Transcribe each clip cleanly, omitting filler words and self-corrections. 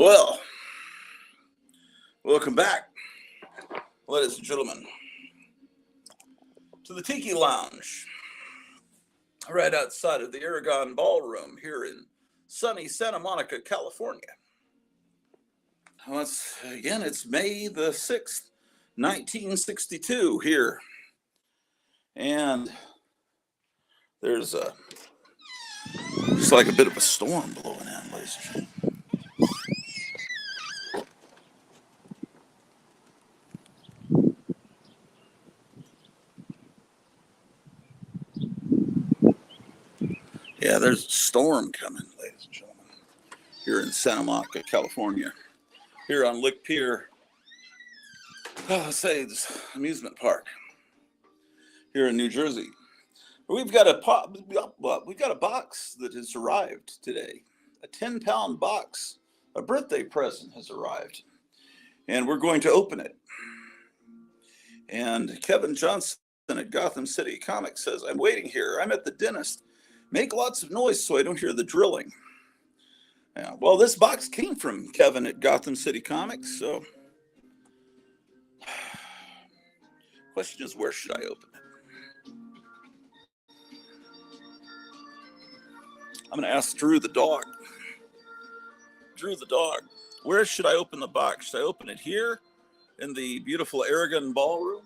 Well, welcome back, ladies and gentlemen, to the Tiki Lounge, right outside of the Aragon Ballroom here in sunny Santa Monica, California. Once again, it's May the 6th, 1962 here. And there's just like a bit of a storm blowing in, ladies and gentlemen. Yeah, there's a storm coming, ladies and gentlemen, here in Santa Monica, California. Here on Lick Pier, say this amusement park here in New Jersey. We've got a box that has arrived today. A 10-pound box, a birthday present has arrived, and we're going to open it. And Kevin Johnson at Gotham City Comics says, "I'm waiting here. I'm at the dentist. Make lots of noise so I don't hear the drilling." Yeah, well, this box came from Kevin at Gotham City Comics, so question is, where should I open it? I'm going to ask Drew the dog. Drew the dog, where should I open the box? Should I open it here in the beautiful Aragon Ballroom?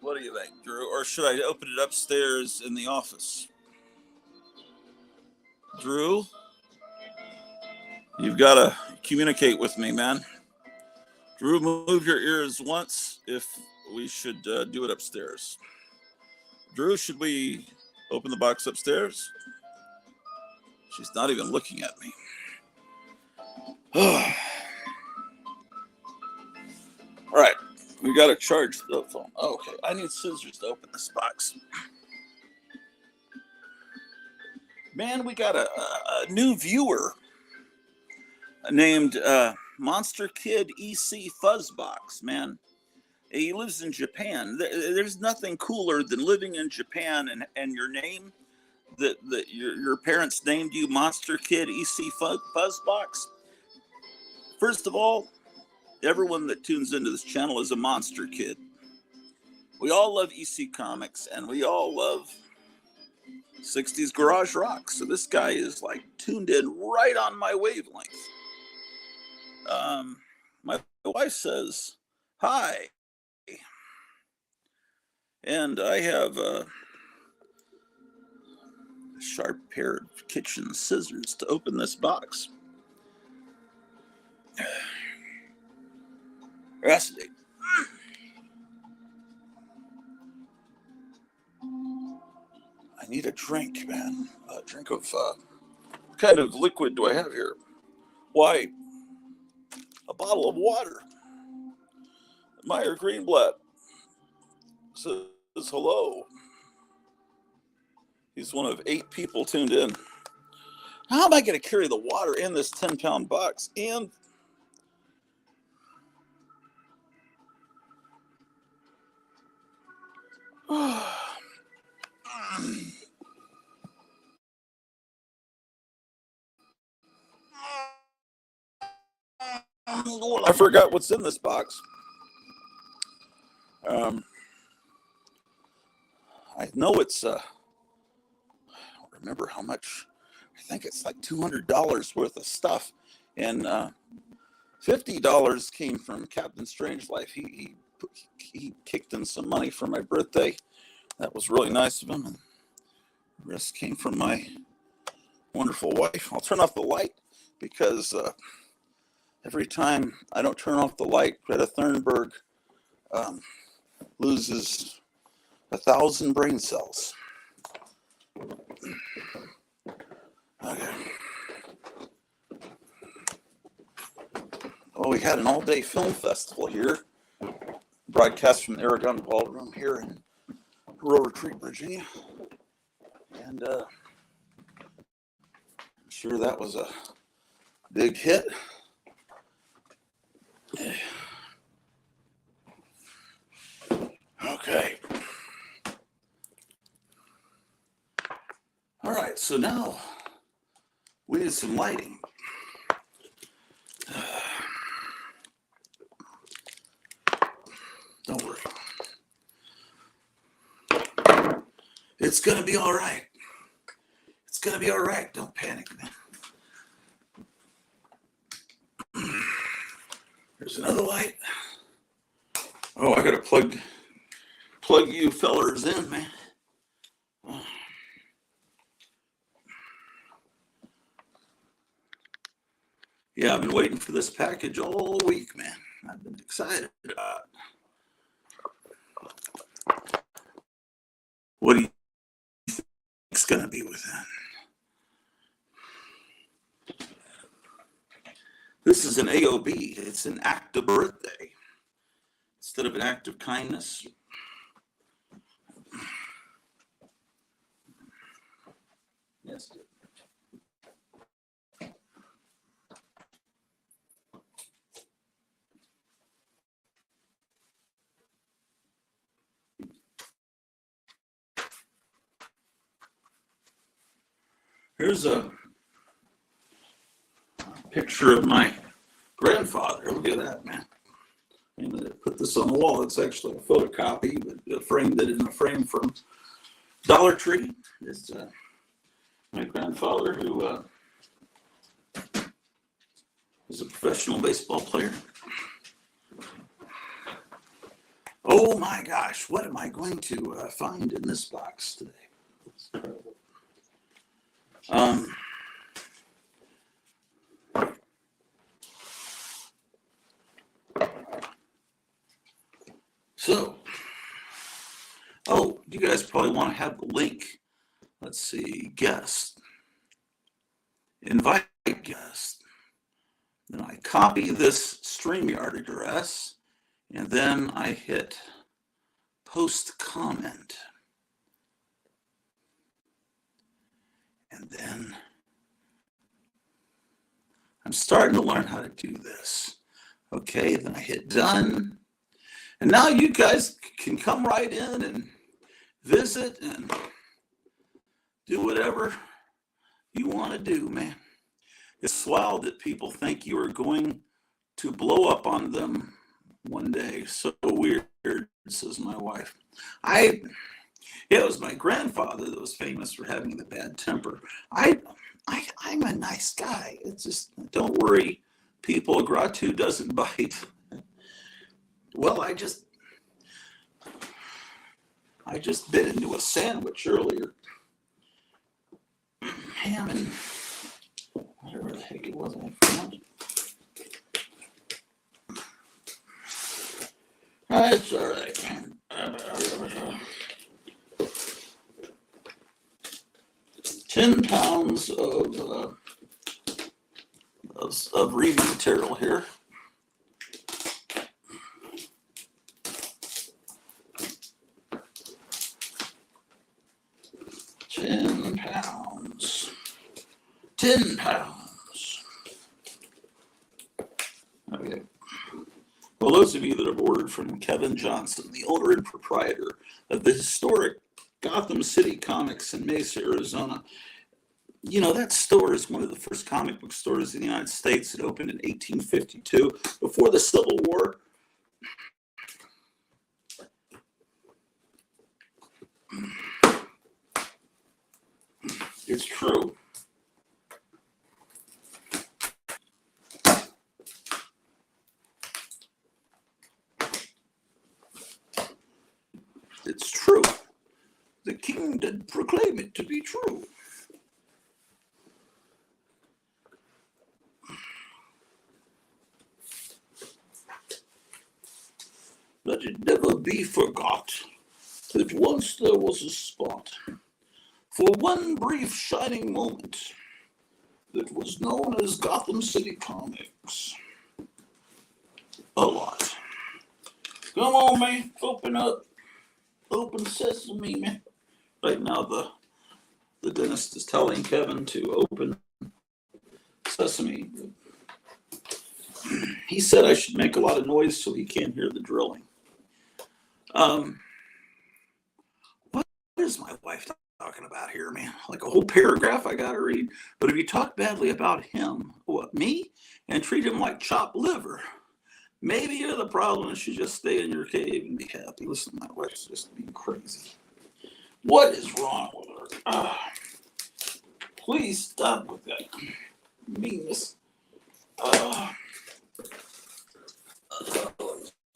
What do you think, Drew? Or should I open it upstairs in the office? Drew, you've got to communicate with me, man. Drew, move your ears once if we should do it upstairs. Drew, should we open the box upstairs? She's not even looking at me. All right, we got to charge the phone. Okay, I need scissors to open this box. Man, we got a new viewer named Monster Kid EC Fuzzbox, man. He lives in Japan. There's nothing cooler than living in Japan and your name, that your parents named you Monster Kid EC Fuzzbox. First of all, everyone that tunes into this channel is a monster kid. We all love EC Comics, and we all love 60s garage rock. So this guy is like tuned in right on my wavelength. My wife says, "Hi." And I have a sharp pair of kitchen scissors to open this box. Rusty. I need a drink, man. A drink of, what kind of liquid do I have here? Why, a bottle of water. Meyer Greenblatt says hello. He's one of 8 people tuned in. How am I going to carry the water in this 10-pound box? And I forgot what's in this box. I know it's, I don't remember how much. I think it's like $200 worth of stuff. And $50 came from Captain Strangelove. He kicked in some money for my birthday. That was really nice of him. And the rest came from my wonderful wife. I'll turn off the light because every time I don't turn off the light, Greta Thunberg loses 1,000 brain cells. Okay. Well, we had an all-day film festival here, broadcast from the Aragon Ballroom here in Roller Creek, Virginia. And I'm sure that was a big hit. Okay. All right, so now we need some lighting. It's going to be all right. It's going to be all right. Don't panic, man. There's another light. Oh, I got to plug you fellers in, man. Yeah, I've been waiting for this package all week, man. I've been excited about it. What do you think it's going to be with that? This is an AOB. It's an act of birthday instead of an act of kindness. Yes. Here's a picture of my grandfather. Look at that, man. And I put this on the wall. It's actually a photocopy, but I framed it in a frame from Dollar Tree. It's my grandfather, who was a professional baseball player. Oh my gosh, what am I going to find in this box today? It's incredible. So, you guys probably want to have the link. Let's see, guest, invite guest. Then I copy this StreamYard address, and then I hit post comment. And then I'm starting to learn how to do this. Okay, then I hit done. And now you guys can come right in and visit and do whatever you want to do, man. It's wild that people think you are going to blow up on them one day. So weird, says my wife. It was my grandfather that was famous for having the bad temper. I'm a nice guy. It's just, don't worry, people, a gratu doesn't bite. Well, I just bit into a sandwich earlier. Ham and whatever the heck it was I found. That's all right. 10 pounds of reading material here. £10. Okay. Well, those of you that have ordered from Kevin Johnson, the owner and proprietor of the historic Gotham City Comics in Mesa, Arizona, you know, that store is one of the first comic book stores in the United States. It opened in 1852, before the Civil War. It's true. It's true. The king did proclaim it to be true. Let it never be forgot that once there was a spot, for one brief shining moment, that was known as Gotham City Comics. A lot. Come on, man. Open up. Open sesame, man. Right now, the dentist is telling Kevin to open sesame. He said I should make a lot of noise so he can't hear the drilling. What is my wife talking about here, man? Like a whole paragraph I gotta read. But if you talk badly about him, what, me, and treat him like chopped liver, maybe you're the problem and should just stay in your cave and be happy. Listen, my wife's just being crazy. What is wrong with her? Please stop with that meanness.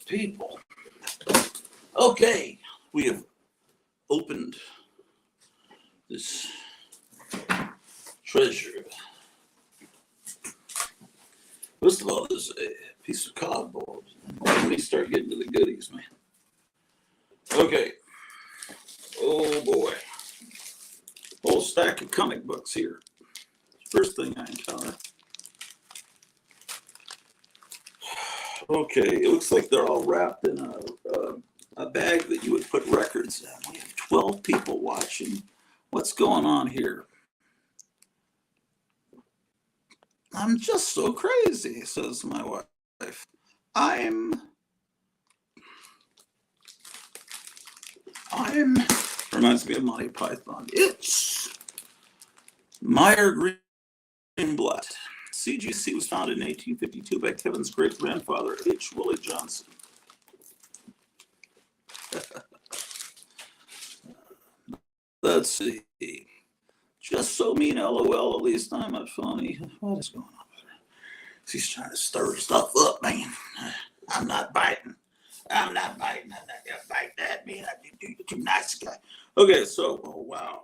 People. Okay, we have opened this treasure. First of all, there's a piece of cardboard. Let me start getting to the goodies, man. Okay. Oh boy. Whole stack of comic books here. First thing I encounter. Okay, it looks like they're all wrapped in a bag that you would put records in. We have 12 people watching. What's going on here? I'm just so crazy, says my wife. Reminds me of Monty Python. It's Meyer Greenblatt. CGC was founded in 1852 by Kevin's great-grandfather, H. Willie Johnson. Let's see. Just so mean, LOL. At least I'm not funny. What is going on with her? She's trying to stir stuff up, man. I'm not biting. I'm not going to bite that, man. You're too nice guy. Okay, so, oh, wow.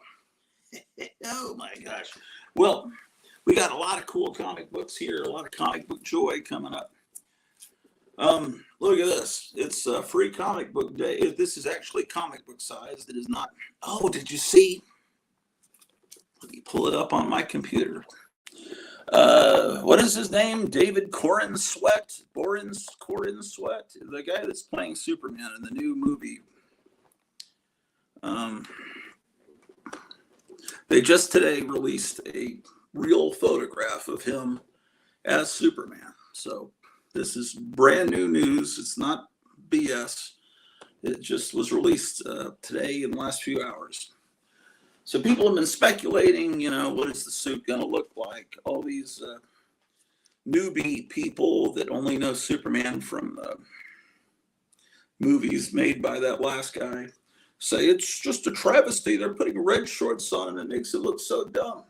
Oh, my gosh. Well, we got a lot of cool comic books here, a lot of comic book joy coming up. Look at this. It's a free comic book day. This is actually comic book size. It is not. Oh, did you see? Let me pull it up on my computer. What is his name? David Cornsweet? The guy that's playing Superman in the new movie. They just today released a real photograph of him as Superman. So this is brand new news. It's not BS. It just was released today in the last few hours. So people have been speculating, what is the suit going to look like? All these newbie people that only know Superman from movies made by that last guy say it's just a travesty. They're putting red shorts on and it makes it look so dumb.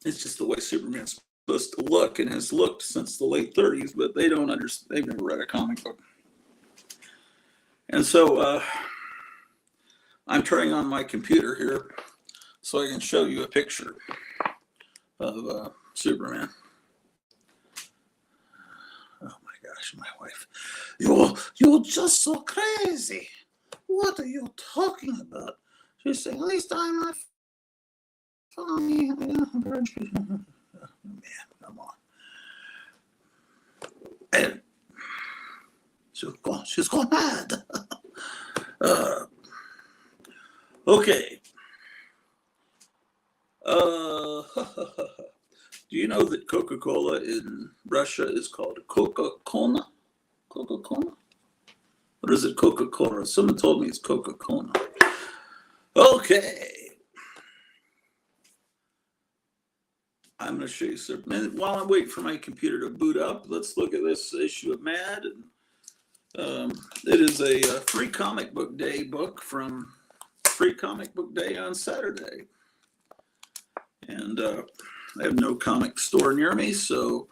It's just the way Superman's supposed to look and has looked since the late 30s, but they don't understand. They've never read a comic book. And so I'm turning on my computer here so I can show you a picture of Superman. Oh my gosh, my wife. You're just so crazy. What are you talking about? She's saying, at least I'm not funny. Man, come on. And she's gone mad. Okay. Do you know that Coca-Cola in Russia is called Coca-Cola? Coca-Cola? Or is it Coca-Cola? Someone told me it's Coca-Cola. Okay. I'm going to show you something. While I'm waiting for my computer to boot up, let's look at this issue of Mad. It is a free comic book day book from Free Comic Book Day on Saturday. And I have no comic store near me, so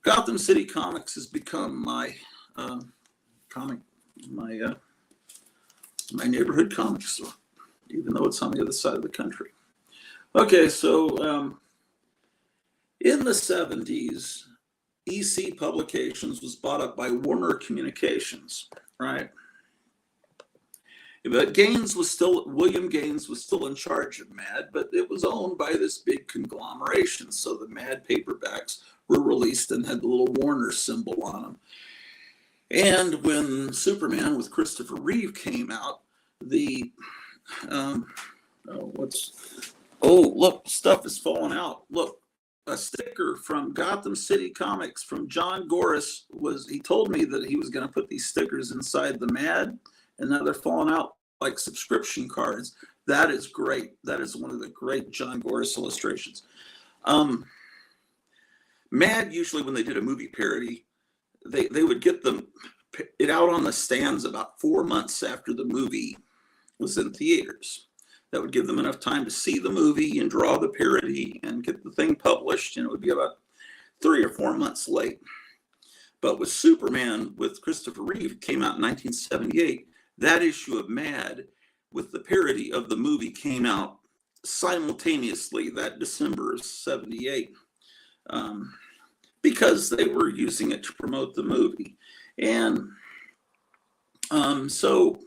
Gotham City Comics has become my my neighborhood comic store, even though it's on the other side of the country. Okay, so in the 70s, EC Publications was bought up by Warner Communications, right? But William Gaines was still in charge of Mad, but it was owned by this big conglomeration. So the Mad paperbacks were released and had the little Warner symbol on them. And when Superman with Christopher Reeve came out, look, stuff is falling out. Look, a sticker from Gotham City Comics from John Goris he told me that he was going to put these stickers inside the Mad, and now they're falling out like subscription cards. That is great. That is one of the great John Goris illustrations. Mad, usually when they did a movie parody, they would get it out on the stands about 4 months after the movie was in theaters. That would give them enough time to see the movie and draw the parody and get the thing published, and it would be about 3 or 4 months late. But with Superman, with Christopher Reeve, came out in 1978. That issue of Mad with the parody of the movie came out simultaneously that December of 78, because they were using it to promote the movie. And so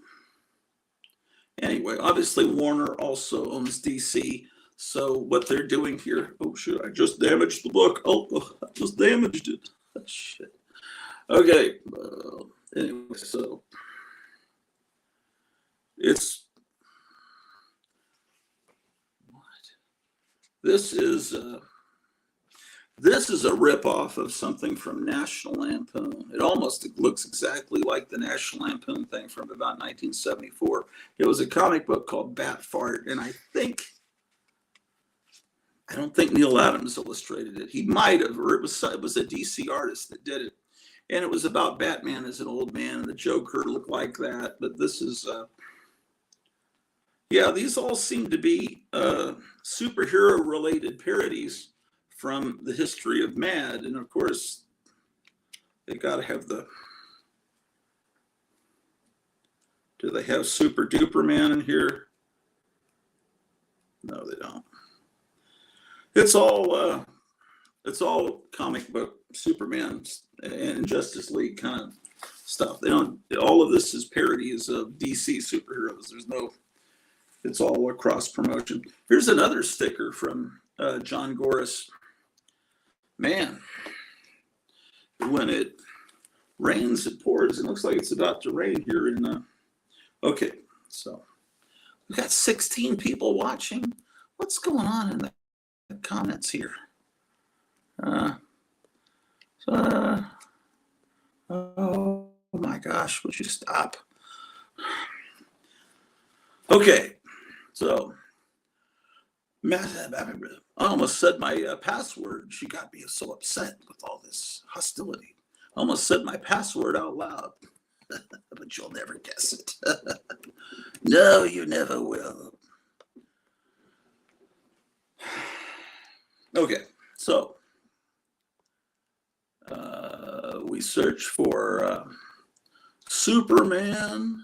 anyway, obviously Warner also owns DC. So what they're doing here, oh shit, I just damaged the book. Oh, I just damaged it. Oh, shit. Okay. Anyway, so it's what? This is a ripoff of something from National Lampoon. It almost looks exactly like the National Lampoon thing from about 1974. It was a comic book called Bat Fart, and I don't think Neil Adams illustrated it. He might have, or it was a DC artist that did it. And it was about Batman as an old man, and the Joker looked like that. But this is, yeah, these all seem to be superhero-related parodies from the history of Mad. And of course, they got to have do they have Super Duper Man in here? No, they don't. It's all comic book Superman and Justice League kind of stuff. They don't. All of this is parodies of DC superheroes. It's all a cross promotion. Here's another sticker from John Goris. Man, when it rains, it pours. It looks like it's about to rain here in. Okay, so we've got 16 people watching. What's going on in the comments here? Oh my gosh, would you stop? Okay, so I almost said my password. She got me so upset with all this hostility. I almost said my password out loud, but you'll never guess it. No, you never will. Okay, so we search for Superman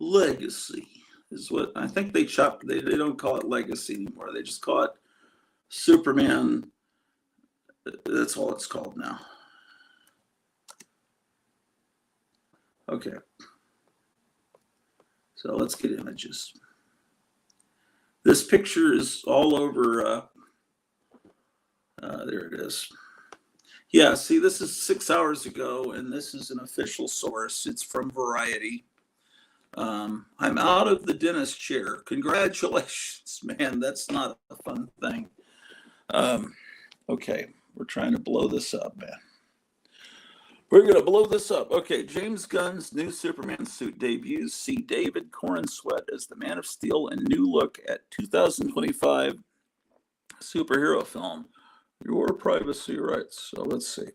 Legacy is what I think they chopped. They don't call it Legacy anymore. They just call it Superman. That's all it's called now. Okay. So let's get images. This picture is all over. There it is. Yeah, see, this is 6 hours ago, and this is an official source. It's from Variety. I'm out of the dentist chair. Congratulations, man. That's not a fun thing. Okay, we're trying to blow this up, man. We're going to blow this up. Okay, James Gunn's new Superman suit debuts. See David Corenswet as the Man of Steel in new look at 2025 superhero film. Your privacy rights. So let's see.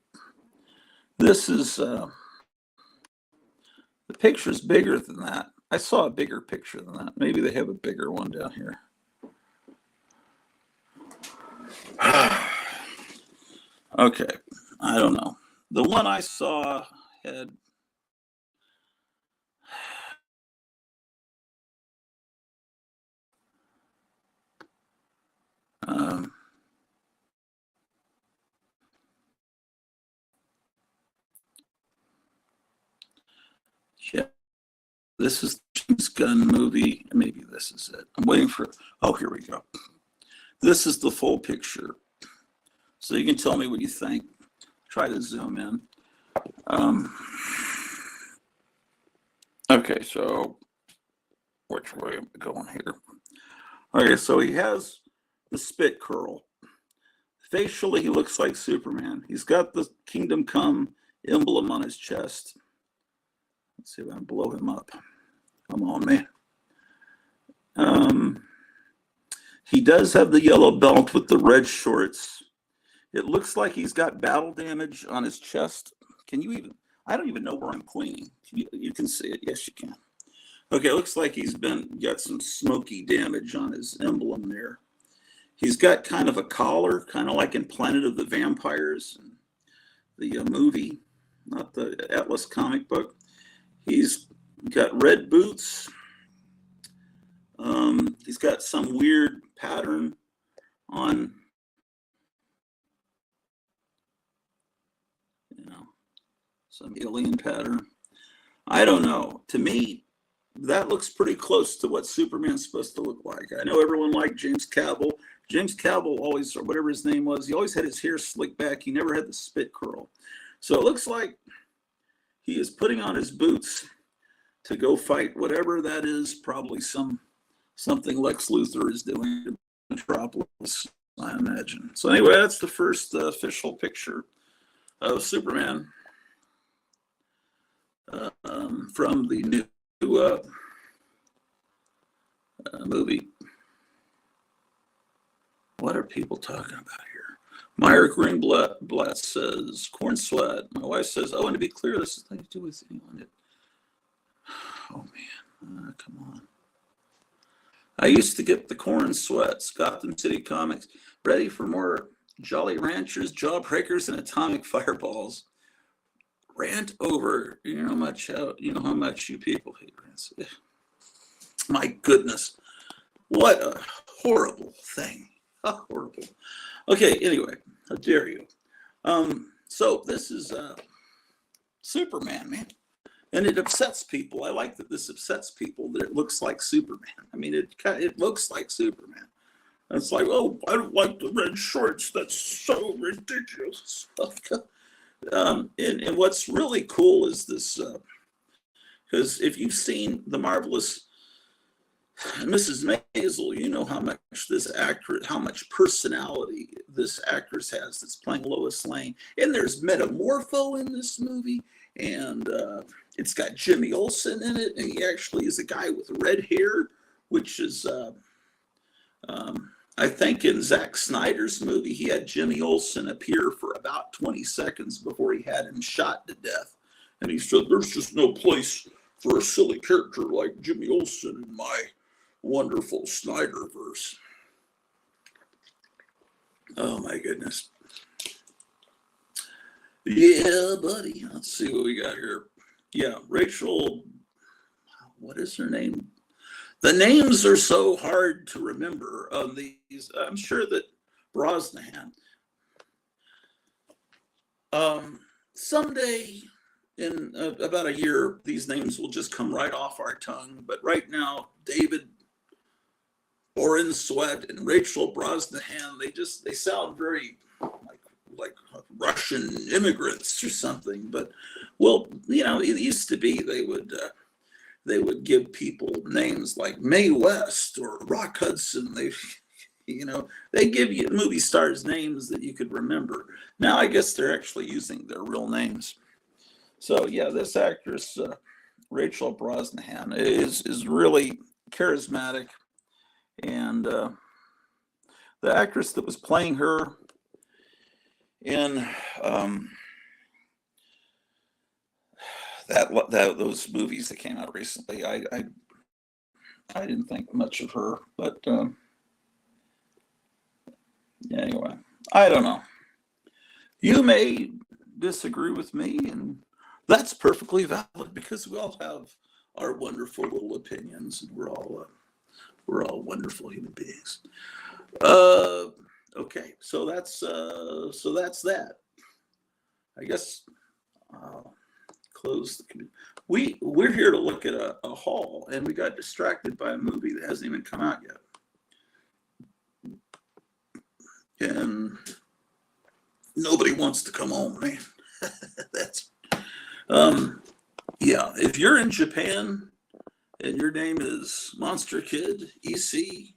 This is, the picture's bigger than that. I saw a bigger picture than that. Maybe they have a bigger one down here. Okay, I don't know. The one I saw had yeah, this is James Gunn movie. Maybe this is it. I'm waiting for, oh, here we go. This is the full picture. So you can tell me what you think. Try to zoom in. Okay, so which way am I going here? Okay, so he has the spit curl. Facially, he looks like Superman. He's got the Kingdom Come emblem on his chest. Let's see if I can blow him up. Come on, man. He does have the yellow belt with the red shorts. It looks like he's got battle damage on his chest. Can you even? I don't even know where I'm pointing. You can see it. Yes, you can. Okay, looks like he's got some smoky damage on his emblem there. He's got kind of a collar, kind of like in Planet of the Vampires, the movie, not the Atlas comic book. He's got red boots. He's got some weird pattern on, some alien pattern. I don't know. To me, that looks pretty close to what Superman's supposed to look like. I know everyone liked James Cavill. James Cavill always, or whatever his name was, he always had his hair slicked back. He never had the spit curl. So it looks like he is putting on his boots to go fight whatever that is, probably something Lex Luthor is doing to Metropolis, I imagine. So anyway, that's the first official picture of Superman from the new movie. What are people talking about here? Meyer Greenblatt says, corn sweat. My wife says, oh, and to be clear, this has nothing to do with anyone. Oh, man. Come on. I used to get the corn sweats, Gotham City Comics, ready for more Jolly Ranchers, Jawbreakers, and Atomic Fireballs. Rant over, how much you people hate rants. My goodness. What a horrible thing. Horrible. Okay, anyway, how dare you? So this is Superman, man. And it upsets people. I like that this upsets people, that it looks like Superman. I mean, it looks like Superman. It's like, oh, I don't like the red shorts. That's so ridiculous. And what's really cool is this, because if you've seen The Marvelous Mrs. Maisel, you know how much how much personality this actress has that's playing Lois Lane. And there's Metamorpho in this movie, and it's got Jimmy Olsen in it, and he actually is a guy with red hair, which is, I think in Zack Snyder's movie, he had Jimmy Olsen appear for about 20 seconds before he had him shot to death. And he said, there's just no place for a silly character like Jimmy Olsen in my wonderful Snyderverse. Oh my goodness. Yeah, buddy. Let's see what we got here. Yeah, Rachel, what is her name? The names are so hard to remember of these. I'm sure that Brosnahan. Someday in about a year, these names will just come right off our tongue. But right now, David Oren Sweat and Rachel Brosnahan, they sound very like Russian immigrants or something. But well, it used to be they would give people names like Mae West or Rock Hudson. They give you movie stars names that you could remember. Now I guess they're actually using their real names. So yeah, this actress Rachel Brosnahan is really charismatic, and the actress that was playing her in those movies that came out recently, I didn't think much of her, but anyway, I don't know. You may disagree with me, and that's perfectly valid, because we all have our wonderful little opinions, and we're all wonderful human beings. Okay, so that's that. I guess close the community. We're here to look at a haul, and we got distracted by a movie that hasn't even come out yet, and nobody wants to come home, man. That's yeah. If you're in Japan and your name is Monster Kid EC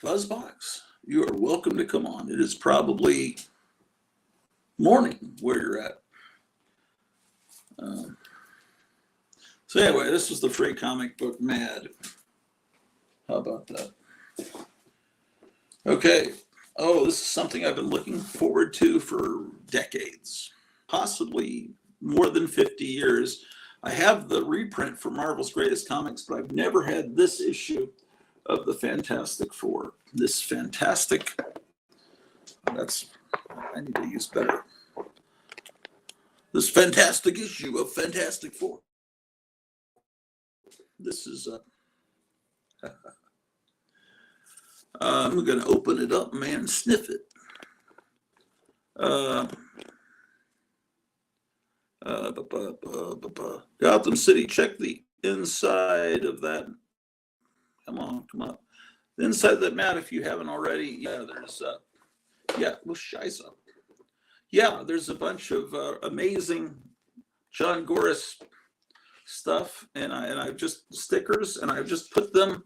Fuzzbox, you are welcome to come on. It is probably morning where you're at. So anyway, this was the free comic book Mad. How about that? Okay. Oh, this is something I've been looking forward to for decades, possibly more than 50 years. I have the reprint for Marvel's Greatest Comics, but I've never had this issue of the Fantastic Four. This fantastic, that's, I need to use better. This fantastic issue of Fantastic Four. This is, I'm going to open it up, man, and sniff it. Gotham City, check the inside of that. Come on, come on. The inside of that mat, if you haven't already. Yeah, there's, yeah, well, scheisse. Yeah, there's a bunch of amazing John Gores stuff, and I've just stickers, and I've just put them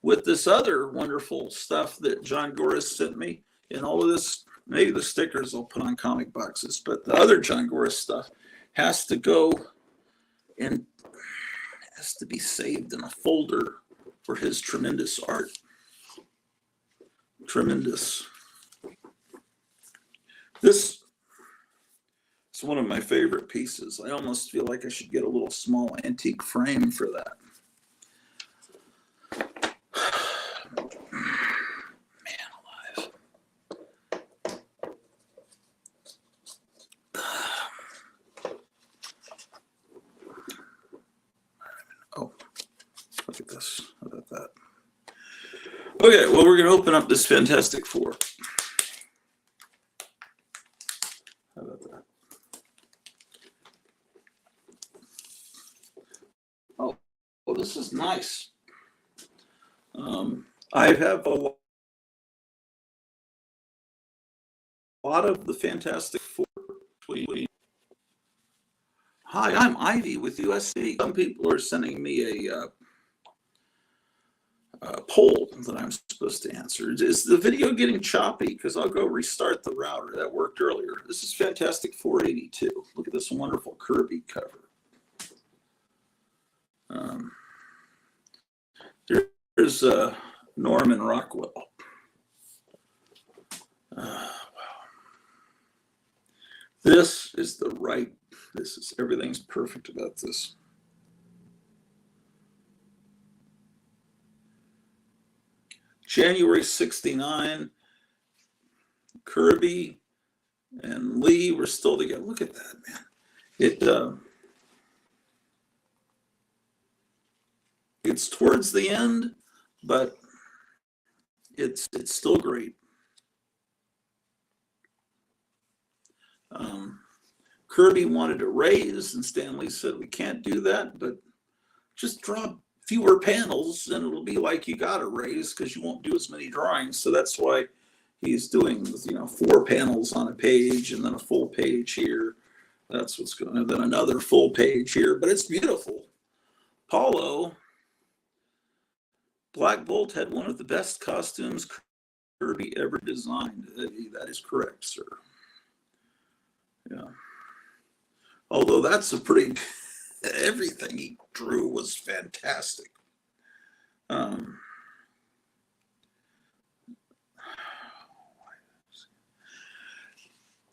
with this other wonderful stuff that John Gores sent me. And all of this, maybe the stickers I'll put on comic boxes, but the other John Gores stuff has to go and has to be saved in a folder for his tremendous art. Tremendous. This is one of my favorite pieces. I almost feel like I should get a little small antique frame for that. Man alive. Oh, look at this. How about that? Okay, well, we're going to open up this Fantastic Four. How about that? Oh, well, this is nice. I have a lot of the Fantastic Four. Hi, I'm Ivy with USC. Some people are sending me a poll that I'm supposed to answer. Is the video getting choppy? Because I'll go restart the router. That worked earlier. This is Fantastic 482. Look at this wonderful Kirby cover. There's Norman Rockwell. Wow. This is the right, this is, everything's perfect about this. January 69, Kirby and Lee were still together. Look at that, man. It's towards the end, but it's still great. Kirby wanted to raise, and Stanley said, we can't do that, but just draw fewer panels and it'll be like you got to raise because you won't do as many drawings. So that's why he's doing, 4 panels on a page and then a full page here. That's what's going on. Then another full page here, but it's beautiful. Paulo, Black Bolt had one of the best costumes Kirby ever designed. That is correct, sir. Yeah. Although that's a pretty, everything he drew was fantastic.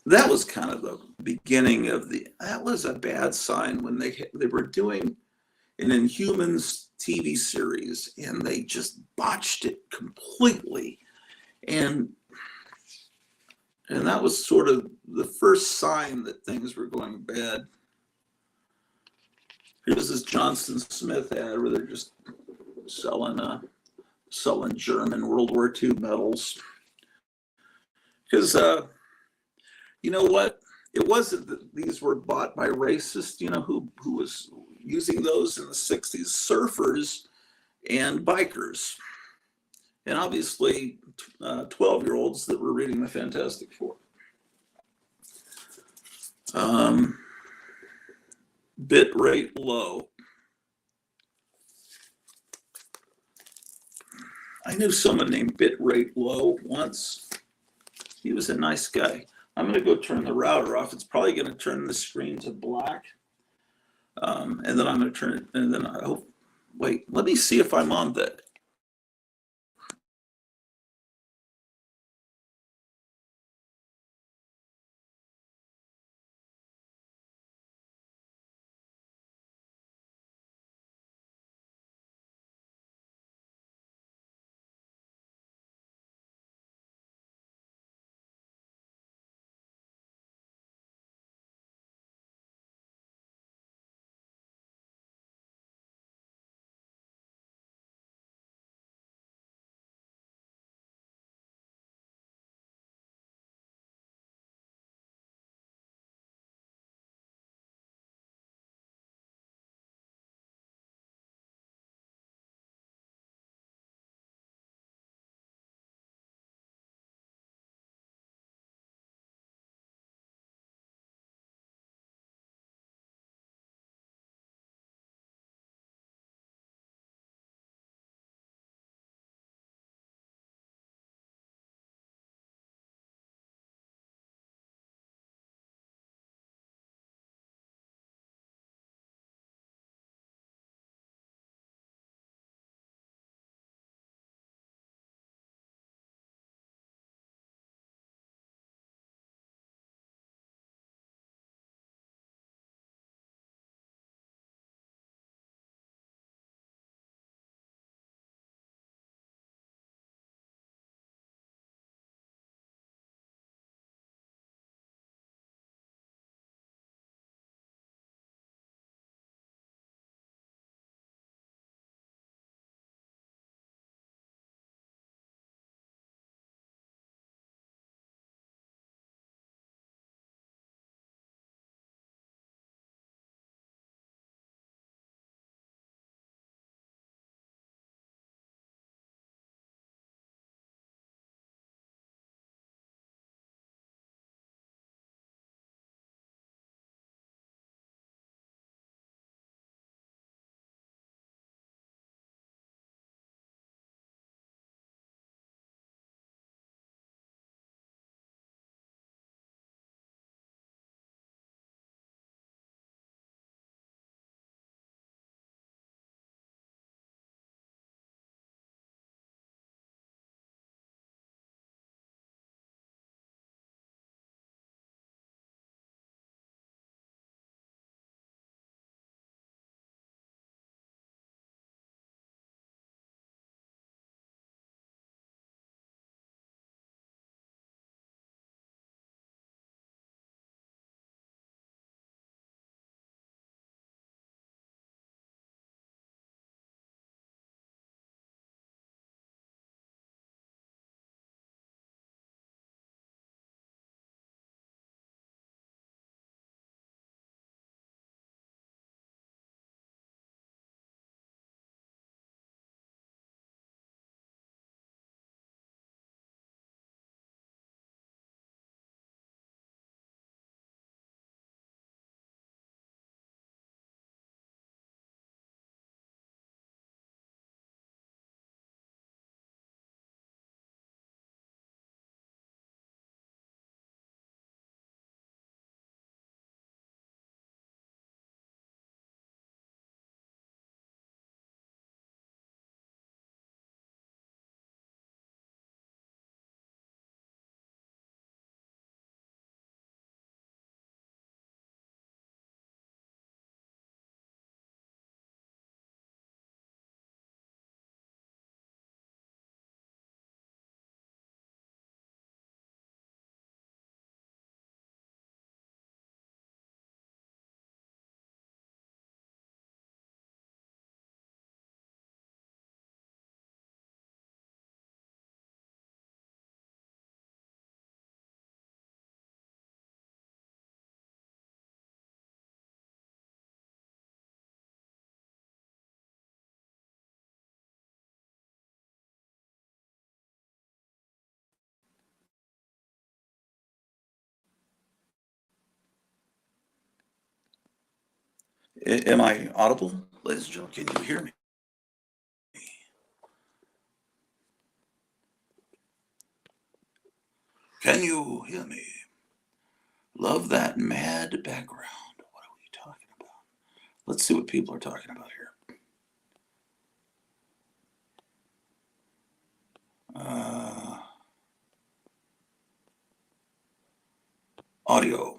That was kind of the beginning of that was a bad sign when they were doing an Inhumans TV series and they just botched it completely. And that was sort of the first sign that things were going bad. Here's this Johnson Smith ad where they're just selling German World War II medals. Because you know what? It wasn't that these were bought by racists, who was using those in the 60s, surfers and bikers. And obviously 12-year-olds that were reading the Fantastic Four. Bit rate low. I knew someone named Bit Rate Low once. He was a nice guy. I'm going to go turn the router off. It's probably going to turn the screen to black. And then I'm going to turn it, and then I hope, wait, let me see if I'm on that. Am I audible, ladies and gentlemen? Can you hear me? Can you hear me? Love that mad background. What are we talking about? Let's see what people are talking about here. Audio.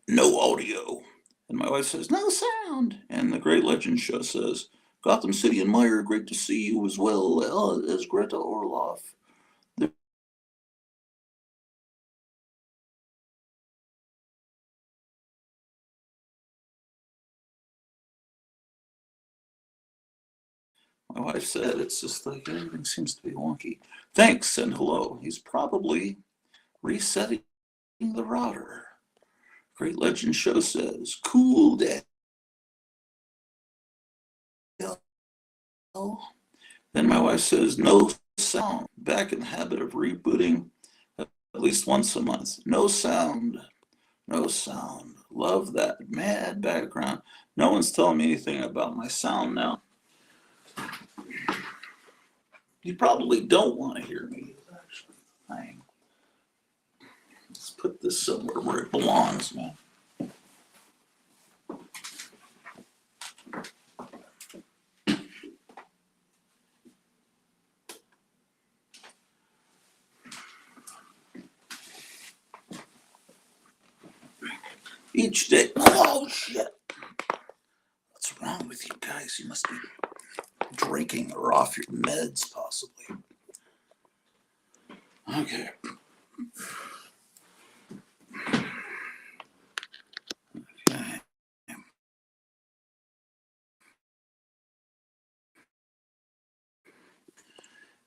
No audio. And my wife says, no sound. And the Great Legend Show says, Gotham City and Meyer, great to see you as well as Greta Orloff. My wife said it's just like everything seems to be wonky. Thanks and hello. He's probably resetting the router. Great Legend Show says, cool day. Then my wife says, no sound. Back in the habit of rebooting at least once a month. No sound. No sound. Love that mad background. No one's telling me anything about my sound now. You probably don't want to hear me. Actually, let's put this somewhere where it belongs, man. Each day. Oh, shit. What's wrong with you guys? You must be drinking or off your meds, possibly. Okay. Okay.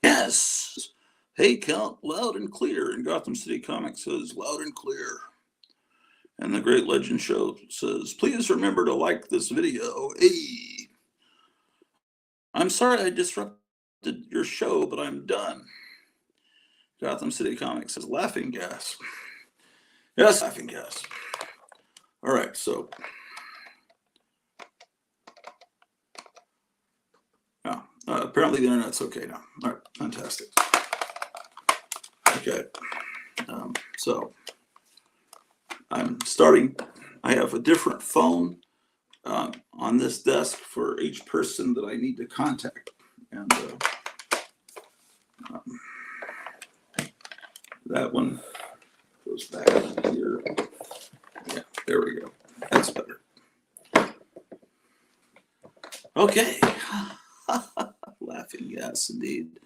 Yes. Hey, count loud and clear. And Gotham City Comics says loud and clear. And the Great Legend Show says, please remember to like this video. Hey. I'm sorry I disrupted your show, but I'm done. Gotham City Comics says laughing gas. Yes, laughing gas. All right, so. Apparently the internet's okay now. All right, fantastic. Okay, so I'm starting. I have a different phone on this desk for each person that I need to contact, and that one goes back here. Yeah, there we go. That's better. Okay. Laughing gas, indeed.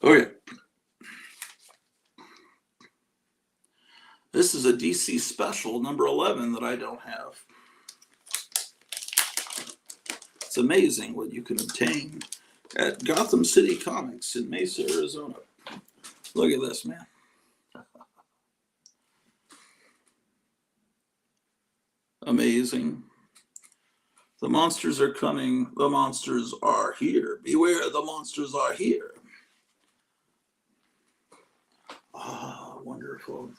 Okay. This is a DC special, number 11, that I don't have. It's amazing what you can obtain at Gotham City Comics in Mesa, Arizona. Look at this, man. Amazing. The monsters are coming. The monsters are here. Beware, the monsters are here. Ah, wonderful.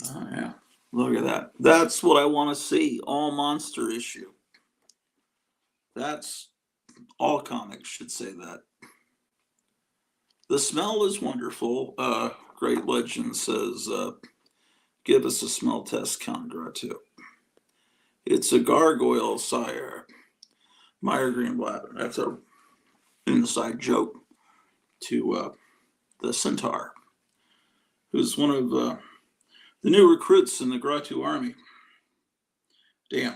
Oh, yeah. Look at that. That's what I want to see. All monster issue. That's all comics should say that. The smell is wonderful. Great Legend says, give us a smell test, Condra, too. It's a gargoyle, sire. Meyer Greenblatt. That's a inside joke to the Centaur, who's one of the new recruits in the Gratu army. Damn.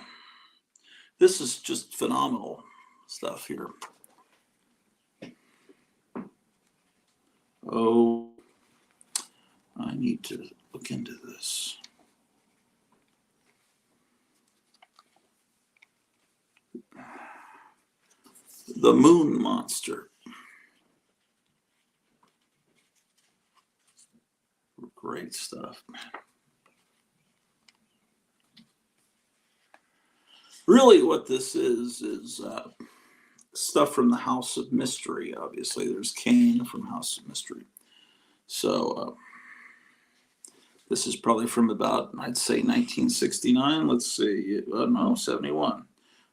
This is just phenomenal stuff here. Oh, I need to look into this. The Moon Monster. great stuff. Really what this is stuff from the House of Mystery. Obviously, there's Kane from House of Mystery. So this is probably from about, I'd say, 1969. Let's see, no, 71.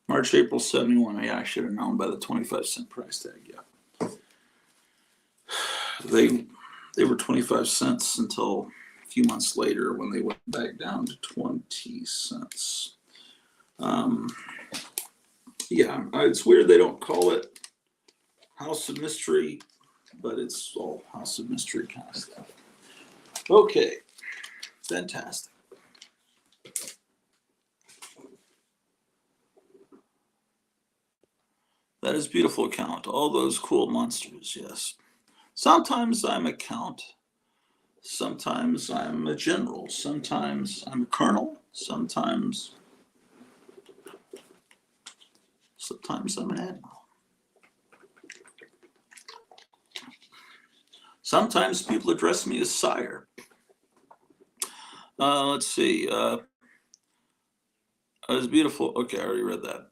March, April 71. Yeah, I should have known by the 25-cent price tag. Yeah, they were 25 cents until a few months later when they went back down to 20 cents. Yeah, it's weird they don't call it House of Mystery, but it's all House of Mystery kind of stuff. Okay, fantastic. That is beautiful count. All those cool monsters, yes. Sometimes I'm a count. Sometimes I'm a general. Sometimes I'm a colonel. Sometimes I'm an admiral. Sometimes people address me as sire. Let's see. It was beautiful. Okay, I already read that.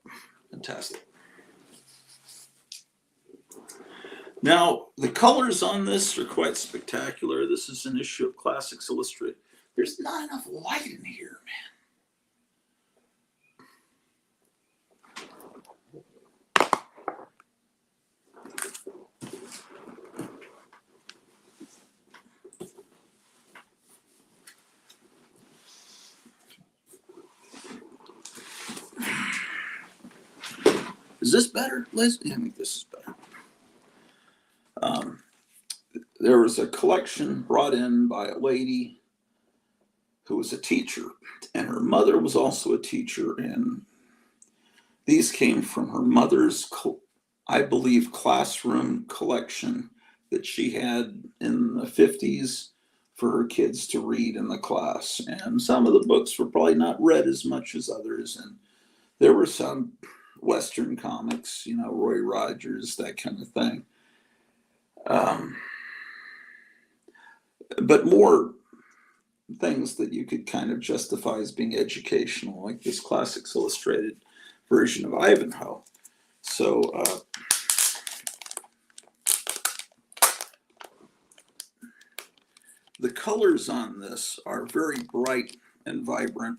Fantastic. Now, the colors on this are quite spectacular. This is an issue of Classics Illustrated. There's not enough light in here, man. Is this better, Liz? Yeah, I think this is better. There was a collection brought in by a lady who was a teacher, and her mother was also a teacher, and these came from her mother's, I believe, classroom collection that she had in the 50s for her kids to read in the class. And some of the books were probably not read as much as others, and there were some Western comics, Roy Rogers, that kind of thing. But more things that you could kind of justify as being educational, like this Classics Illustrated version of Ivanhoe. So the colors on this are very bright and vibrant.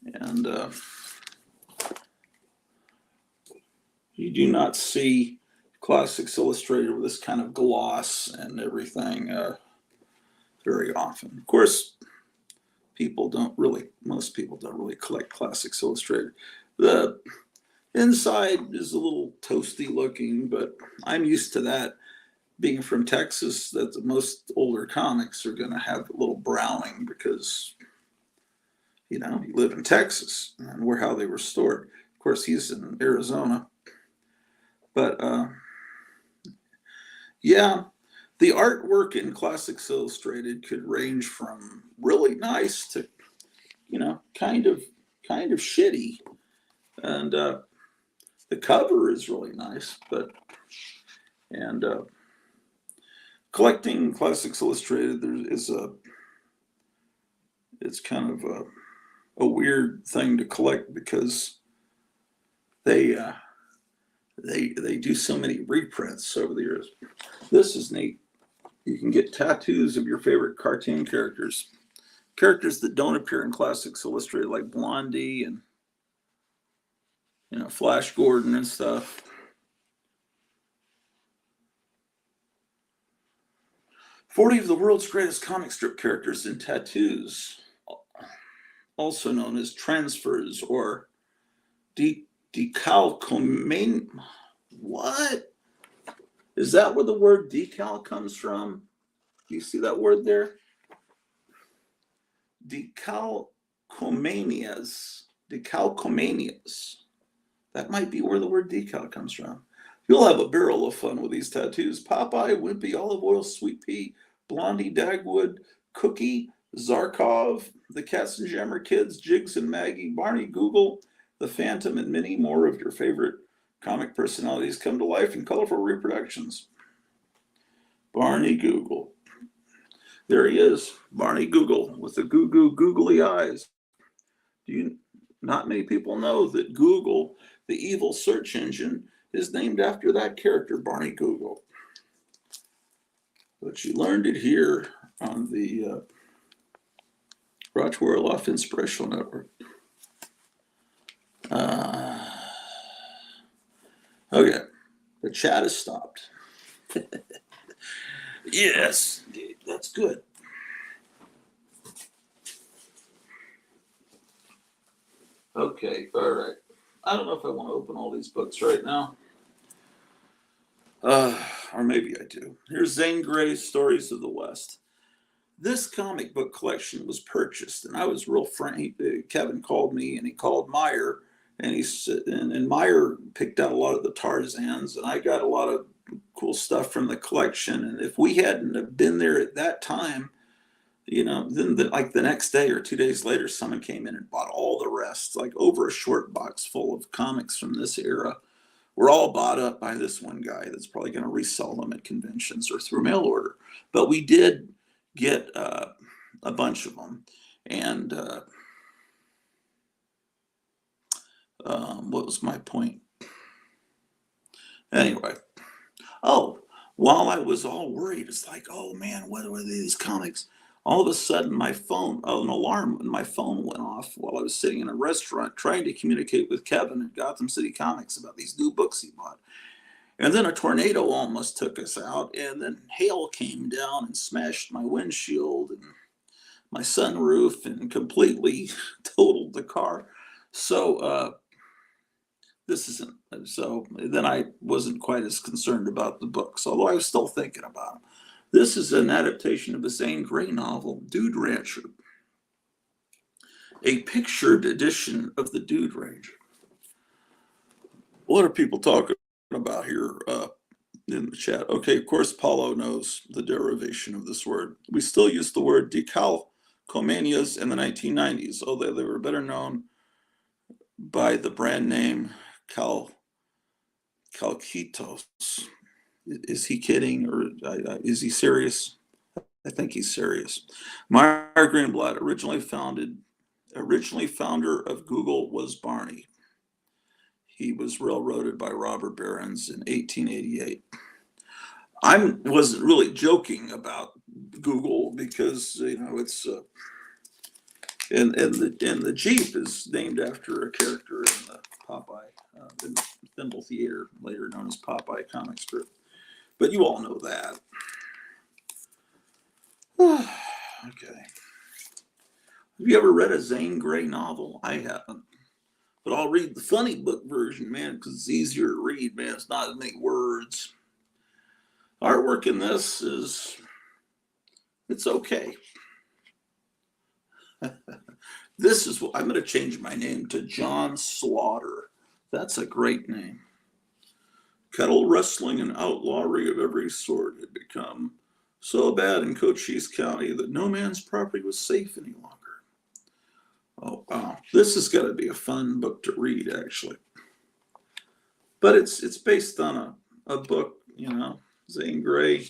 And you do not see Classics Illustrated with this kind of gloss and everything very often. Of course, most people don't really collect Classics Illustrated. The inside is a little toasty looking, but I'm used to that. Being from Texas, that most older comics are going to have a little browning because, you live in Texas and how they were stored. Of course, he's in Arizona. But yeah, the artwork in Classics Illustrated could range from really nice to, kind of shitty. And the cover is really nice, and collecting Classics Illustrated, it's kind of a weird thing to collect because they do so many reprints over the years. This is neat. You can get tattoos of your favorite cartoon characters that don't appear in Classics Illustrated, like Blondie and Flash Gordon and stuff. "40 of the world's greatest comic strip characters in tattoos, also known as transfers or decalcomania." What? Is that where the word decal comes from? Do you see that word there? Decalcomanias. That might be where the word decal comes from. You'll have a barrel of fun with these tattoos. Popeye, Wimpy, Olive Oil, Sweet Pea, Blondie, Dagwood, Cookie, Zarkov, the Katzenjammer Kids, Jigs and Maggie, Barney, Google, the Phantom, and many more of your favorite comic personalities come to life in colorful reproductions. Barney Google. There he is, Barney Google with the googly eyes. Do you? Not many people know that Google, the evil search engine, is named after that character, Barney Google. But you learned it here on the Orloff Inspirational Network. Okay, the chat has stopped. Yes, that's good. Okay, all right. I don't know if I want to open all these books right now. Or maybe I do. Here's Zane Grey's Stories of the West. This comic book collection was purchased, and I was real frank. Kevin called me, and he called Meyer, and he said, and Meyer picked out a lot of the Tarzans, and I got a lot of cool stuff from the collection. And if we hadn't have been there at that time, then like the next day or 2 days later, someone came in and bought all the rest, like over a short box full of comics from this era. We're all bought up by this one guy that's probably going to resell them at conventions or through mail order. But we did get a bunch of them. And what was my point? Anyway, while I was all worried, it's like, oh man, what are these comics? All of a sudden, my phone, an alarm on my phone went off while I was sitting in a restaurant trying to communicate with Kevin at Gotham City Comics about these new books he bought. And then a tornado almost took us out, and then hail came down and smashed my windshield and my sunroof and completely totaled the car. So this isn't, so then I wasn't quite as concerned about the books, although I was still thinking about them. This is an adaptation of a Zane Grey novel, Dude Rancher, a pictured edition of the Dude Rancher. What are people talking about here in the chat? Okay, of course, Paulo knows the derivation of this word. We still use the word decalcomanias in the 1990s, although they were better known by the brand name Calquitos. Is he kidding, or is he serious? I think he's serious. Meyer Greenblatt, originally founder of Google, was Barney. He was railroaded by robber barons in 1888. I wasn't really joking about Google because it's and the Jeep is named after a character in the Popeye in the Thimble Theater, later known as Popeye comic strip. But you all know that. Okay. Have you ever read a Zane Grey novel? I haven't. But I'll read the funny book version, man, because it's easier to read, man. It's not as many words. Artwork in this it's okay. This is what I'm going to change my name to John Slaughter. That's a great name. Kettle wrestling and outlawry of every sort had become so bad in Cochise County that no man's property was safe any longer. Oh, wow. This is going to be a fun book to read, actually. But it's based on a book, Zane Grey.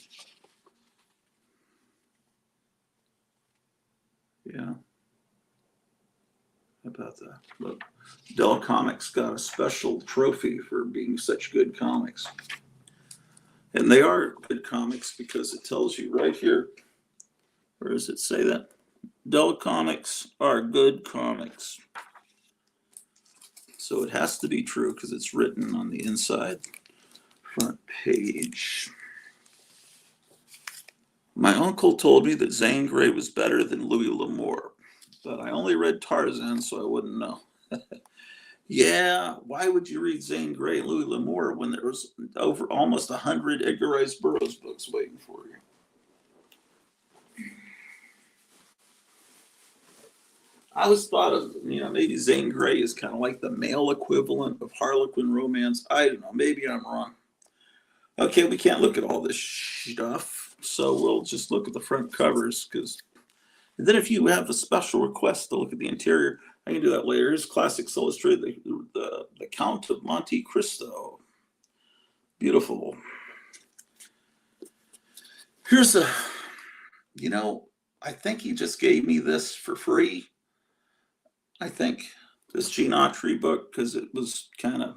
Yeah. How about that? Look, Dell Comics got a special trophy for being such good comics. And they are good comics because it tells you right here. Where does it say that? Dell Comics are good comics. So it has to be true because it's written on the inside front page. My uncle told me that Zane Grey was better than Louis L'Amour, but I only read Tarzan, so I wouldn't know. Yeah, why would you read Zane Grey and Louis L'Amour when there was over almost 100 Edgar Rice Burroughs books waiting for you? I always thought of, maybe Zane Grey is kind of like the male equivalent of Harlequin romance. I don't know. Maybe I'm wrong. Okay, we can't look at all this stuff, so we'll just look at the front covers. Because then, if you have a special request to look at the interior, I can do that later. Here's Classics Illustrated, the Count of Monte Cristo. Beautiful. Here's You know, I think he just gave me this for free. I think this Gene Autry book, because it was kind of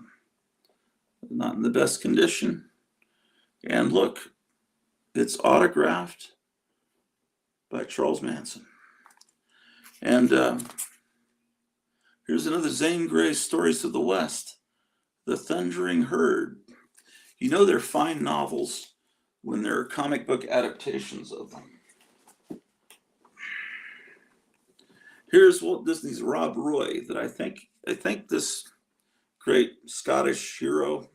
not in the best condition. And look, it's autographed by Charles Manson. And here's another Zane Grey, Stories of the West, The Thundering Herd. You know they're fine novels when they're comic book adaptations of them. Here's Walt Disney's Rob Roy, that I think this great Scottish hero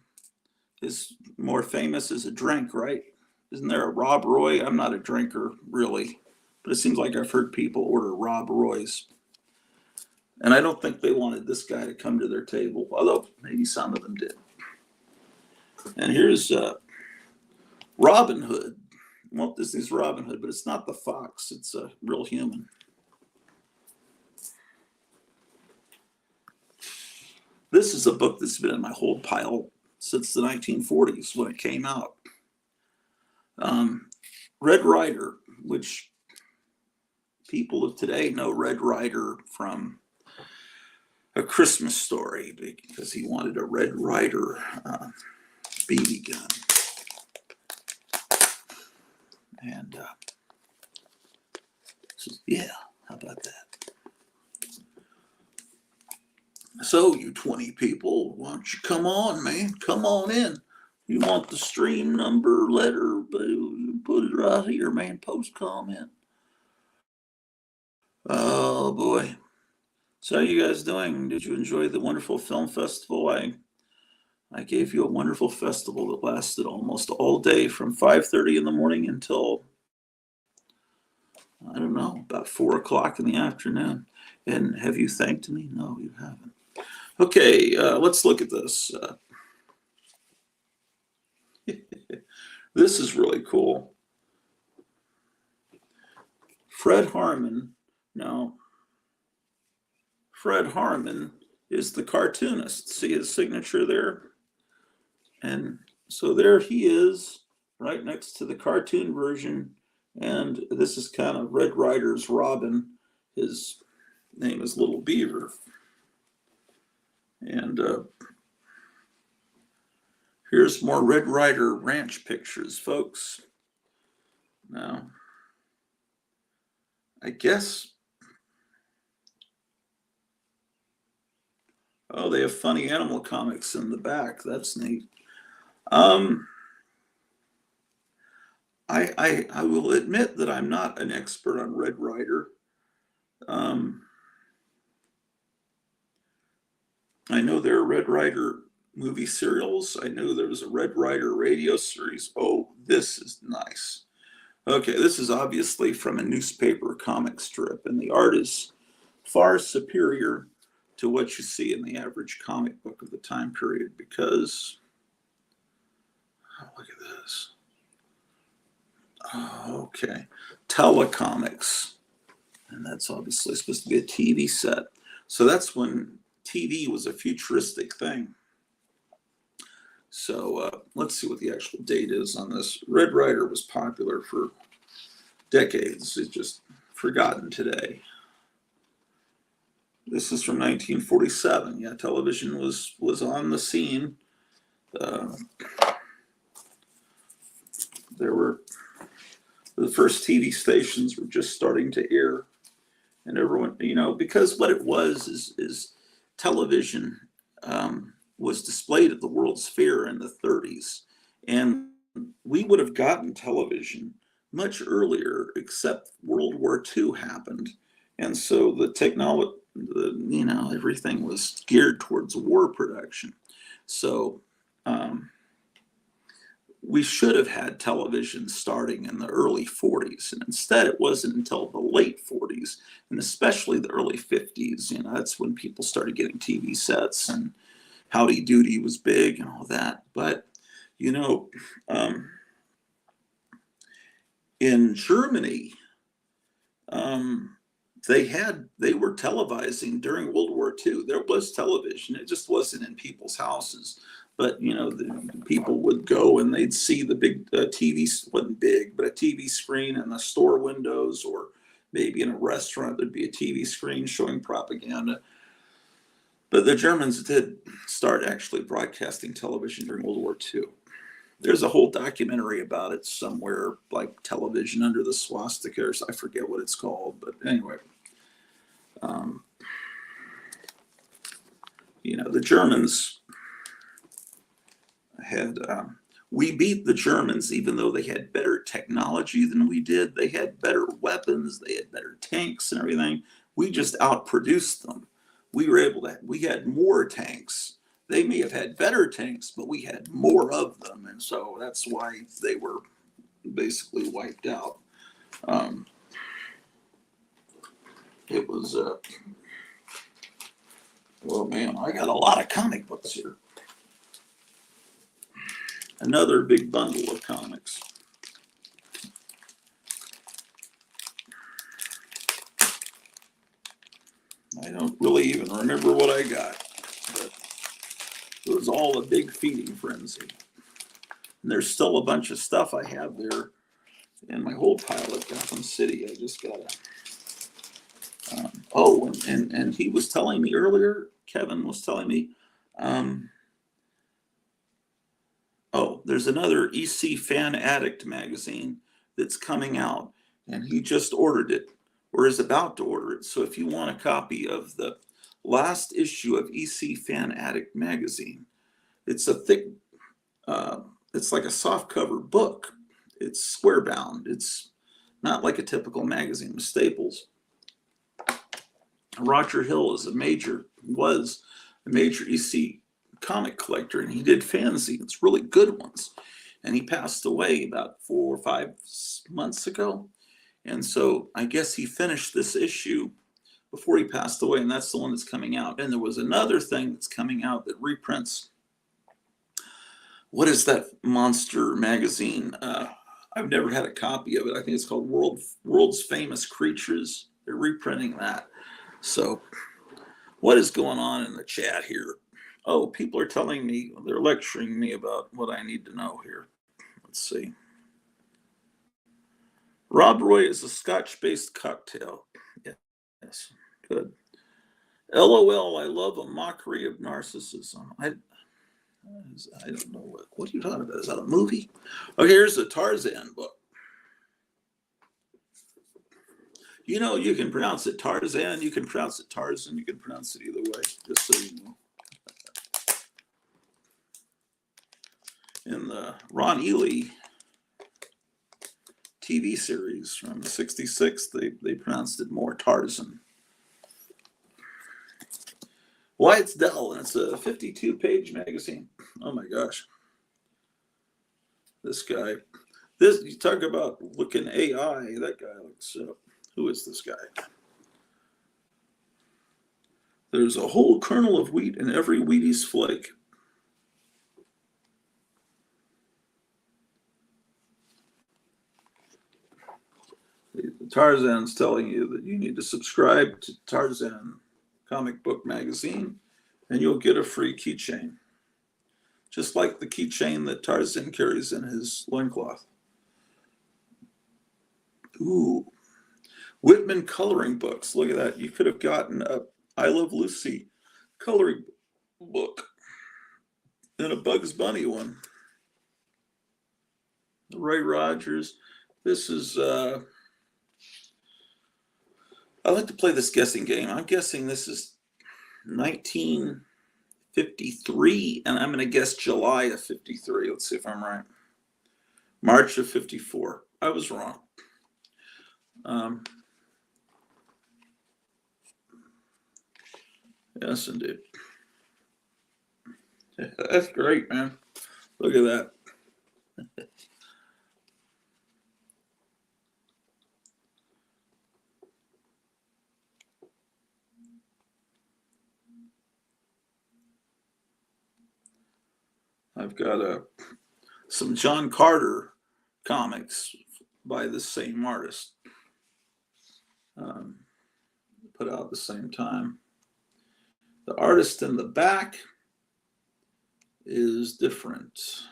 is more famous as a drink, right? Isn't there a Rob Roy? I'm not a drinker, really, but it seems like I've heard people order Rob Roys. And I don't think they wanted this guy to come to their table, although maybe some of them did. And here's Robin Hood. Walt Disney's Robin Hood, but it's not the fox, it's a real human. This is a book that's been in my whole pile since the 1940s when it came out. Red Ryder, which people of today know Red Ryder from A Christmas Story, because he wanted a Red Ryder BB gun. And so, yeah, how about that? So, you 20 people, why don't you come on, man? Come on in. You want the stream number, letter, put it right here, man. Post comment. Oh, boy. So, how are you guys doing? Did you enjoy the wonderful film festival? I gave you a wonderful festival that lasted almost all day from 5:30 in the morning until, I don't know, about 4 o'clock in the afternoon. And have you thanked me? No, you haven't. Okay, let's look at this. This is really cool. Fred Harmon. Now, Fred Harmon is the cartoonist. See his signature there? And so there he is, right next to the cartoon version. And this is kind of Red Ryder's Robin. His name is Little Beaver. And here's more Red Ryder ranch pictures, folks. Now, I guess, oh, they have funny animal comics in the back. That's neat. I will admit that I'm not an expert on Red Ryder. I know there are Red Ryder movie serials. I know there was a Red Ryder radio series. Oh, this is nice. Okay, this is obviously from a newspaper comic strip, and the art is far superior to what you see in the average comic book of the time period, because, oh, look at this. Oh, okay, telecomics, and that's obviously supposed to be a TV set. So that's when TV was a futuristic thing. So let's see what the actual date is on this. Red Ryder was popular for decades. It's just forgotten today. This is from 1947. Yeah, television was on the scene. There were the first TV stations were just starting to air, and everyone, because what it was is television was displayed at the World's Fair in the 30s, and we would have gotten television much earlier, except World War II happened, and so the technology, everything was geared towards war production. So we should have had television starting in the early 40s, and instead it wasn't until the late 40s, and especially the early 50s. That's when people started getting TV sets, and Howdy Doody was big and all that. But in Germany, they were televising during World War War II. There was television. It just wasn't in people's houses. But, you know, the people would go and they'd see the big TV, wasn't big, but a TV screen in the store windows, or maybe in a restaurant, there'd be a TV screen showing propaganda. But the Germans did start actually broadcasting television during World War II. There's a whole documentary about it somewhere, like Television Under the Swastika, or I forget what it's called. But anyway, you know, the Germans had, we beat the Germans even though they had better technology than we did. They had better weapons, they had better tanks and everything. We just outproduced them. We were able to, we had more tanks. They may have had better tanks, but we had more of them. And so that's why they were basically wiped out. It was, well, man, I got a lot of comic books here. Another big bundle of comics. I don't really even remember what I got, but it was all a big feeding frenzy. And there's still a bunch of stuff I have there in my whole pile at Gotham City. I just gotta. Oh, and he was telling me earlier, Kevin was telling me, oh, there's another EC Fan Addict magazine that's coming out, and he just ordered it, or is about to order it. So if you want a copy of the last issue of EC Fan Addict magazine, it's a thick, it's like a soft cover book. It's square bound. It's not like a typical magazine with staples. Roger Hill was a major EC comic collector, and he did fanzines, really good ones. And he passed away about 4 or 5 months ago. And so I guess he finished this issue before he passed away, and that's the one that's coming out. And there was another thing that's coming out that reprints. What is that monster magazine? I've never had a copy of it. I think it's called World's Famous Creatures. They're reprinting that. So what is going on in the chat here? Oh, people are telling me, they're lecturing me about what I need to know here. Let's see. Rob Roy is a Scotch-based cocktail. Yes, good. LOL, I love a mockery of narcissism. I don't know. What are you talking about? Is that a movie? Okay, here's a Tarzan book. You know, you can pronounce it Tarzan, you can pronounce it Tarzan, you can pronounce it either way, just so you know. In the Ron Ely TV series from '66, they pronounced it more Tarzan. Wyatt's Dell, and it's a 52-page magazine. Oh my gosh. This guy, you talk about looking AI, that guy looks, who is this guy? There's a whole kernel of wheat in every Wheaties flake. Tarzan's telling you that you need to subscribe to Tarzan comic book magazine, and you'll get a free keychain. Just like the keychain that Tarzan carries in his loincloth. Ooh. Whitman coloring books. Look at that. You could have gotten a I Love Lucy coloring book and a Bugs Bunny one. Roy Rogers. This is, I like to play this guessing game. I'm guessing this is 1953, and I'm going to guess July of 53. Let's see if I'm right. March of 54. I was wrong. Yes, indeed. That's great, man. Look at that. I've got some John Carter comics by the same artist, put out at the same time. The artist in the back is different.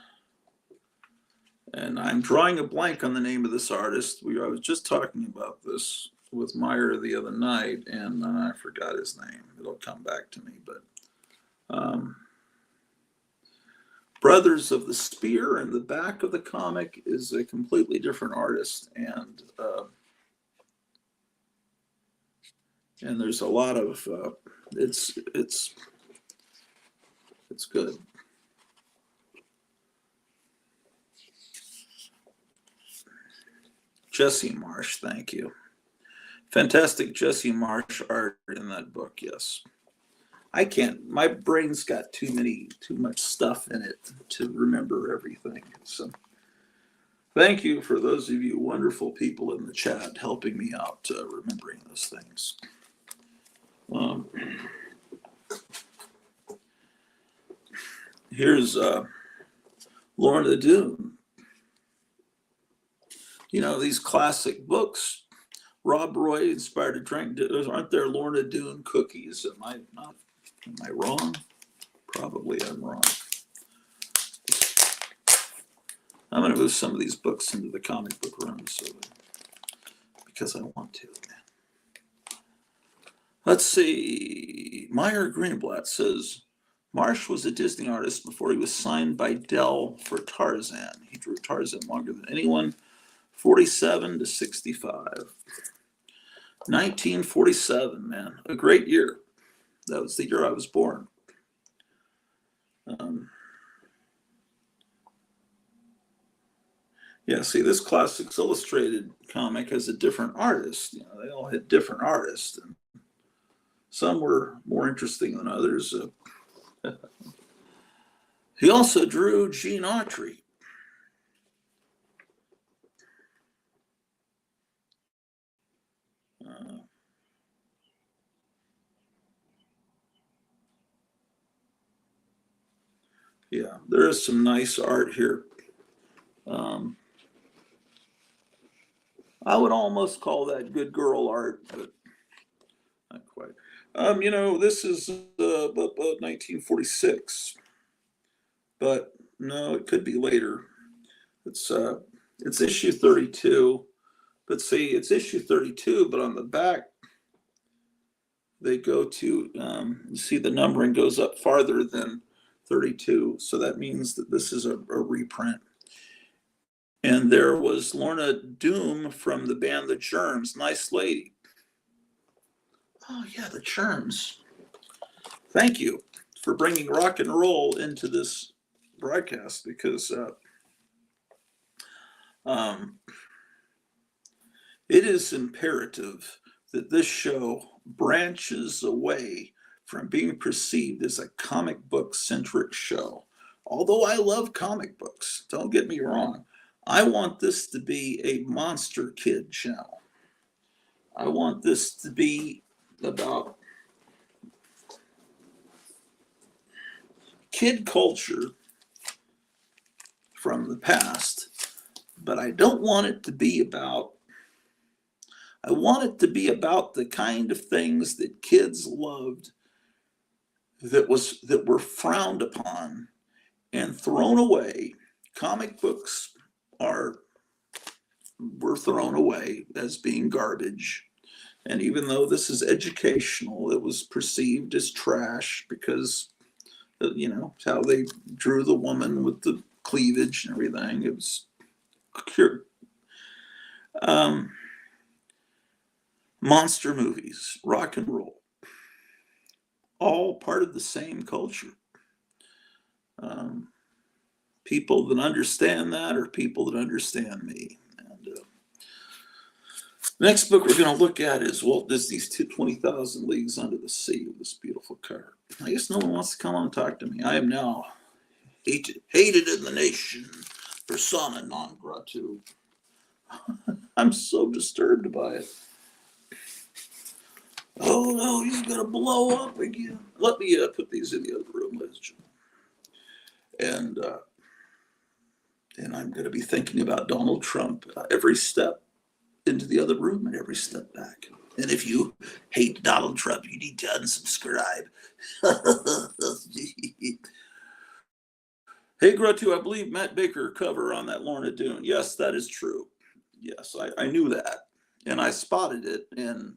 And I'm drawing a blank on the name of this artist. I was just talking about this with Meyer the other night, and I forgot his name. It'll come back to me. But Brothers of the Spear in the back of the comic is a completely different artist, and there's a lot of it's good. Jesse Marsh, thank you. Fantastic Jesse Marsh art in that book, yes. I can't, my brain's got too much stuff in it to remember everything. So thank you for those of you wonderful people in the chat helping me out remembering those things. Here's Lorna Doone. You know, these classic books, Rob Roy inspired to drink. Aren't there Lorna Doone cookies? Am I wrong? Probably I'm wrong. I'm going to move some of these books into the comic book room because I want to. Let's see. Meyer Greenblatt says, Marsh was a Disney artist before he was signed by Dell for Tarzan. He drew Tarzan longer than anyone, 47 to 65. 1947, man, a great year. That was the year I was born. Yeah, see, this Classics Illustrated comic has a different artist. You know, they all had different artists, and some were more interesting than others. He also drew Gene Autry. Yeah, there is some nice art here. I would almost call that good girl art, but not quite. You know, this is 1946, but no, it could be later. It's issue 32, but see, it's issue 32, but on the back they go to you see the numbering goes up farther than 32, so that means that this is a reprint. And there was Lorna Doone from the band The Germs. Nice lady. Oh yeah, The Germs. Thank you for bringing rock and roll into this broadcast, because it is imperative that this show branches away from being perceived as a comic book centric show. Although I love comic books, don't get me wrong, I want this to be a Monster Kid channel. I want this to be about kid culture from the past, but I don't want it to be about, I want it to be about the kind of things that kids loved that were frowned upon and thrown away. Comic books were thrown away as being garbage. And even though this is educational, it was perceived as trash because, you know, how they drew the woman with the cleavage and everything. It was pure. Monster movies, rock and roll, all part of the same culture. People that understand that are people that understand me. And next book we're going to look at is Walt Disney's 20,000 Leagues Under the Sea, with this beautiful cover. I guess no one wants to come on and talk to me. I am now hated in the nation, persona non grata. I'm so disturbed by it. Oh no, he's going to blow up again. Let me put these in the other room, ladies and gentlemen. And I'm going to be thinking about Donald Trump every step into the other room and every step back. And if you hate Donald Trump, you need to unsubscribe. Hey, Grutu, I believe Matt Baker cover on that Lorna Doone. Yes, that is true. Yes, I knew that. And I spotted it. And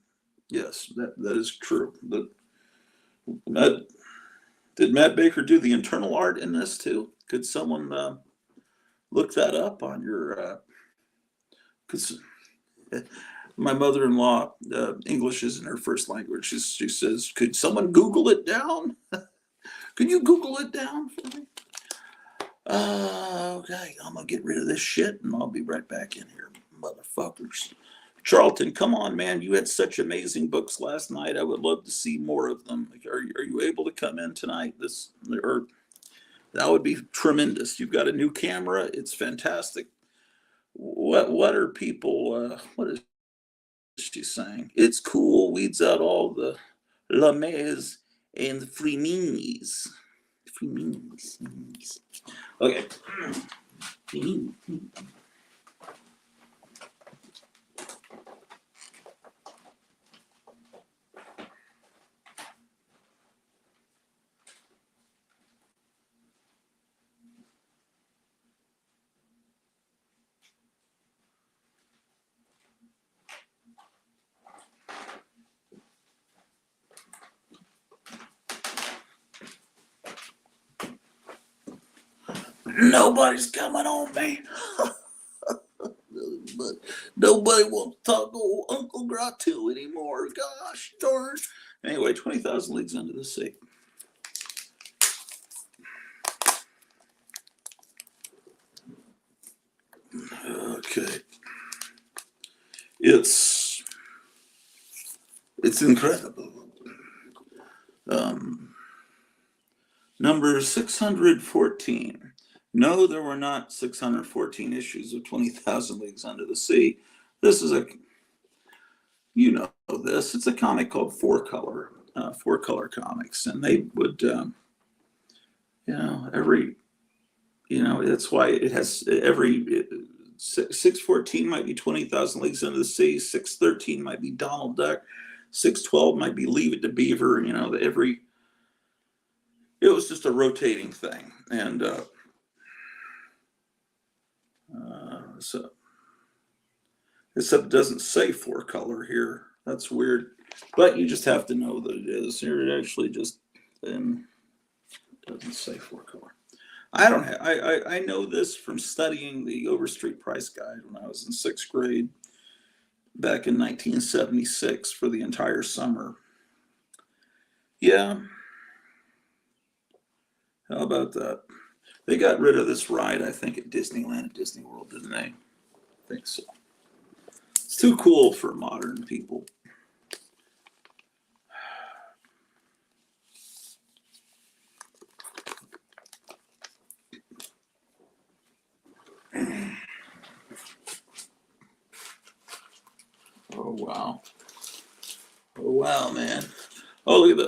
yes, that is true. Matt, did Matt Baker do the internal art in this too? Could someone look that up on your? Because my mother-in-law, English isn't her first language. She says, "Could someone Google it down? Could you Google it down for me?" Okay, I'm gonna get rid of this shit, and I'll be right back in here, motherfuckers. Charlton, come on, man! You had such amazing books last night. I would love to see more of them. Are you able to come in tonight? Or that would be tremendous. You've got a new camera. It's fantastic. What are people? What is she saying? It's cool. Weeds out all the lames and the friminis. Friminis. Okay. Nobody's coming on me. But nobody wants to talk to Uncle Gratu anymore. Gosh darn. Anyway, 20,000 Leagues Under the Sea. Okay. It's incredible. Number 614. No, there were not 614 issues of 20,000 Leagues Under the Sea. This is you know this. It's a comic called Four Color Comics, and they would, that's why it has every 614 might be 20,000 Leagues Under the Sea. 613 might be Donald Duck. 612 might be Leave It to Beaver. It was just a rotating thing, and so except it doesn't say Four Color here. That's weird, but you just have to know that it is. Here it actually just doesn't say Four Color. I don't have. I know this from studying the Overstreet Price Guide when I was in 6th grade back in 1976 for the entire summer. Yeah. How about that? They got rid of this ride, I think, at Disneyland at Disney World, didn't they? I think so. It's too cool for modern people. Oh, wow. Oh, wow, man. Oh, look at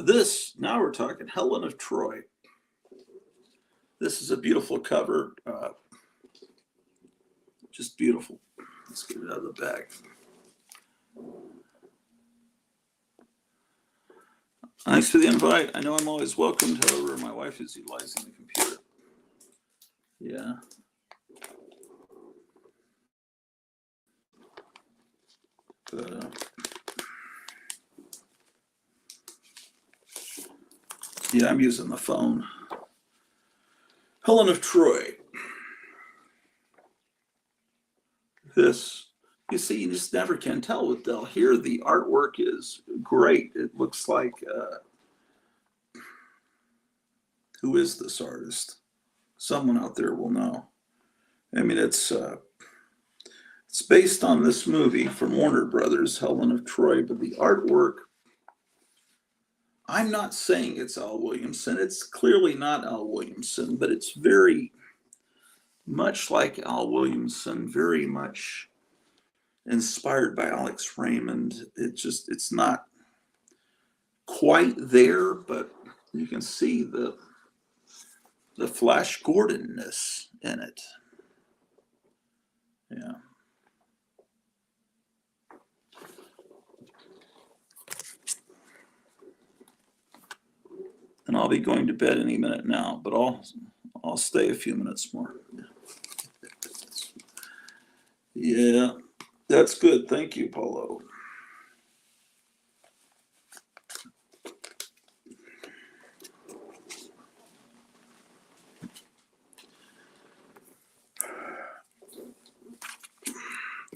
this. Now we're talking Helen of Troy. This is a beautiful cover. Just beautiful. Let's get it out of the bag. Thanks for the invite. I know I'm always welcomed. However, my wife is utilizing the computer. Yeah. But, yeah, I'm using the phone. Helen of Troy. This, you see, you just never can tell with Del. Here, the artwork is great. It looks like, who is this artist? Someone out there will know. I mean, it's based on this movie from Warner Brothers, Helen of Troy, but the artwork, I'm not saying it's Al Williamson. It's clearly not Al Williamson, but it's very much like Al Williamson, very much inspired by Alex Raymond. It's not quite there, but you can see the Flash Gordonness in it. Yeah. And I'll be going to bed any minute now, but I'll stay a few minutes more. Yeah, that's good. Thank you, Paulo.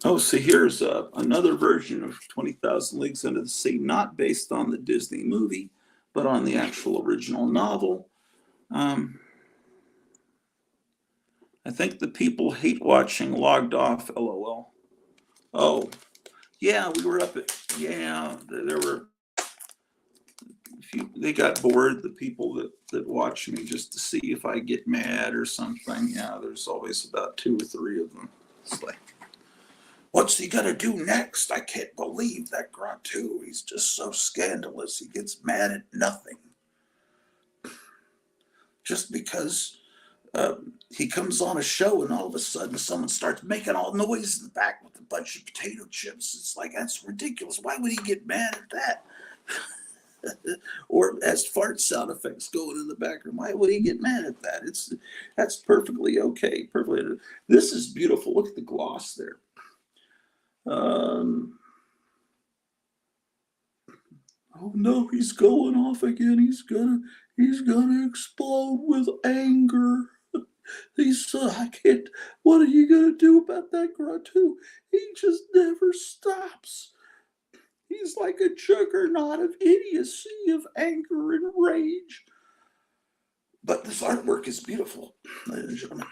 Oh, so here's another version of 20,000 Leagues Under the Sea, not based on the Disney movie, but on the actual original novel. I think the people hate watching logged off, LOL. Oh, yeah, we were up at, yeah, there were a few, they got bored, the people that watch me just to see if I get mad or something. Yeah, there's always about 2 or 3 of them. It's like, what's he gonna do next? I can't believe that Gratu. He's just so scandalous. He gets mad at nothing. Just because he comes on a show and all of a sudden someone starts making all noise in the back with a bunch of potato chips. It's like, that's ridiculous. Why would he get mad at that? Or has fart sound effects going in the background. Why would he get mad at that? That's perfectly okay. Perfectly. This is beautiful. Look at the gloss there. Oh no, he's going off again. He's gonna explode with anger. I can't. What are you gonna do about that Gratu? He just never stops. He's like a juggernaut of idiocy, of anger and rage. But this artwork is beautiful, ladies and gentlemen.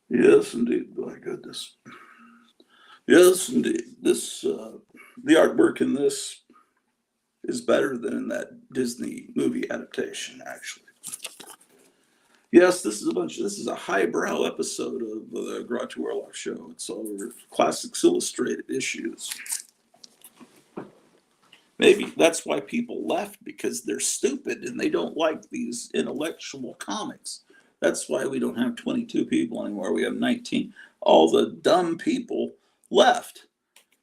Yes, indeed. My goodness. Yes, indeed. This the artwork in this is better than in that Disney movie adaptation, actually. Yes, this is a highbrow episode of the Gratu Orloff show. It's all over Classics Illustrated issues. Maybe that's why people left, because they're stupid and they don't like these intellectual comics. That's why we don't have 22 people anymore. We have 19. All the dumb people left.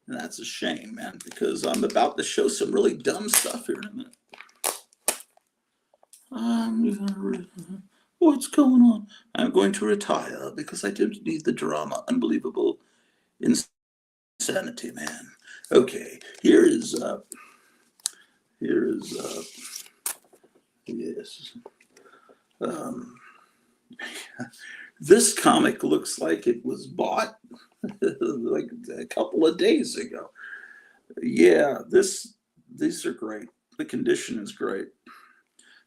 And that's a shame, man, because I'm about to show some really dumb stuff here in a minute. What's going on? I'm going to retire because I don't need the drama. Unbelievable insanity, man. Okay, yes. This comic looks like it was bought like a couple of days ago. Yeah, these are great. The condition is great.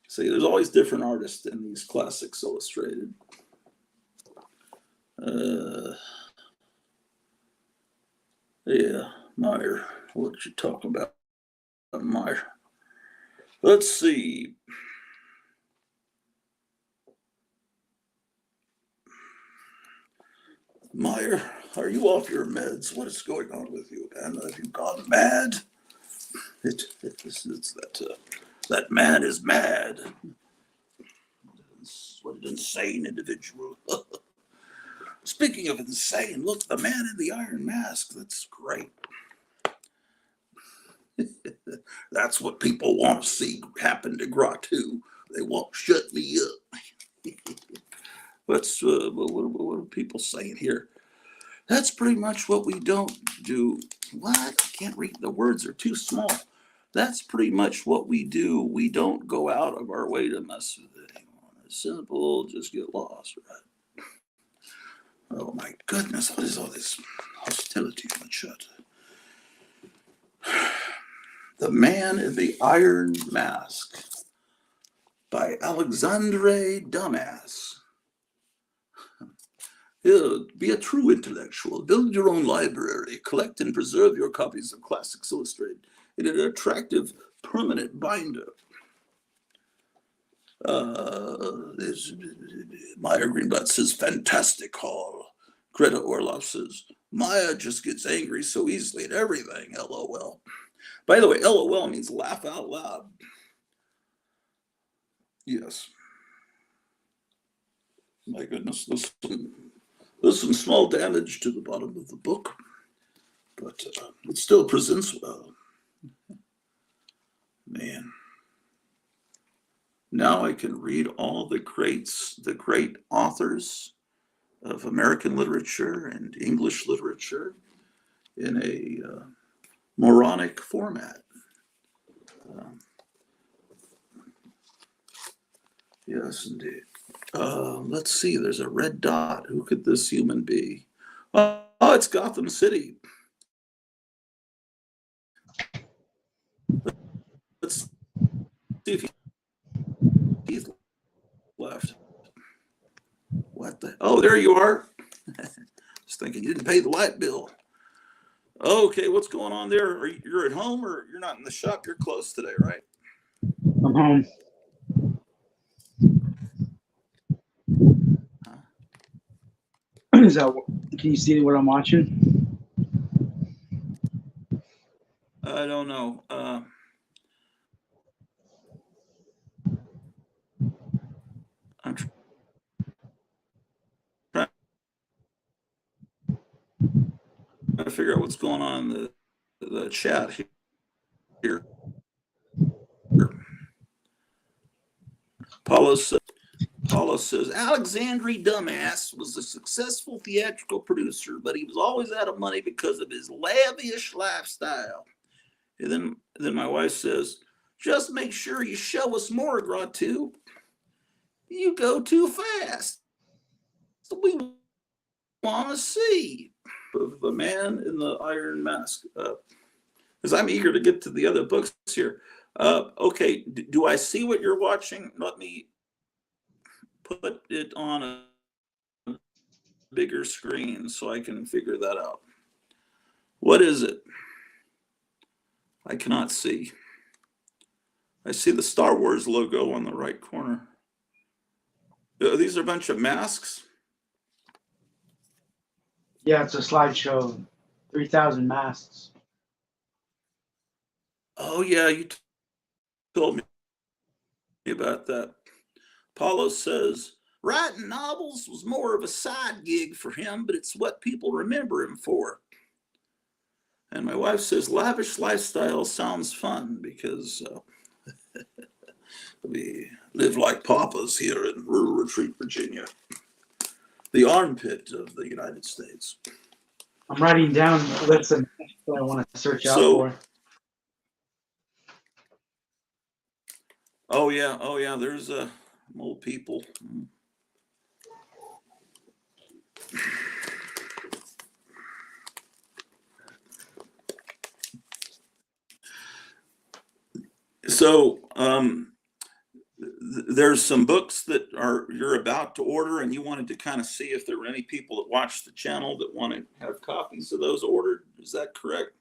See, there's always different artists in these Classics Illustrated. Yeah, Meyer. What you talking about, Meyer? Let's see. Meyer, are you off your meds? What is going on with you, man? Have you gone mad? It's that man is mad. What an insane individual. Speaking of insane, look, the man in the iron mask. That's great. That's what people want to see happen to Gratu. They won't shut me up. What are people saying here? That's pretty much what we don't do. What? I can't read. The words are too small. That's pretty much what we do. We don't go out of our way to mess with anyone. It's simple. Just get lost, right? Oh my goodness. What is all this hostility in the chat? The Man in the Iron Mask by Alexandre Dumas. Be a true intellectual. Build your own library. Collect and preserve your copies of Classics Illustrated in an attractive, permanent binder. Maya Greenblatt says, fantastic haul. Greta Orloff says, Maya just gets angry so easily at everything, LOL. By the way, LOL means laugh out loud. Yes. My goodness, there's some small damage to the bottom of the book, but it still presents well. Man. Now I can read all the greats, the great authors of American literature and English literature in a moronic format. Um, yes, indeed. Let's see, there's a red dot. Who could this human be? Oh, it's Gotham City. Let's see if he's left. What the? Oh, there you are. Just thinking you didn't pay the light bill. Okay, what's going on there? You're at home or you're not in the shop? You're close today, right? I'm home. Huh? Is that? Can you see what I'm watching? I don't know. I'm trying to figure out what's going on in the chat here. Paulo says Alexandre Dumbass was a successful theatrical producer, but he was always out of money because of his lavish lifestyle. And then my wife says, just make sure you show us more, Gratu. You go too fast. We want to see the man in the iron mask. Because I'm eager to get to the other books here. Okay, do I see what you're watching? Let me put it on a bigger screen so I can figure that out. What is it? I cannot see. I see the Star Wars logo on the right corner. These are a bunch of masks. Yeah, it's a slideshow. 3,000 masks. Oh yeah, you told me about that. Paulo says writing novels was more of a side gig for him, but it's what people remember him for. And my wife says lavish lifestyle sounds fun because we live like paupers here in rural Retreat, Virginia, the armpit of the United States. I'm writing down lists of masks that I want to search out for. Oh yeah, there's old people. So there's some books that you're about to order, and you wanted to kind of see if there were any people that watch the channel that want to have copies of those ordered. Is that correct?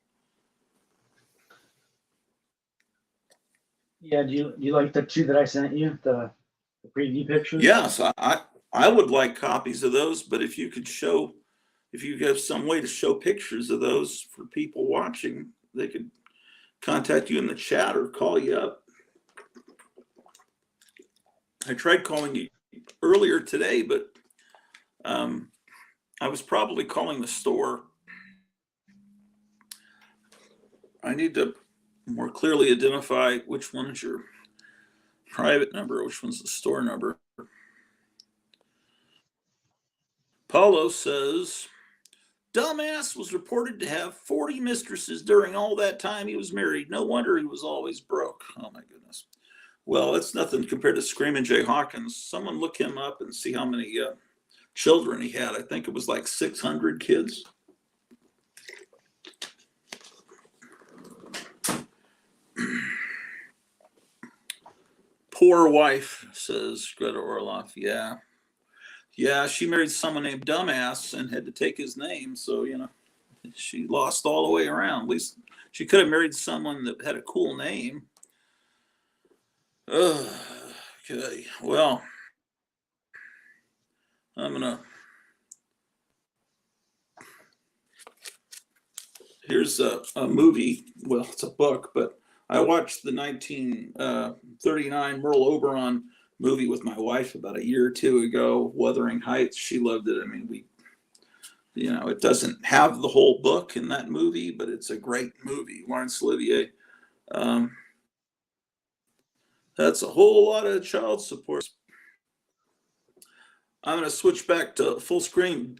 Yeah, do you like the two that I sent you, the preview pictures? Yes, I would like copies of those, but if you have some way to show pictures of those for people watching, they could contact you in the chat or call you up. I tried calling you earlier today, but I was probably calling the store. I need to more clearly identify which one is your private number, which one's the store number. Paulo says, Dumbass was reported to have 40 mistresses during all that time he was married. No wonder he was always broke. Oh my goodness. Well, that's nothing compared to Screaming Jay Hawkins. Someone look him up and see how many children he had. I think it was like 600 kids. Poor wife, says Greta Orloff. Yeah, she married someone named Dumbass and had to take his name. So, she lost all the way around. At least she could have married someone that had a cool name. Okay, well, I'm going to. Here's a movie. Well, it's a book, but I watched the 1939 Merle Oberon movie with my wife about a year or two ago, Wuthering Heights. She loved it. I mean, it doesn't have the whole book in that movie, but it's a great movie. Laurence Olivier. That's a whole lot of child support. I'm going to switch back to full screen.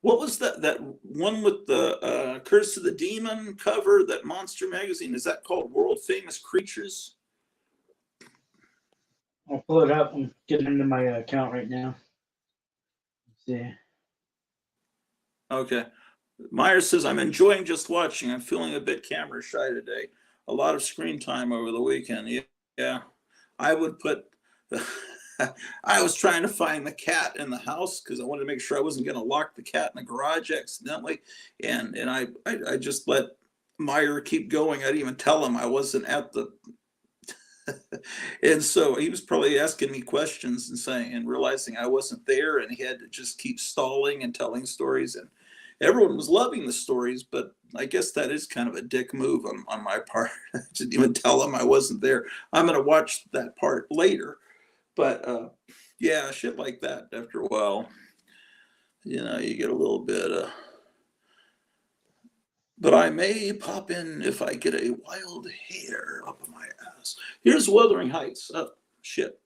What was that one with the Curse of the Demon cover, that Monster magazine? Is that called World Famous Creatures? I'll pull it up and get into my account right now. Let's see. Okay. Myers says, I'm enjoying just watching. I'm feeling a bit camera shy today. A lot of screen time over the weekend. Yeah. I would put I was trying to find the cat in the house because I wanted to make sure I wasn't going to lock the cat in the garage accidentally. And I just let Meyer keep going. I didn't even tell him I wasn't at the and so he was probably asking me questions and saying and realizing I wasn't there, and he had to just keep stalling and telling stories, and everyone was loving the stories, but I guess that is kind of a dick move on my part. I didn't even tell him I wasn't there. I'm going to watch that part later, but yeah, shit like that after a while, you get a little bit but I may pop in if I get a wild hair up my ass. Here's Wuthering Heights. Oh, shit.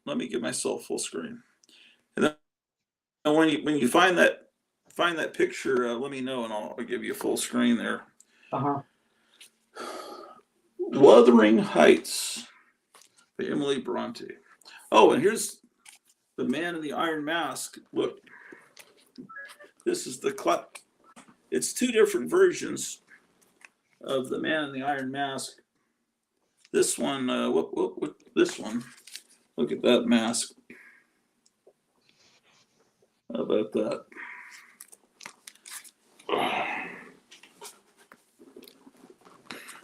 Let me give myself full screen. And then when you find that picture, let me know and I'll give you a full screen there. Wuthering Heights by Emily Bronte. Oh, and here's the Man in the Iron Mask. Look, this is it's two different versions of the Man in the Iron Mask. This one, this one? Look at that mask. How about that?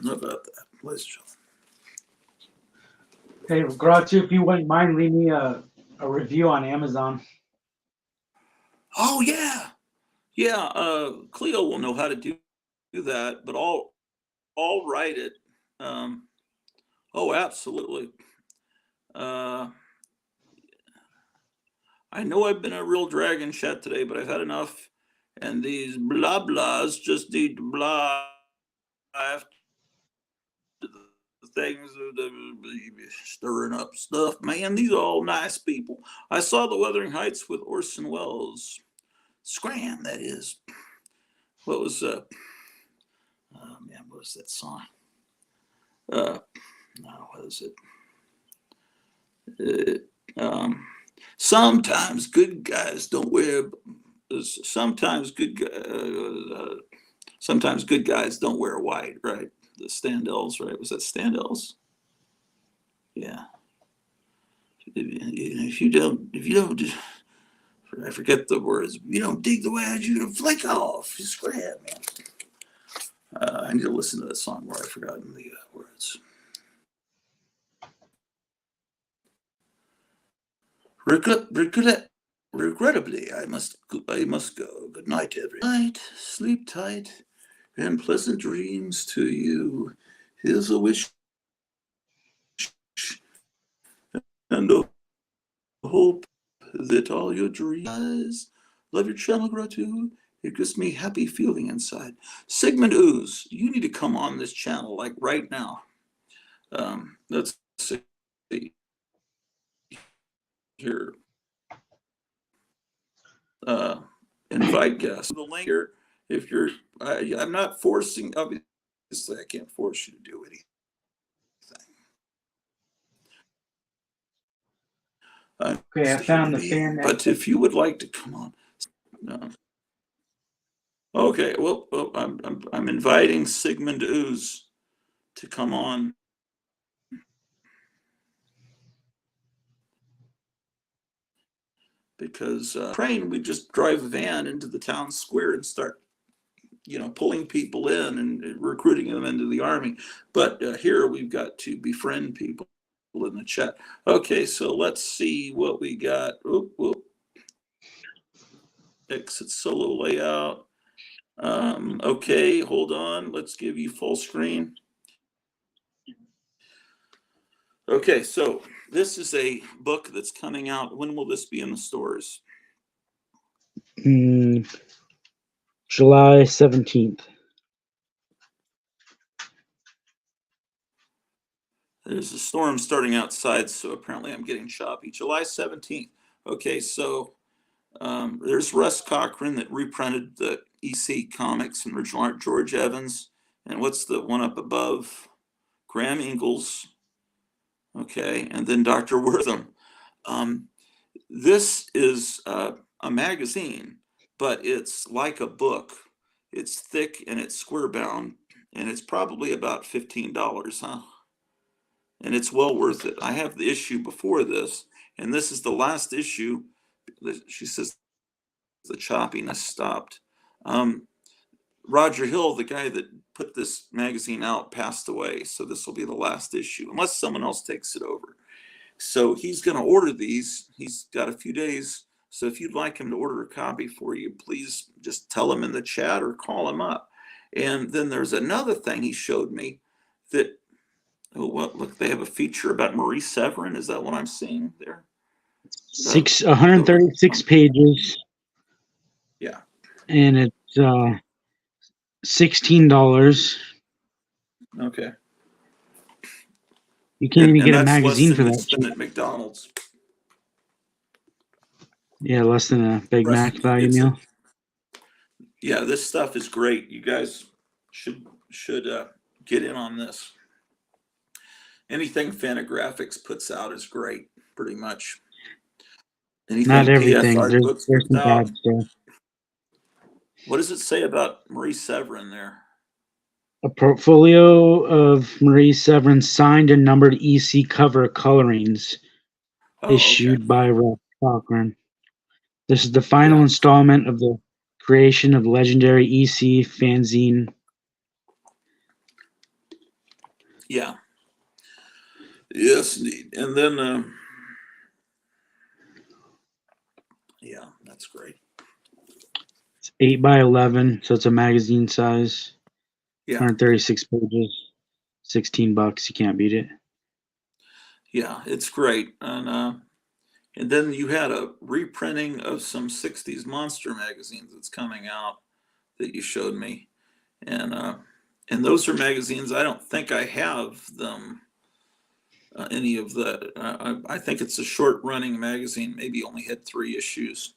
How about that? Let's show. Hey, Gratu, if you wouldn't mind, leave me a review on Amazon. Oh yeah. Cleo will know how to do that, but I'll write it. Oh, absolutely. I know I've been a real dragon chat today, but I've had enough, and these blah blahs just need to blah after the things stirring up stuff. Man, these are all nice people. I saw The Wuthering Heights with Orson Welles. Scram, that is. What was what was that song? No, what is it? Sometimes good guys don't wear. Sometimes good guys don't wear white, right? The Standells, right? Was that Standells? Yeah. If you don't, I forget the words. If you don't dig the wedge, you're gonna flick off. Just grab, man. I need to listen to that song where I've forgotten the words. Regrettably, I must go. Good night, every night. Sleep tight, and pleasant dreams to you. Here's a wish and a hope that all your dreams. Love your channel, Gratu. It gives me happy feeling inside. Sigmund Ooze, you need to come on this channel like right now. Let's see here. Invite guests. The link here. If you're, I'm not forcing. Obviously, I can't force you to do anything. Okay, I found the fan. But if you would like to come on, no. Okay. Well, I'm inviting Sigmund Ooze to come on. Because train, we just drive a van into the town square and start, pulling people in and recruiting them into the army. But here we've got to befriend people in the chat. Okay, so let's see what we got. Exit solo layout. Okay, hold on. Let's give you full screen. Okay, so this is a book that's coming out. When will this be in the stores? July 17th. There's a storm starting outside, so apparently I'm getting choppy. July 17th. Okay, so there's Russ Cochran that reprinted the EC comics and original art, George Evans. And what's the one up above? Graham Ingalls. Okay, and then Dr. Wortham. Um, this is a magazine, but it's like a book. It's thick and it's square bound, and it's probably about $15, huh? And it's well worth it. I have the issue before this, and this is the last issue. She says the choppiness stopped. Roger Hill, the guy that put this magazine out, passed away, so this will be the last issue, unless someone else takes it over. So he's going to order these. He's got a few days. So if you'd like him to order a copy for you, please just tell him in the chat or call him up. And then there's another thing he showed me that, oh, what? Look, they have a feature about Marie Severin. Is that what I'm seeing there? 136 pages. Yeah. And it's $16. Okay. You can't even get a that's magazine less for than that. you spend at McDonald's. Yeah, less than a Big Mac value meal. Yeah, this stuff is great. You guys should get in on this. Anything Fantagraphics puts out is great, pretty much. Anything Not everything. PF Art There's Books some puts out. bad stuff. What does it say about Marie Severin there? A portfolio of Marie Severin signed and numbered EC cover colorings issued by Russ Cochran. This is the final installment of the creation of legendary EC fanzine. Yeah. Yes, indeed. And then, yeah, that's great. It's 8 by 11, so it's a magazine size. Yeah. 136 pages, $16. You can't beat it. Yeah, it's great. And then you had a reprinting of some 60s monster magazines that's coming out that you showed me. And those are magazines, I don't think I have them, any of the, I think it's a short running magazine, maybe only had 3 issues.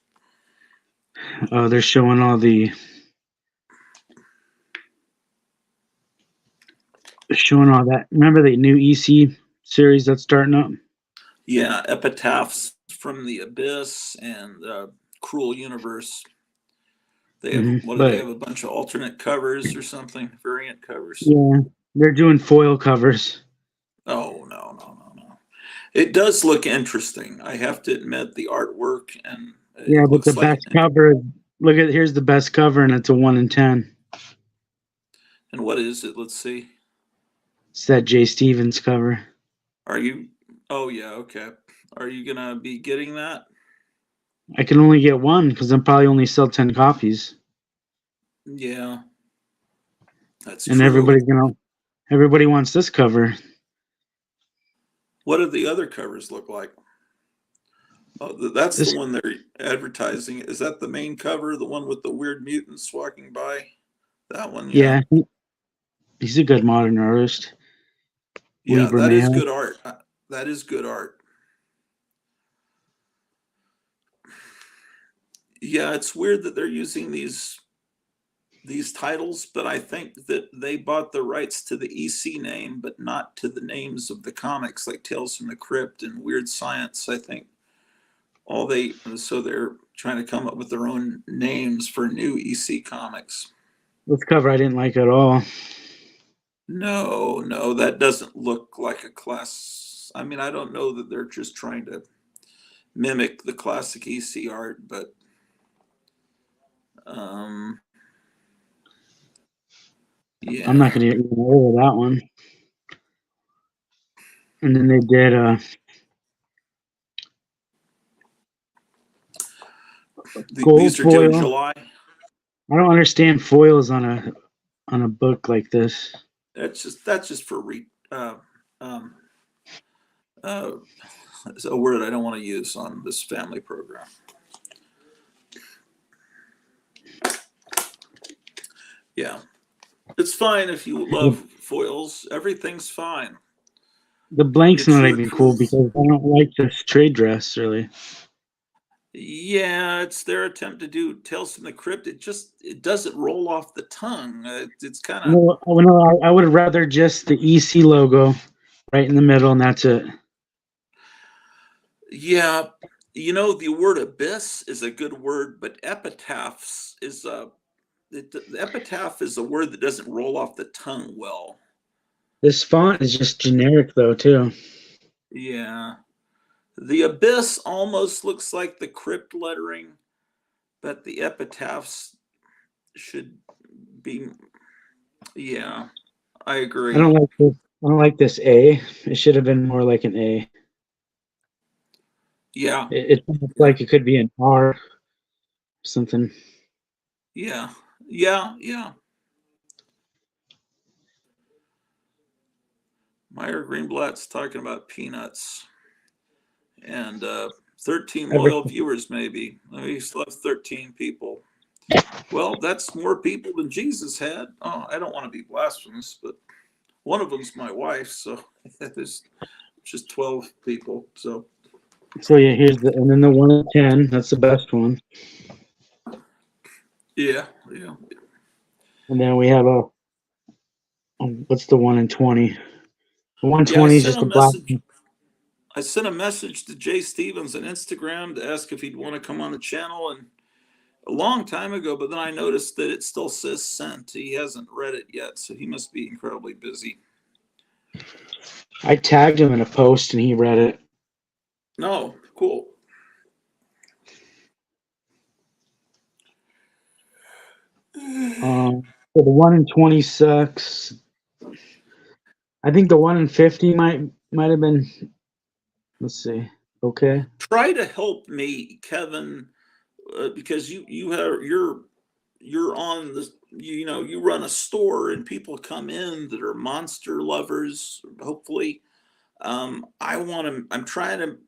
Oh, they're showing all the. They're showing all that. Remember the new EC series that's starting up? Yeah, Epitaphs from the Abyss and Cruel Universe. They have what do they have? A bunch of alternate covers or something, variant covers. Yeah, they're doing foil covers. Oh no. It does look interesting. I have to admit the artwork and yeah, but the best cover. Look at here's the best cover, and it's a 1 in 10. And what is it? Let's see. It's that Jay Stevens cover. Are you? Oh yeah, okay. Are you gonna be getting that? I can only get one because I'm probably only sell 10 copies. Yeah, that's and true. Everybody wants this cover. What do the other covers look like? Oh, that's the one they're advertising. Is that the main cover? The one with the weird mutants walking by? That one? Yeah. He's a good modern artist. Yeah, that is good art. That is good art. Yeah, it's weird that they're using these titles, but I think that they bought the rights to the EC name, but not to the names of the comics like Tales from the Crypt and Weird Science. I think so they're trying to come up with their own names for new EC comics. This cover I didn't like at all. No, that doesn't look like a class. I mean, I don't know that they're just trying to mimic the classic EC art, but yeah. I'm not going to get over that one. And then they did these are due in July. I don't understand foils on a book like this. That's just for it's a word I don't want to use on this family program. Yeah, it's fine if you love foils. Everything's fine. The blanks It's might your be cool truth. because I don't like this trade dress really. Yeah, it's their attempt to do Tales from the Crypt. It doesn't roll off the tongue. It's kind of I would rather just the EC logo right in the middle, and that's it. yeah. The word abyss is a good word, but epitaphs is the epitaph is a word that doesn't roll off the tongue well. This font is just generic though too. Yeah. The abyss almost looks like the crypt lettering, but the epitaphs should be. Yeah, I I don't agree. like this. I don't like this A. It should have been more like an A. Yeah, It's almost yeah, like it could be an R or something. yeah, yeah, yeah. Meyer Greenblatt's talking about peanuts and 13 Ever loyal viewers, maybe. We still have 13 people. Well, that's more people than Jesus had. Oh, I don't want to be blasphemous, but one of them's my wife, so there's just 12 people. So, So yeah, and then the 1 in 10. That's the best one. yeah, yeah. And then we have what's the 1 in 20? The Yeah, 120 is just a black. I sent a message to Jay Stevens on Instagram to ask if he'd want to come on the channel and a long time ago, but then I noticed that it still says sent. He hasn't read it yet, so he must be incredibly busy. I tagged him in a post and he read it. No, cool. So the 1 in 20 sucks. I think the 1 in 50 might have been. Let's see. Okay. Try to help me, Kevin, because you're on this. You run a store and people come in that are monster lovers. Hopefully, I'm trying to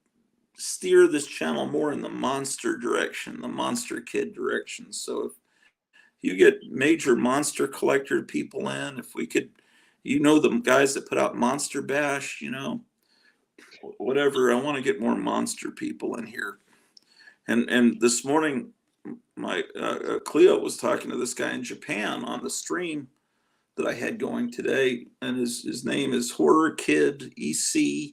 steer this channel more in the monster direction, the monster kid direction. So if you get major monster collector people in, if we could, the guys that put out Monster Bash, whatever. I want to get more monster people in here. And this morning, my Cleo was talking to this guy in Japan on the stream that I had going today, and his name is Horror Kid EC.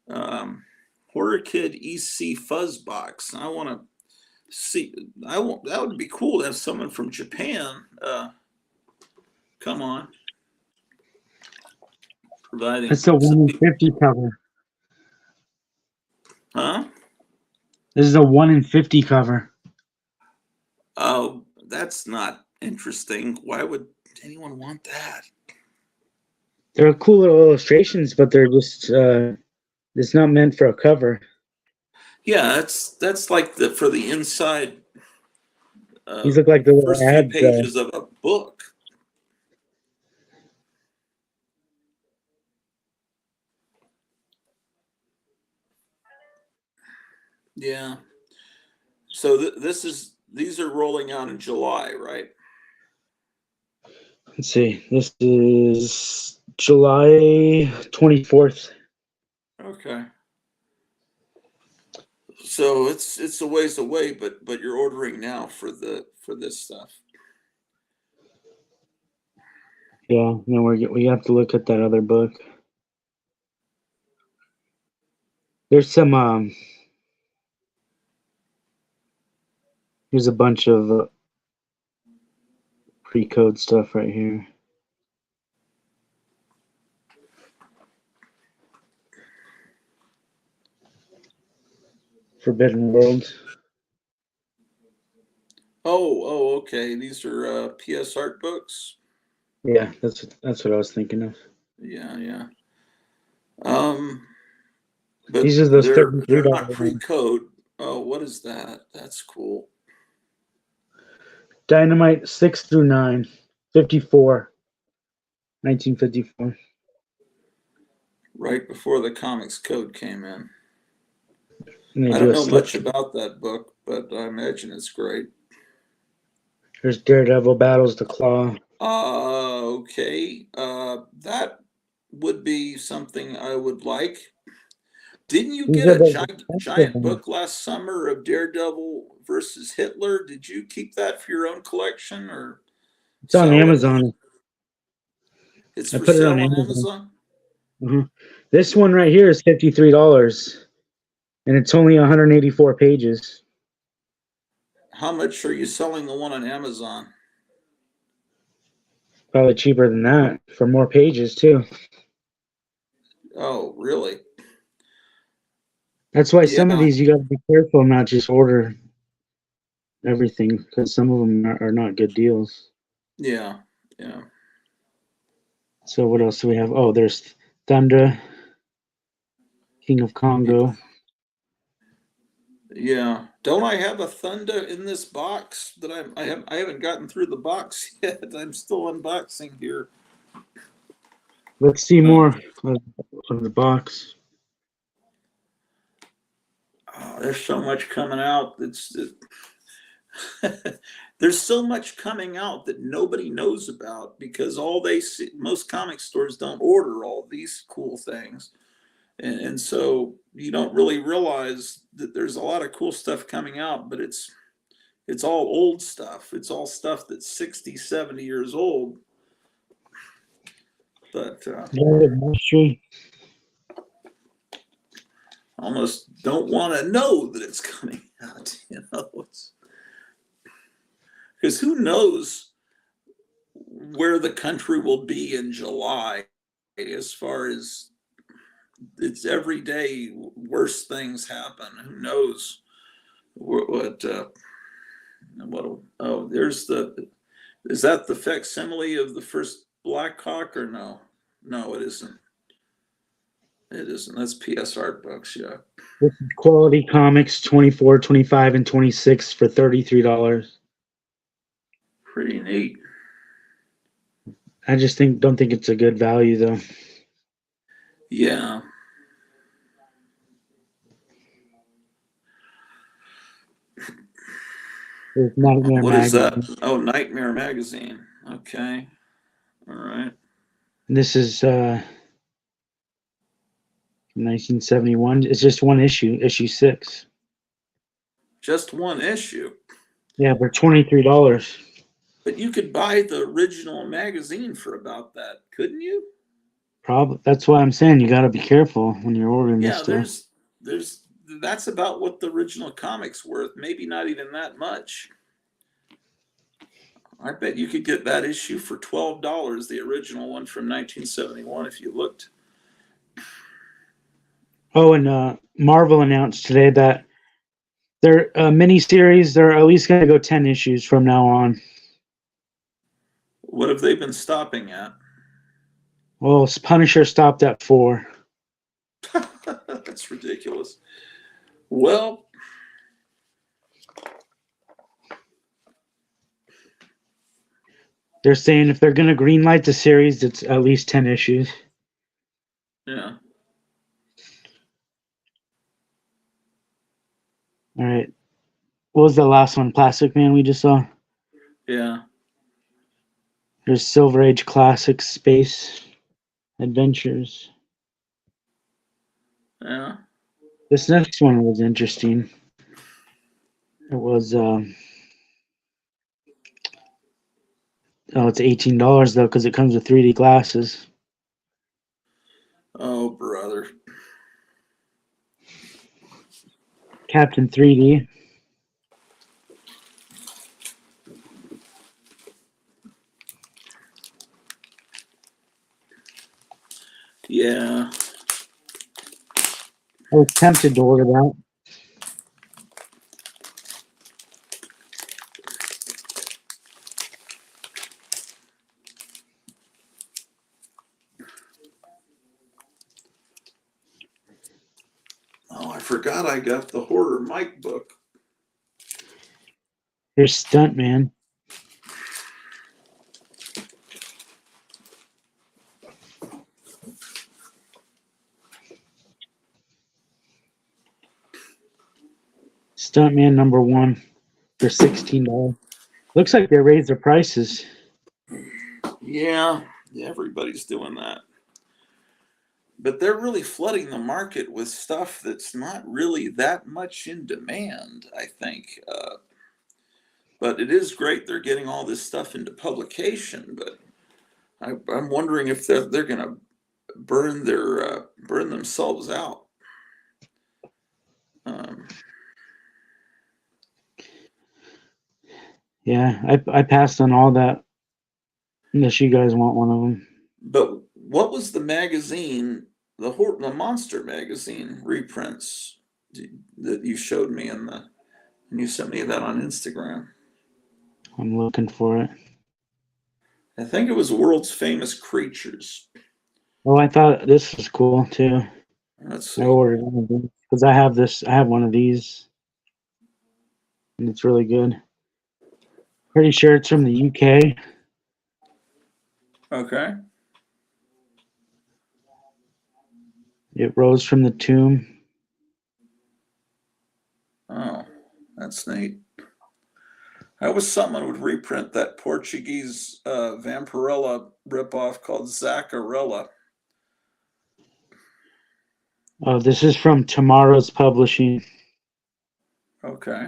Horror Kid EC Fuzzbox. And I want to see. That would be cool to have someone from Japan. Come on, providing. That's the 1 in 50 cover. Huh? This is a 1 in 50 cover. Oh, that's not interesting. Why would anyone want that? They're cool little illustrations, but they're just it's not meant for a cover. Yeah, that's like for the inside These look like the little first few ads. pages of a book. Yeah. So these are rolling out in July, right? Let's see. This is July 24th. Okay. So it's a ways away, but you're ordering now for this stuff. Yeah, no, we have to look at that other book. There's some here's a bunch of pre-code stuff right here. Forbidden World. Oh, okay. These are PS art books. Yeah, that's what I was thinking of. Yeah, yeah. But These are those they're $33 not ones. pre-code. Oh, what is that? That's cool. Dynamite 6 through 9, 54, 1954. Right before the comics code came in. And they I do don't a know slip. much about that book, but I imagine it's great. There's Daredevil Battles the Claw. Okay. That would be something I would like. Didn't you These get are a the expensive giant ones. book last summer of Daredevil versus Hitler? Did you keep that for your own collection or It's on sell it? Amazon. It's I for put it on sale on Amazon. Amazon? This one right here is $53, and it's only 184 pages. How much are you selling the one on Amazon? Probably cheaper than that for more pages too. Oh, really? That's why some of Yeah, these you got to be careful not just order everything because some of them are not good deals. yeah, yeah. So what else do we have? Oh, there's Thunder, King of Congo. Yeah. Don't I have a Thunder in this box that I haven't gotten through the box yet. I'm still unboxing here. Let's see Uh, more of the box. oh, there's so much coming out. There's so much coming out that nobody knows about because all they see, most comic stores don't order all these cool things. And so you don't really realize that there's a lot of cool stuff coming out, but it's all old stuff. It's all stuff that's 60, 70 years old. But Mystery. almost don't want to know that it's coming out, you know. Because who knows where the country will be in July as far as it's every day worse things happen. Who knows what oh, there's the is that the facsimile of the first Black Hawk or no? No, it isn't. It isn't. That's PS Art Books, yeah. This is Quality Comics 24, 25, and 26 for $33. Pretty neat. I just don't think it's a good value though. Yeah. There's Nightmare What is that? Magazine. Oh, Nightmare Magazine. Okay. All right. This is 1971. It's just one issue, issue 6. Just one issue. Yeah, for $23. But you could buy the original magazine for about that, couldn't you? Probably that's why I'm saying you got to be careful when you're ordering this Yeah, stuff. there's that's about what the original comic's worth, maybe not even that much. I bet you could get that issue for $12, the original one from 1971 if you looked. Oh, and Marvel announced today that their miniseries, they're at least going to go 10 issues from now on. What have they been stopping at? Well, Punisher stopped at 4. That's ridiculous. Well, They're saying if they're going to greenlight the series, it's at least 10 issues. yeah. All right. What was the last one? Plastic Man we just saw? Yeah. There's Silver Age Classics Space Adventures. Yeah. This next one was interesting. It was it's $18 though because it comes with 3D glasses. Oh, brother. Captain 3D. Yeah. I was tempted to order that. Oh, I forgot I got the Horror Mike book. Here's Stuntman. Stuntman #1 for $16. Looks like they raised their prices. Yeah. Everybody's doing that. but they're really flooding the market with stuff that's not really that much in demand, I think. But it is great they're getting all this stuff into publication. But I'm wondering if they're going to burn themselves out. Yeah, I passed on all that unless you guys want one of them. But what was the magazine, the Monster magazine reprints that you showed me and you sent me that on Instagram? I'm looking for it. I think it was World's Famous Creatures. Oh, I thought this was cool too. Let's I see. ordered one of these because I have this. I have one of these, and it's really good. Pretty sure it's from the UK. Okay. It rose from the tomb. Oh, that's neat. I wish someone would reprint that Portuguese Vampirella ripoff called Zaccarella. Oh, this is from Tomorrow's Publishing. Okay.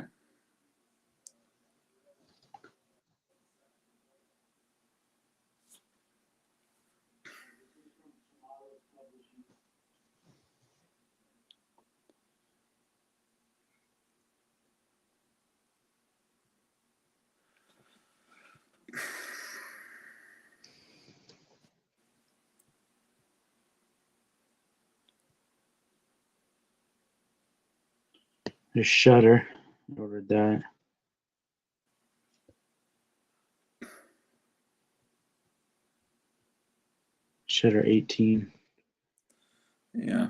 There's Shutter. Ordered that. Shutter 18. Yeah.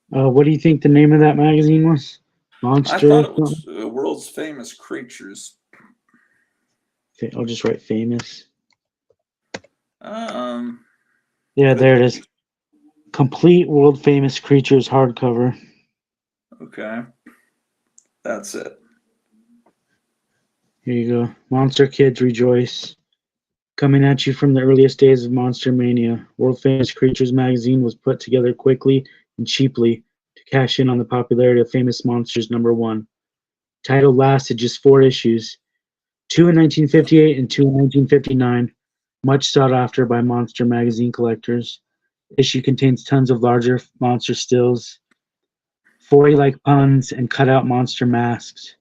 What do you think the name of that magazine was? I Monster thought or it was something? World's Famous Creatures. I'll just write famous. Yeah, Could there it be. is. Complete World Famous Creatures hardcover. Okay. That's it. Here you go. Monster Kids Rejoice. Coming at you from the earliest days of Monster Mania, World Famous Creatures magazine was put together quickly and cheaply to cash in on the popularity of Famous Monsters #1. Title lasted just 4 issues, 2 in 1958 and 2 in 1959, much sought after by Monster magazine collectors. The issue contains tons of larger monster stills, foy-like puns, and cut-out monster masks.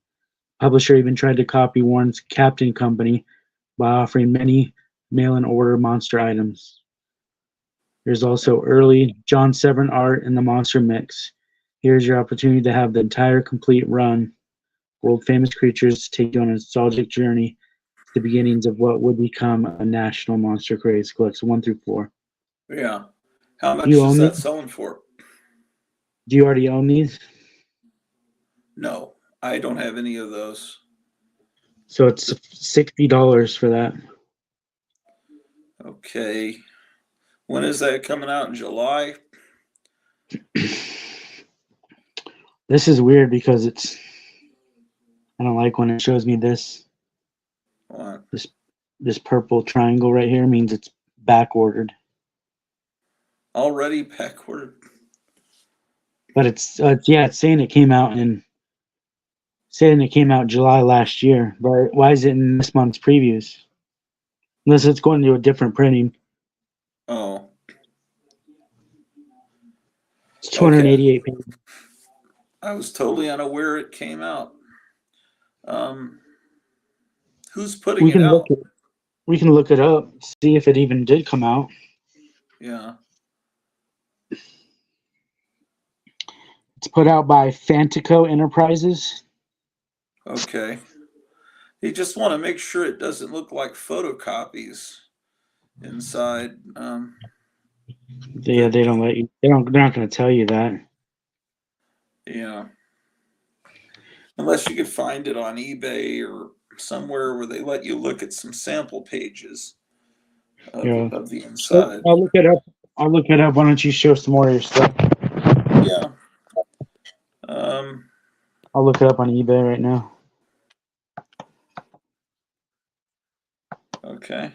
Publisher even tried to copy Warren's Captain Company by offering many mail-in order monster items. There's also early John Severn art in the monster mix. Here's your opportunity to have the entire complete run. World Famous Creatures take you on a nostalgic journey to the beginnings of what would become a national monster craze. Collects 1 through 4. Yeah. How Do you much is own that these? selling for? Do you already own these? No, I don't have any of those. So it's $60 for that. Okay. When is that coming out? In July? This is weird because I don't like when it shows me this. What? This purple triangle right here means it's back ordered. Already backward? But it's saying it came out July last year. But why is it in this month's previews? Unless it's going to a different printing. Oh. It's 288 pages. I was totally unaware it came out. Who's putting We it can out? look it up, see if it even did come out. Yeah. It's put out by Fantico Enterprises. Okay. You just want to make sure it doesn't look like photocopies inside. Yeah, they don't let you. They're not going to tell you that. Yeah. Unless you could find it on eBay or somewhere where they let you look at some sample pages of the inside. I'll look it up. Why don't you show some more of your stuff? Yeah. I'll look it up on eBay right now. Okay.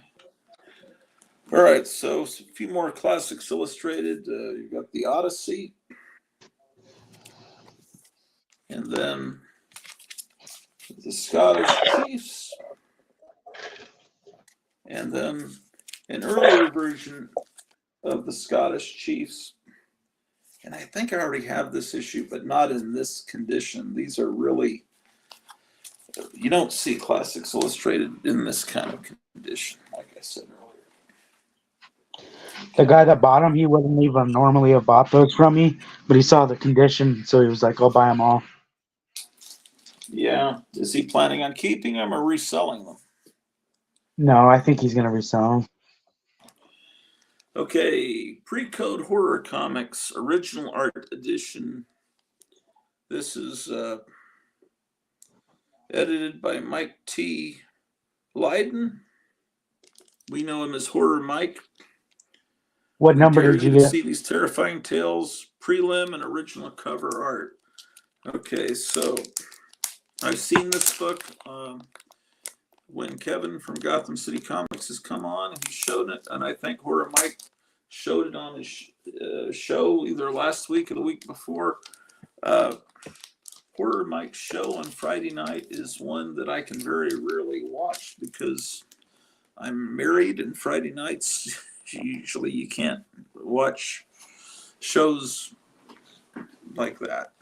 All right, so a few more Classics Illustrated. You got the Odyssey, and then the Scottish Chiefs, and then an earlier version of the Scottish Chiefs. And I think I already have this issue, but not in this condition. These are really, you don't see Classics Illustrated in this kind of condition, like I said earlier. The guy that bought them, he wouldn't even normally have bought those from me, but he saw the condition, so he was like, I'll buy them all. Yeah. Is he planning on keeping them or reselling them? No, I think he's going to resell them. Okay, Pre-Code Horror Comics Original Art Edition. This is edited by Mike T. Lydon. We know him as Horror Mike. What number Dare did you you to get? see these terrifying tales, prelim and original cover art. Okay, so I've seen this book when Kevin from Gotham City Comics has come on, and he showed it, and I think Horror Mike showed it on his show either last week or the week before. Horror Mike's show on Friday night is one that I can very rarely watch because I'm married, and Friday nights usually you can't watch shows like that.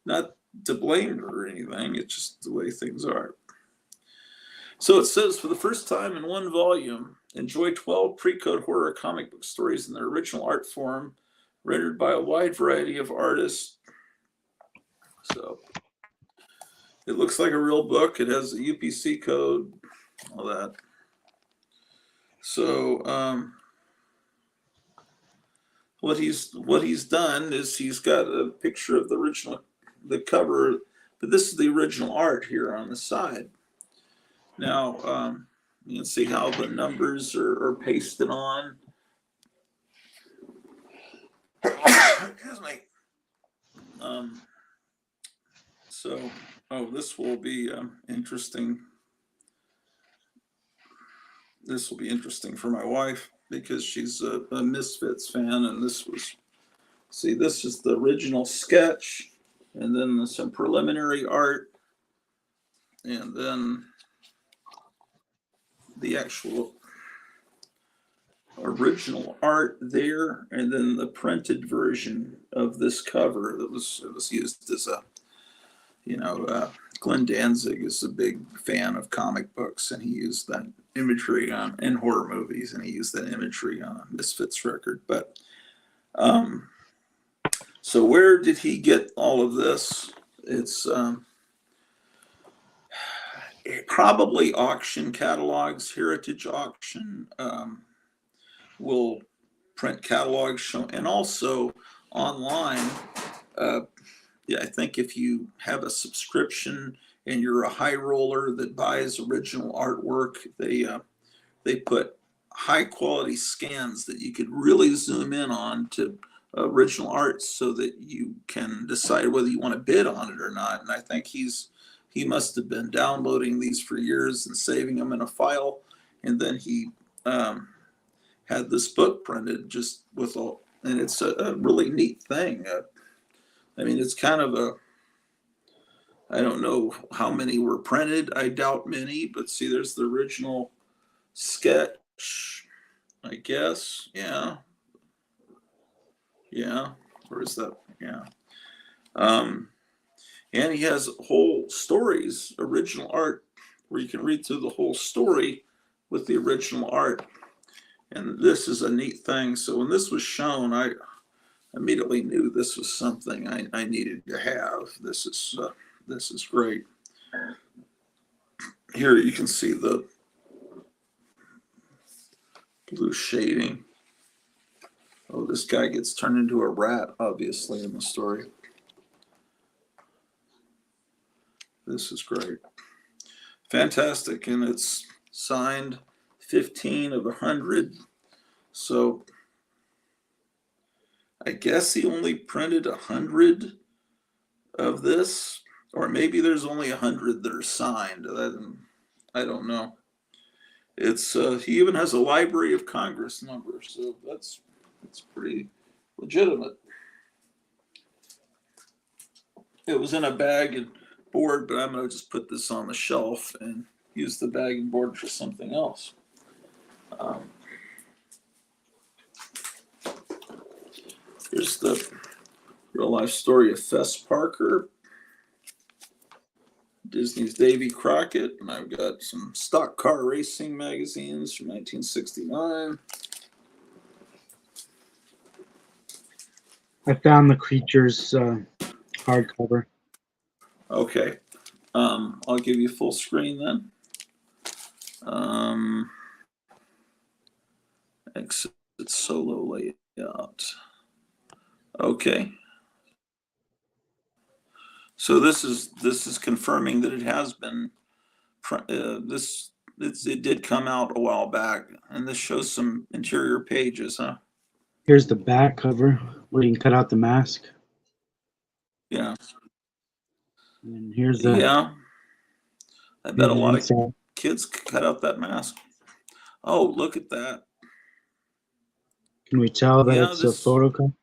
Not to blame her or anything, it's just the way things are. So it says, for the first time in one volume, enjoy 12 pre-code horror comic book stories in their original art form, rendered by a wide variety of artists. So it looks like a real book. It has a UPC code, all that. So what he's done is he's got a picture of the cover, but this is the original art here on the side. Now you can see how the numbers are pasted on. Excuse me. So, this will be interesting. This will be interesting for my wife because she's a Misfits fan, and this is the original sketch, and then some preliminary art, and then the actual original art there, and then the printed version of this cover that was used as a, Glenn Danzig is a big fan of comic books, and he used that imagery in horror movies, and he used that imagery on a Misfits record. But so where did he get all of this? It's probably auction catalogs. Heritage Auction will print catalogs and also online. I think if you have a subscription and you're a high roller that buys original artwork, they put high quality scans that you could really zoom in on to original art so that you can decide whether you want to bid on it or not. And I think he must have been downloading these for years and saving them in a file, and then he had this book printed just with all, and it's a really neat thing. It's kind of I don't know how many were printed. I doubt many, but see, there's the original sketch, I guess. Yeah. Where is that? Yeah. And he has whole stories, original art, where you can read through the whole story with the original art. And this is a neat thing. So when this was shown, I immediately knew this was something I needed to have. This is great. Here you can see the blue shading. Oh, this guy gets turned into a rat, obviously, in the story. This is great. Fantastic. And it's signed 15 of 100. So I guess he only printed 100 of this, or maybe there's only 100 that are signed. I don't know. It's he even has a Library of Congress number, so that's pretty legitimate. It was in a bag and board, but I'm gonna just put this on the shelf and use the bag and board for something else. Um, Here's the real life story of Fess Parker, Disney's Davy Crockett, and I've got some stock car racing magazines from 1969. I found the Creatures hardcover. Okay, I'll give you full screen then. Exit solo layout. Okay. So this is confirming that it has been it did come out a while back, and this shows some interior pages, huh? Here's the back cover where you can cut out the mask. Yeah. And here's the Yeah. I bet a lot inside. of kids cut out that mask. Oh, look at that. Can we tell that Yeah, it's a photocopy?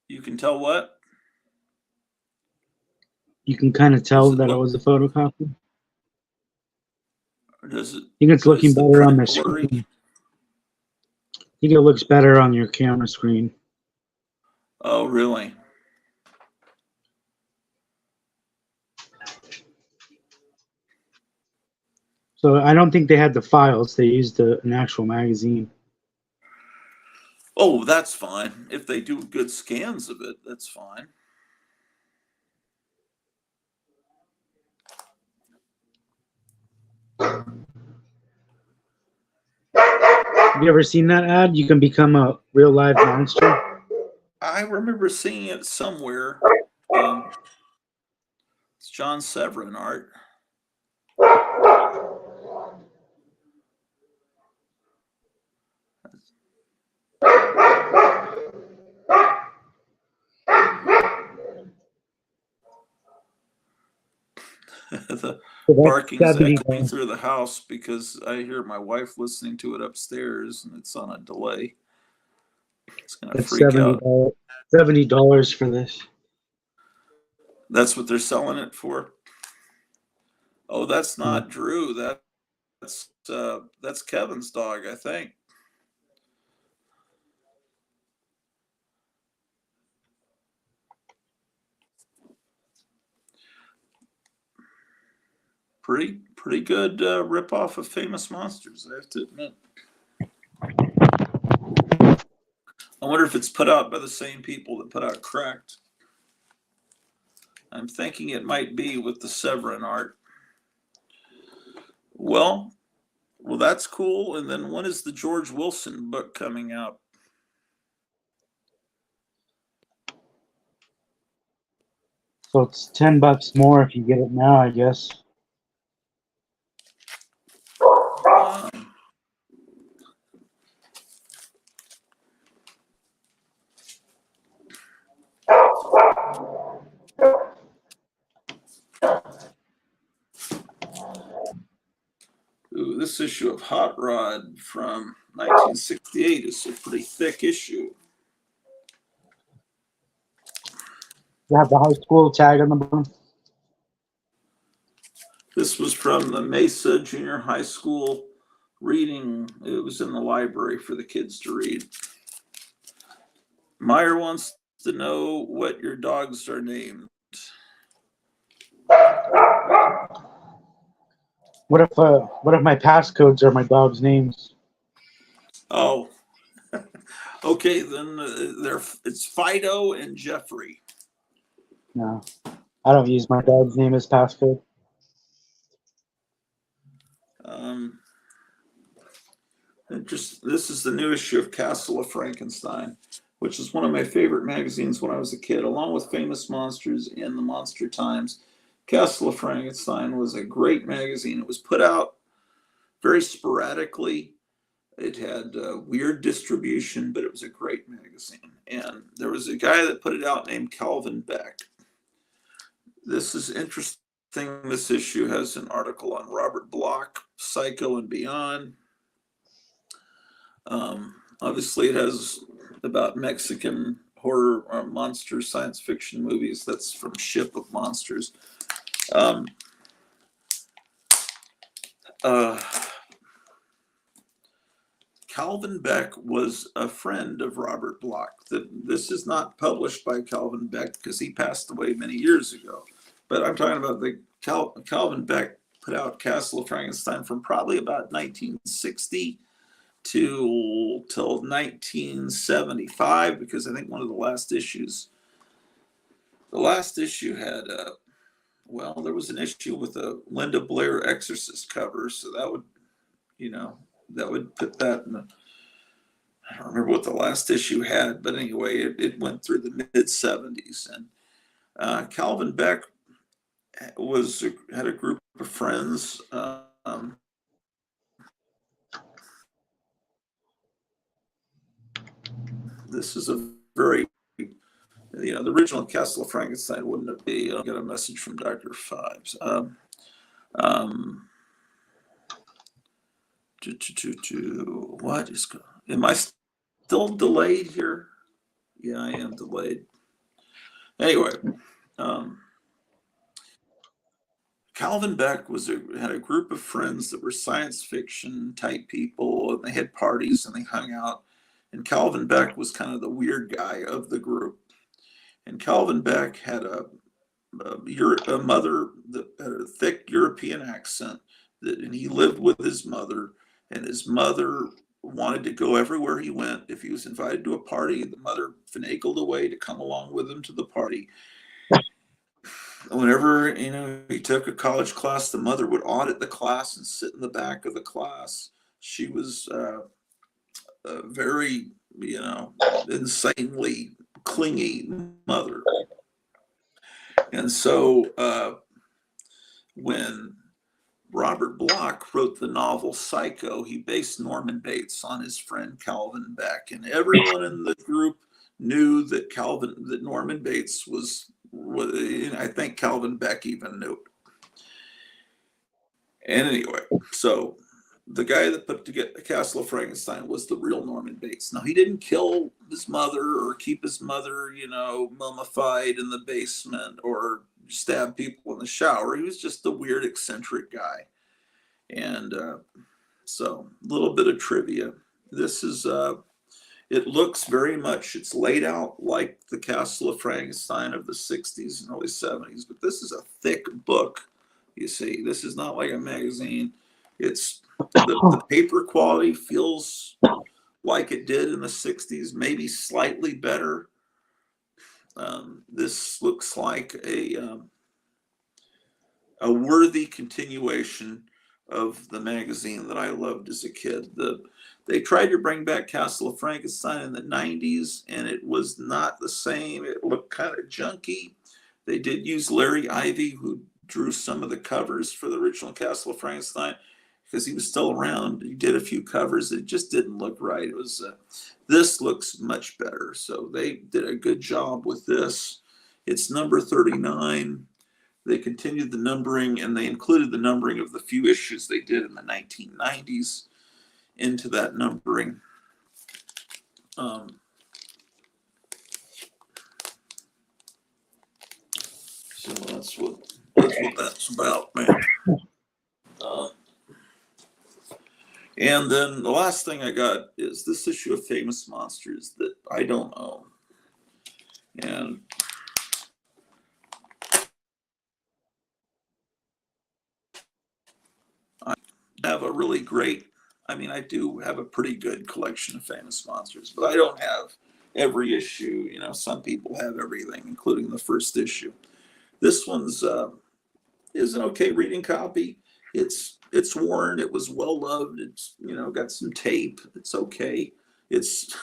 You can tell what? You can kind of tell that it was a photocopy. Or does it? I think it's looking better on the blurry? screen. I think it looks better on your camera screen. Oh, really? So I don't think they had the files. They used an actual magazine. Oh, that's fine. If they do good scans of it, that's fine. Have you ever seen that ad? You can become a real live monster. I remember seeing it somewhere. It's John Severin art. The barking is echoing through the house because I hear my wife listening to it upstairs, and it's on a delay. It's gonna freak out. $70 for this. That's what they're selling it for. Oh, that's not Drew. That's Kevin's dog, I think. Pretty good ripoff of Famous Monsters, I have to admit. I wonder if it's put out by the same people that put out Cracked. I'm thinking it might be with the Severin art. Well, that's cool. And then when is the George Wilson book coming out? So it's $10 more if you get it now, I guess. Ooh, this issue of Hot Rod from 1968 is a pretty thick issue. You have the high school tag on the bottom. This was from the Mesa Junior High School reading. It was in the library for the kids to read. Meyer wants to know what your dogs are named. What if my passcodes are my dog's names? Oh, okay. Then it's Fido and Jeffrey. No, I don't use my dog's name as passcode. This is the new issue of Castle of Frankenstein, which is one of my favorite magazines when I was a kid, along with Famous Monsters and the Monster Times. Castle of Frankenstein was a great magazine. It was put out very sporadically. It had weird distribution, but it was a great magazine. And there was a guy that put it out named Calvin Beck. This is interesting. This issue has an article on Robert Bloch, Psycho and Beyond. Obviously, it has about Mexican horror or monster science fiction movies. That's from Ship of Monsters. Um, Calvin Beck was a friend of Robert Bloch. This is not published by Calvin Beck because he passed away many years ago. But I'm talking about the Calvin Beck put out Castle of Frankenstein from probably about 1960 till 1975, because I think one of the last issues had well, there was an issue with a Linda Blair Exorcist cover, so that would, that would put that in the, I don't remember what the last issue had, but anyway, it went through the mid 70s. And Calvin Beck had a group of friends. This is a very, the original Castle of Frankenstein wouldn't it be? I'll get a message from Dr. Fives. What is going? Am I still delayed here? Yeah, I am delayed. Anyway, Calvin Beck had a group of friends that were science fiction type people, and they had parties and they hung out. And Calvin Beck was kind of the weird guy of the group. And Calvin Beck had a mother that had a thick European accent, and he lived with his mother. And his mother wanted to go everywhere he went. If he was invited to a party, the mother finagled a way to come along with him to the party. Whenever he took a college class, the mother would audit the class and sit in the back of the class. She was a very insanely clingy mother. And so when Robert Bloch wrote the novel Psycho, he based Norman Bates on his friend Calvin Beck, and everyone in the group knew that Norman Bates was. I think Calvin Beck even knew it. And anyway, so the guy that put together the Castle of Frankenstein was the real Norman Bates. Now, he didn't kill his mother or keep his mother, mummified in the basement or stab people in the shower. He was just a weird, eccentric guy. And so a little bit of trivia. This is, it looks very much, it's laid out like the Castle of Frankenstein of the 60s and early 70s, but this is a thick book. You see, this is not like a magazine. It's the paper quality feels like it did in the 60s, maybe slightly better. This looks like a worthy continuation of the magazine that I loved as a kid. They tried to bring back Castle of Frankenstein in the 90s, and it was not the same. It looked kind of junky. They did use Larry Ivy, who drew some of the covers for the original Castle of Frankenstein, because he was still around. He did a few covers. It just didn't look right. It was this looks much better. So they did a good job with this. It's number 39. They continued the numbering, and they included the numbering of the few issues they did in the 1990s into that numbering. So that's what that's about, man. And then the last thing I got is this issue of Famous Monsters that I don't own. And I have a really great, I do have a pretty good collection of Famous Monsters, but I don't have every issue. Some people have everything, including the first issue. This one's is an okay reading copy. It's worn. It was well loved. It's got some tape. It's okay. It's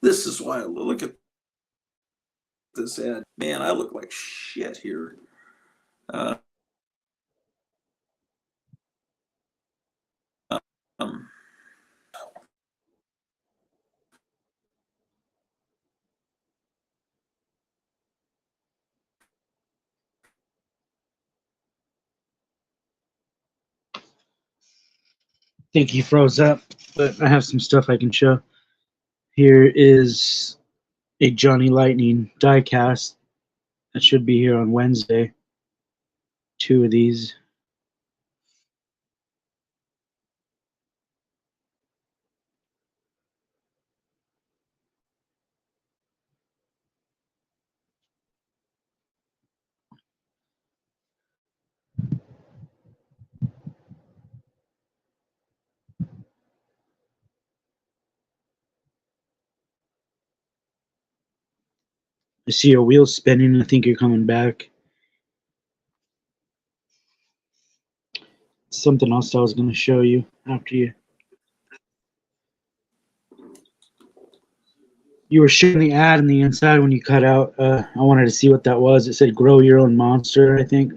this is why I look at this ad. Man, I look like shit here. Um, think he froze up, but I have some stuff I can show. Here is a Johnny Lightning diecast that should be here on Wednesday. 2 of these. I see your wheels spinning. I think you're coming back. Something else I was going to show you after you were showing the ad on the inside when you cut out. I wanted to see what that was. It said "Grow Your Own Monster," I think.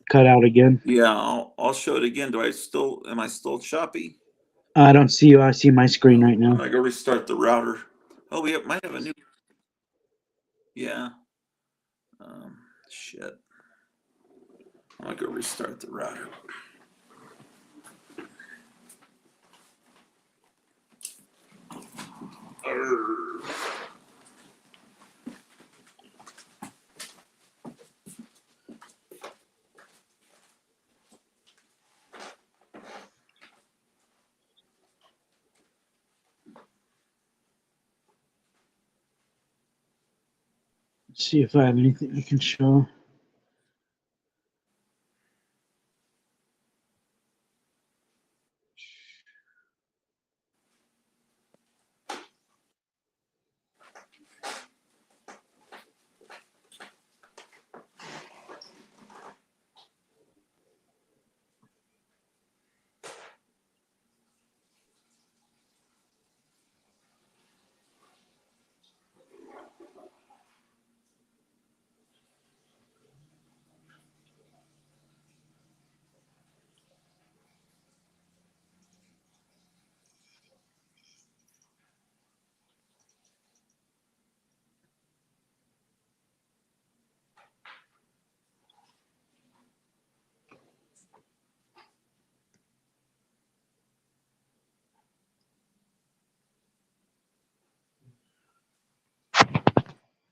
Cut out again. Yeah, I'll show it again. Am I still choppy? I don't see you. I see my screen right I'm now. gonna go restart the router. Oh, might have a new. Yeah. Shit. I'm gonna go restart the router. Let's see if I have anything I can show.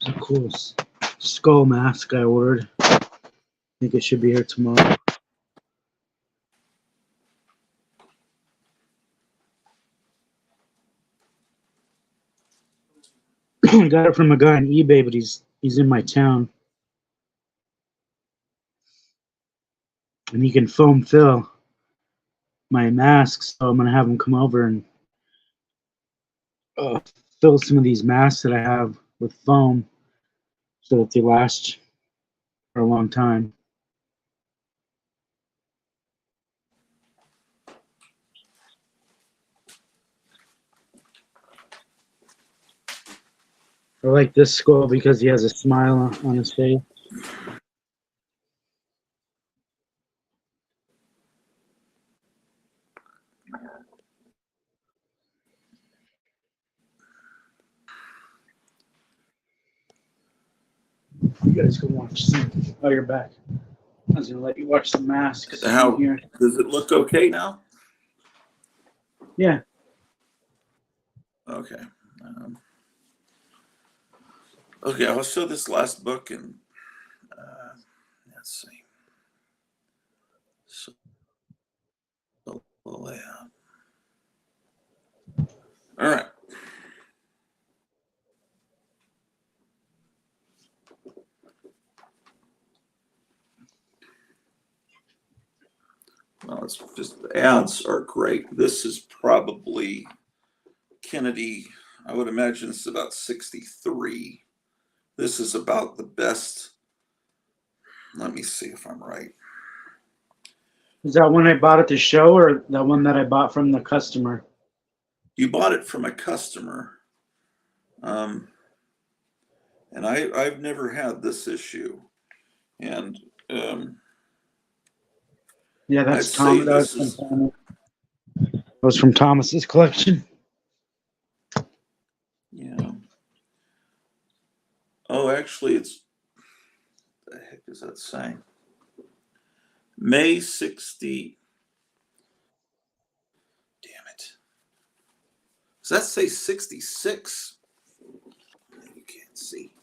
It's a cool skull mask I ordered. I think it should be here tomorrow. I got it from a guy on eBay, but he's in my town, and he can foam fill my masks. So I'm gonna have him come over and uh, fill some of these masks that I have with foam, so that they last for a long time. I like this skull because he has a smile on his face. You guys can watch some. Oh, you're back. I was gonna let you watch the masks in here. Does it look okay now? Yeah. Okay. Okay, I'll show this last book and let's see. So, yeah. All right. Well, it's just the ads are great. This is probably Kennedy. I would imagine it's about 63. This is about the best. Let me see if I'm right. Is that one I bought at the show, or the one that I bought from the customer? You bought it from a customer. And I've never had this issue. And Yeah, that's Tom. That was from Thomas's collection. Yeah. Oh, actually, it's. What the heck is that saying? May 60. Damn it. Does that say 66? You can't see.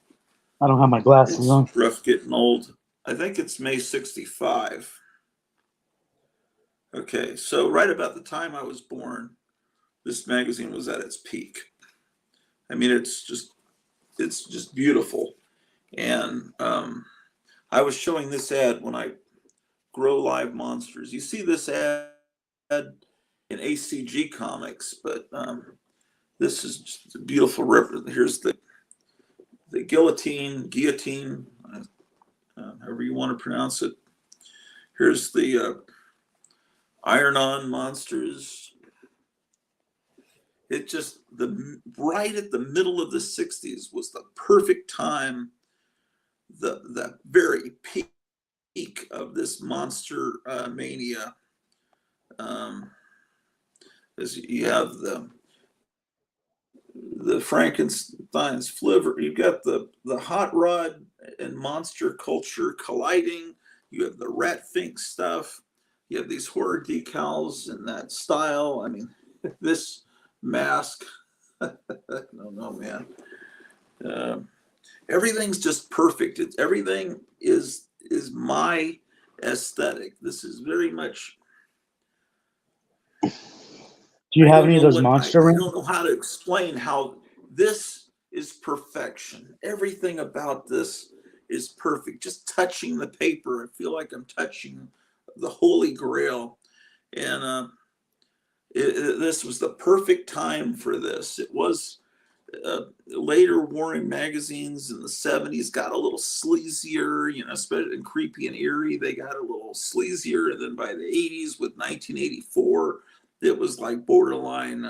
I don't have my glasses It's on. rough getting old. I think it's May 65. Okay, so right about the time I was born, this magazine was at its peak. I mean, it's just beautiful. And I was showing this ad when I grow live monsters. You see this ad in ACG Comics, but this is just a beautiful river. Here's the guillotine, however you want to pronounce it. Here's the iron-on monsters. It just right at the middle of the 60s was the perfect time, the very peak of this monster mania. As you have the Frankenstein's flivver, you've got the hot rod and monster culture colliding. You have the rat fink stuff. You have these horror decals in that style. I mean, this mask. No, man. Everything's just perfect. Everything is my aesthetic. This is very much. Do you have any of those monster I rings? don't know how to explain how this is perfection. Everything about this is perfect. Just touching the paper, I feel like I'm touching the Holy Grail. And this was the perfect time for this. It was later Warren magazines in the 70s got a little sleazier, especially in Creepy and Eerie, they got a little sleazier. And then by the 80s with 1984, it was like borderline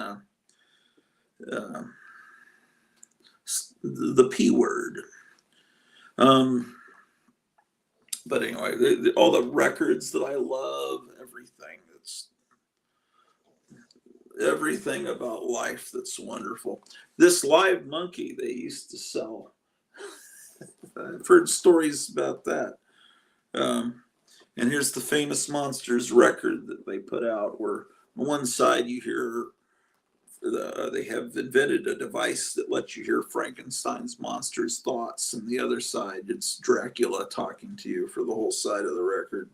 the P word. But anyway, all the records that I love, everything about life that's wonderful. This live monkey they used to sell. I've heard stories about that. And here's the Famous Monsters record that they put out, where on one side you hear they have invented a device that lets you hear Frankenstein's monster's thoughts, and the other side it's Dracula talking to you for the whole side of the record.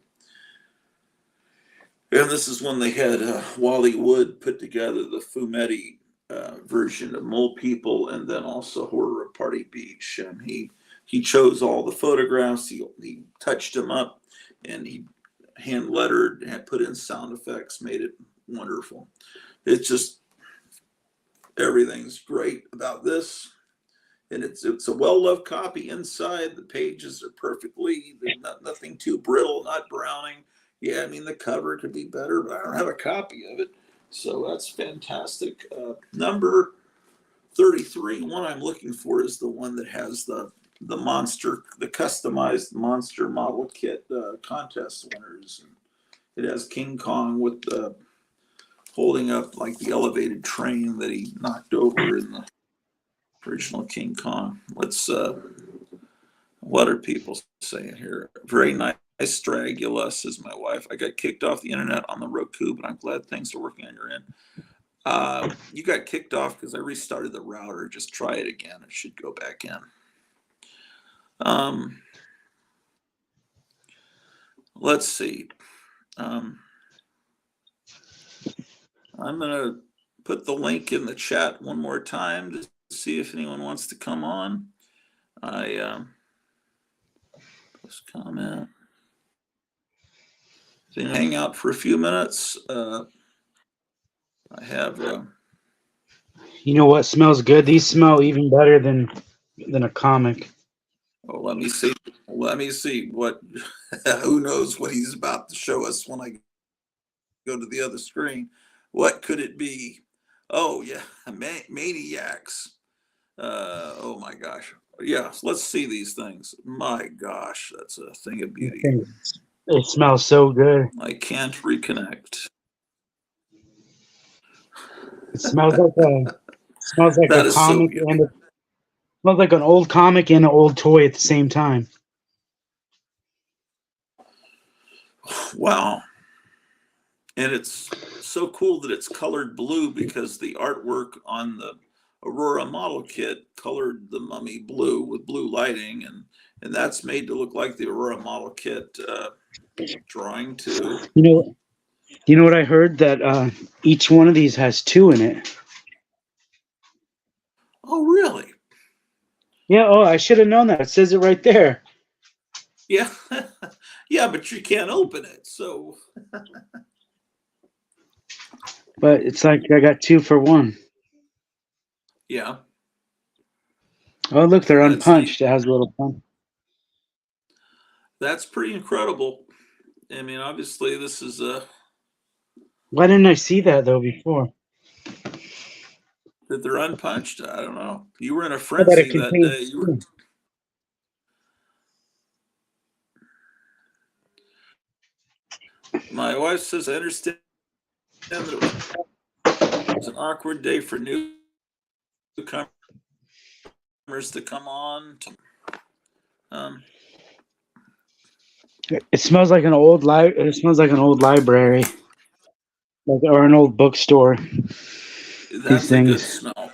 And this is when they had Wally Wood put together the Fumetti version of Mole People, and then also Horror of Party Beach. And he chose all the photographs, he touched them up, and he hand lettered and put in sound effects, made it wonderful. It's just, everything's great about this. And it's a well-loved copy inside. The pages are perfectly, nothing too brittle, not browning. Yeah, I mean, the cover could be better, but I don't have a copy of it. So that's fantastic. Number 33, one I'm looking for is the one that has the monster, the customized monster model kit contest winners. It has King Kong with holding up like the elevated train that he knocked over in the original King Kong. What are people saying here? Very nice. Stragula, says my wife. I got kicked off the internet on the Roku, but I'm glad things are working on your end. You got kicked off because I restarted the router. Just try it again. It should go back in. Let's see. I'm going to put the link in the chat one more time to see if anyone wants to come on. Post comment. Hang out for a few minutes. I have. You know what smells good? These smell even better than a comic. Oh, let me see. What? Who knows what he's about to show us when I go to the other screen? What could it be? Oh yeah, maniacs. Oh my gosh. Yeah, let's see these things. My gosh, that's a thing of beauty. It smells so good. I can't reconnect. It smells like That a is so comic, beautiful. and it smells like an old comic and an old toy at the same time. Wow. And it's so cool that it's colored blue because the artwork on the Aurora model kit colored the mummy blue with blue lighting, and that's made to look like the Aurora model kit drawing too. You know, you know what I heard, that each one of these has two in it. Oh, really? Yeah. Oh, I should have known that. It says it right there. Yeah. Yeah, but you can't open it. So, But it's like I got two for one. yeah, Oh, look, they're that's neat. unpunched. It has a little punch. That's pretty incredible. I mean, obviously, this is Why didn't I see that though before? that they're unpunched. I don't know. You were in a How about it frenzy that day. contains You were. two? My wife says, I understand that it was an awkward day for newcomers to come on. Um, It smells like an old It smells like an old library, like or an old bookstore. These that's a good things. smell.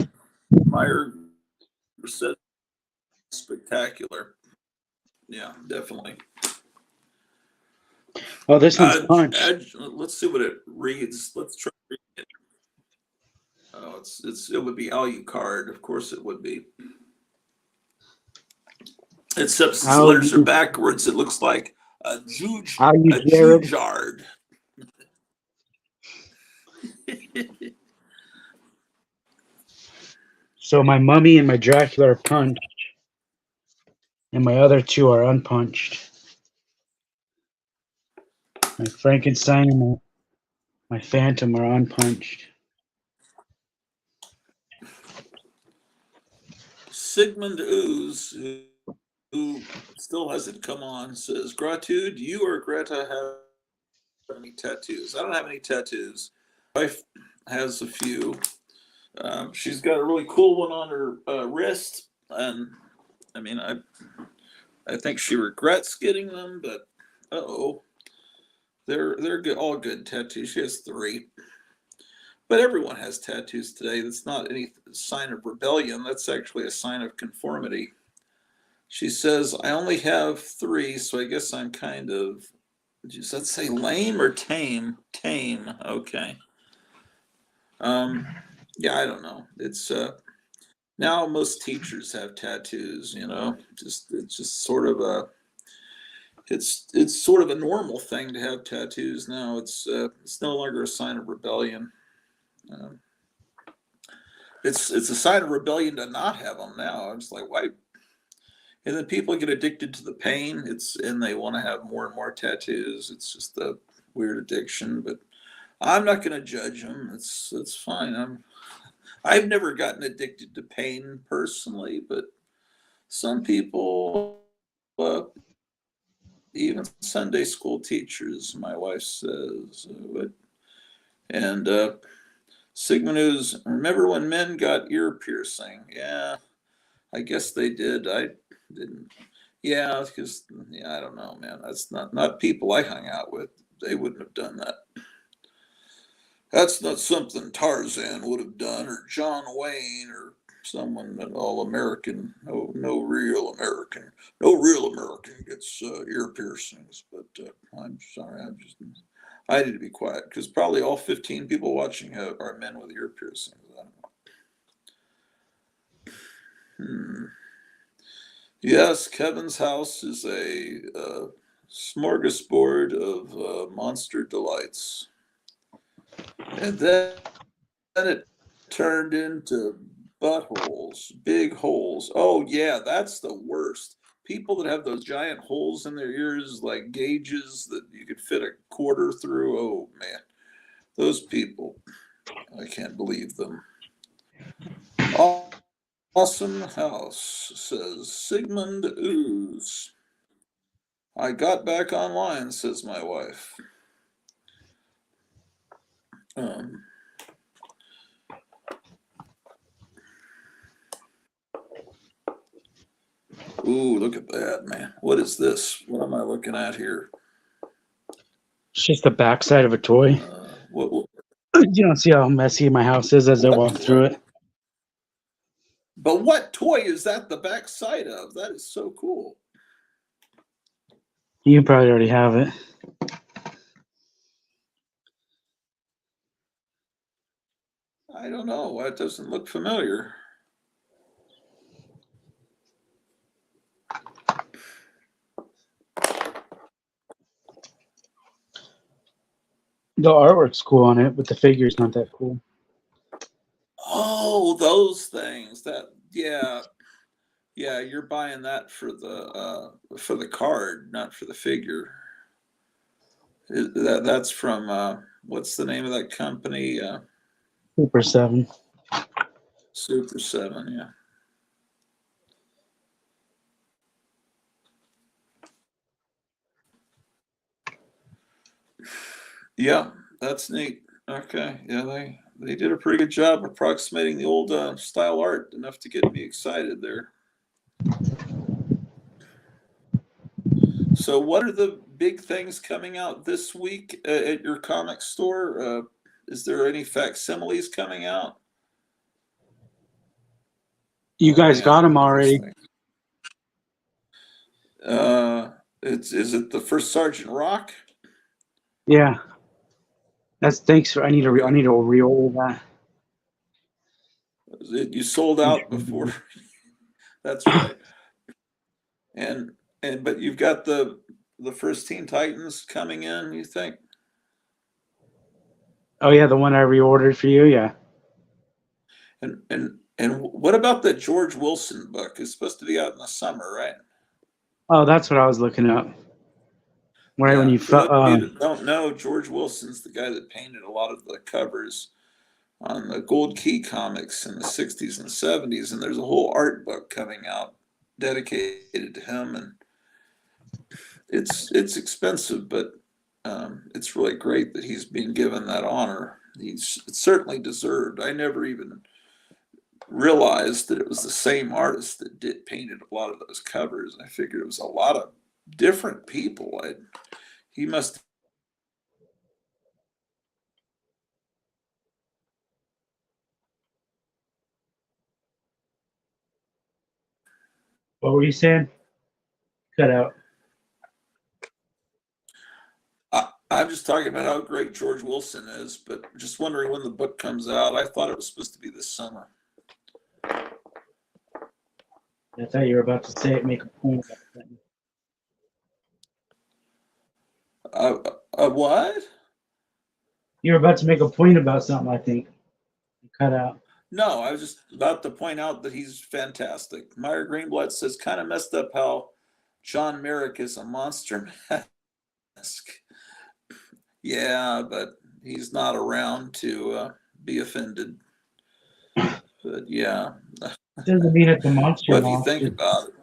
Meyer said spectacular. Yeah, definitely. Oh, this one's punched. Let's see what it reads. Let's try. It. Oh, it would be Alucard. Of course, it would be. Except the How letters are you, backwards. It looks like how you, a Jared? Jujard. So my mummy and my Dracula are punched, and my other two are unpunched. My Frankenstein and my Phantom are unpunched. Sigmund Ooze, who still hasn't come on, says, Gratu, do you or Greta have any tattoos? I don't have any tattoos. My wife has a few. She's got a really cool one on her wrist, and I mean, I think she regrets getting them, but they're good, all good tattoos. She has three, but everyone has tattoos today. That's not any sign of rebellion. That's actually a sign of conformity. She says, I only have three, so I guess I'm kind of, does that say lame or tame? Tame. Okay. Um, yeah, I don't know. It's now most teachers have tattoos, just it's just sort of a it's sort of a normal thing to have tattoos now. It's no longer a sign of rebellion. Um, it's a sign of rebellion to not have them now. I'm just like, why? And then people get addicted to the pain. And they want to have more and more tattoos. It's just a weird addiction. But I'm not going to judge them. It's fine. I've never gotten addicted to pain personally, but some people, uh, even Sunday school teachers, my wife says, would. And Sigmund is, remember when men got ear piercing? Yeah, I guess they did. I didn't. Yeah, because I don't know, man. That's not people I hung out with. They wouldn't have done that. That's not something Tarzan would have done, or John Wayne, or someone that all American. No real American. No real American gets ear piercings. But I'm sorry, I need to be quiet because probably all 15 people watching are men with ear piercings. I don't know. Yes, Kevin's house is a smorgasbord of monster delights. And then it turned into buttholes, big holes. Oh, yeah, that's the worst. People that have those giant holes in their ears, like gauges that you could fit a quarter through. Oh, man, those people, I can't believe them. Awesome house, says Sigmund Ooze. I got back online, says my wife. Um, Ooh, look at that, man. What is this? What am I looking at here? It's just the backside of a toy. What, You don't see how messy my house is as I what walk through toy? it. But what toy is that the backside of? That is so cool. You probably already have it. I don't know. That doesn't look familiar. The artwork's cool on it, but the figure's not that cool. Oh, those things. Yeah. Yeah, you're buying that for the card, not for the figure. That's from what's the name of that company? Super 7. Super 7, yeah. Yeah, that's neat. Okay, yeah, they did a pretty good job approximating the old style art enough to get me excited there. So, what are the big things coming out this week at your comic store? Is there any facsimiles coming out? You Oh guys man, got them look at these already. things. Is it the first Sergeant Rock? Yeah. That's thanks for. I need to Okay, reorder that. you sold out before. That's right. And but you've got the first Teen Titans coming in. You think? Oh yeah, the one I reordered for you. Yeah. And what about the George Wilson book? It's supposed to be out in the summer, right? Oh, that's what I was looking up. Right when Yeah. you For those felt. of you that don't know, George Wilson's the guy that painted a lot of the covers on the Gold Key comics in the 60s and 70s, and there's a whole art book coming out dedicated to him, and it's expensive, but it's really great that he's being given that honor. He's certainly deserved. I never even realized that it was the same artist that did painted a lot of those covers. I figured it was a lot of different people. He must. What were you saying? Cut out. I'm just talking about how great George Wilson is, but just wondering when the book comes out. I thought it was supposed to be this summer. I thought you were about to say it. Make a point about that. What? You were about to make a point about something. I think. Cut out. No, I was just about to point out that he's fantastic. Meyer Greenblatt says, kind of messed up how John Merrick is a monster mask. Yeah, but he's not around to be offended. But yeah, Doesn't mean it's a monster what do you mask. think about it?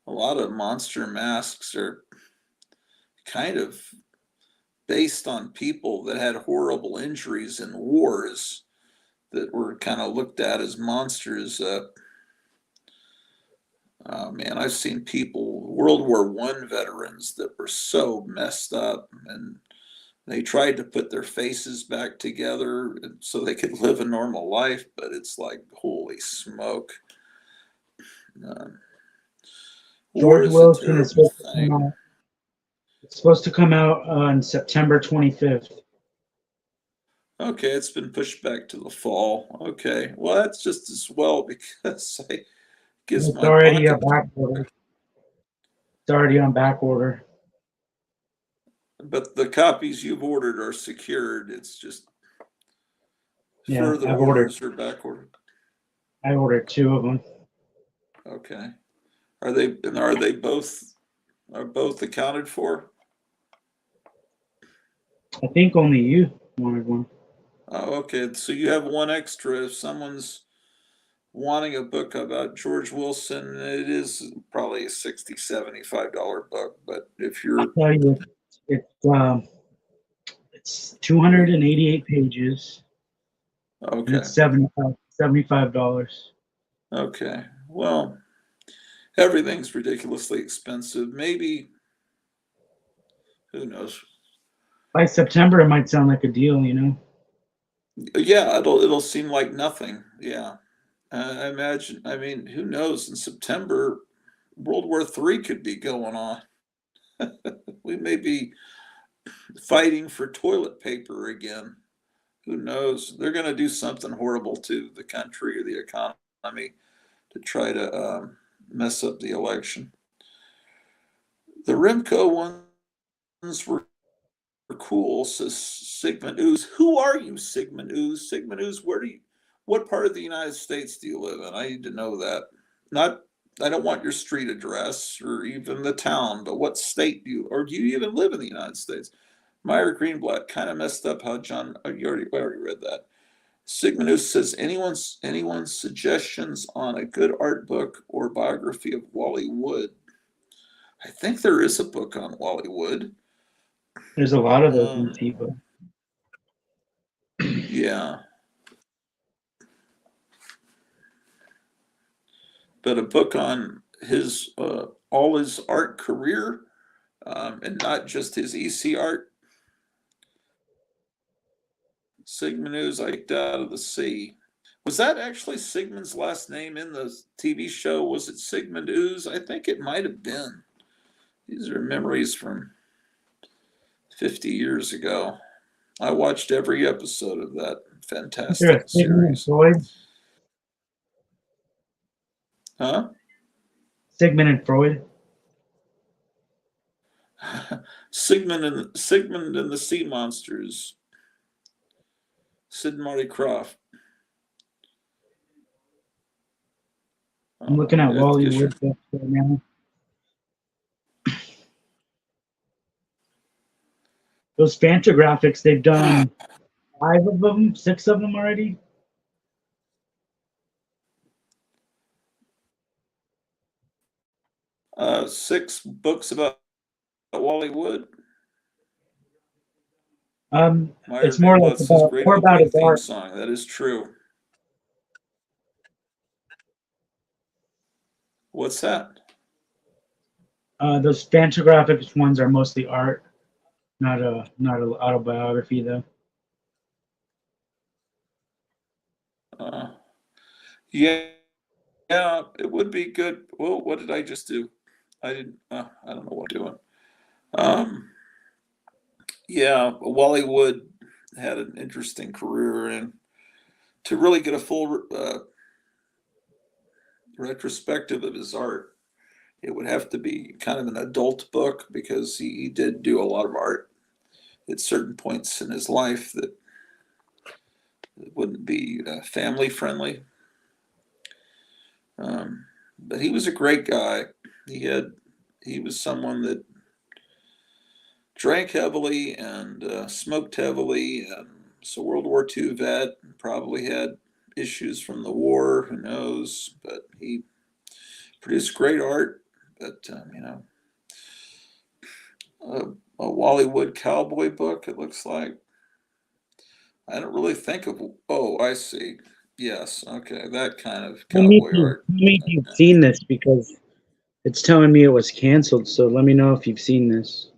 A lot of monster masks are kind of based on people that had horrible injuries in wars that were kind of looked at as monsters. Man, I've seen people, World War I veterans, that were so messed up, and they tried to put their faces back together so they could live a normal life, but it's like, holy smoke. Uh, War George is a Wilson is terrible supposed to come thing. out. It's supposed to come out on September 25th. Okay, it's been pushed back to the fall. Okay, well, that's just as well because I gives It's my already a pocket. back order. It's already on back order. But the copies you've ordered are secured. It's just Yeah, further orders are back ordered. I ordered 2 of them. Okay. Are both accounted for? I think only you wanted one. Oh, okay. So you have one extra. If someone's wanting a book about George Wilson, it is probably a $60-$75 book. But if I'll you're tell you, it's 288 pages, and okay, it's $75. okay. Well, everything's ridiculously expensive. Maybe, who knows? By September, it might sound like a deal, you know? Yeah, it'll seem like nothing. Yeah, I imagine. I mean, who knows? In September, World War III could be going on. We may be fighting for toilet paper again. Who knows? They're going to do something horrible to the country or the economy to try to mess up the election. The Remco ones were cool, says Sigmund Ooze. Who are you, Sigmund Ooze? Sigmund Ooze, what part of the United States do you live in? I need to know that. Not, I don't want your street address or even the town, but what state or do you even live in the United States? Myra Greenblatt kind of messed up how John, I already read that. Sigmund Ooze says, anyone's suggestions on a good art book or biography of Wally Wood? I think there is a book on Wally Wood. There's a lot of those in Um, TiVo. yeah, but a book on his all his art career, and not just his EC art. Sigmund Ooze, like out of the sea. Was that actually Sigmund's last name in the TV show? Was it Sigmund Ooze? I think it might have been. These are memories from 50 years ago. I watched every episode of that Is there a fantastic Sigmund series. Freud? Huh? Sigmund and Freud? Sigmund and the Sea Monsters. Sid and Marty Krofft. I'm looking at I Wally guess you're. Wood books right now. Those Fantagraphics, they've done 5 of them, 6 of them already. Six books about Wally Wood. Meyer It's more like Greenblatt says, great more about opening his theme art. song. That is true. What's that? Those Fantagraphics ones are mostly art, not a autobiography though. Uh, yeah, yeah, it would be good. Well, what did I just do? I didn't. I don't know what I'm doing. Um, yeah, Wally Wood had an interesting career, and to really get a full retrospective of his art, it would have to be kind of an adult book because he did do a lot of art at certain points in his life that wouldn't be family friendly. But he was a great guy. He was someone that drank heavily and smoked heavily, and so World War II vet, probably had issues from the war. Who knows? But he produced great art. But a, a Wally Wood cowboy book. It looks like. I don't really think of. Oh, I see. Yes. Okay. That kind of cowboy art. Tell me if you've Okay. seen this because it's telling me it was canceled. So let me know if you've seen this.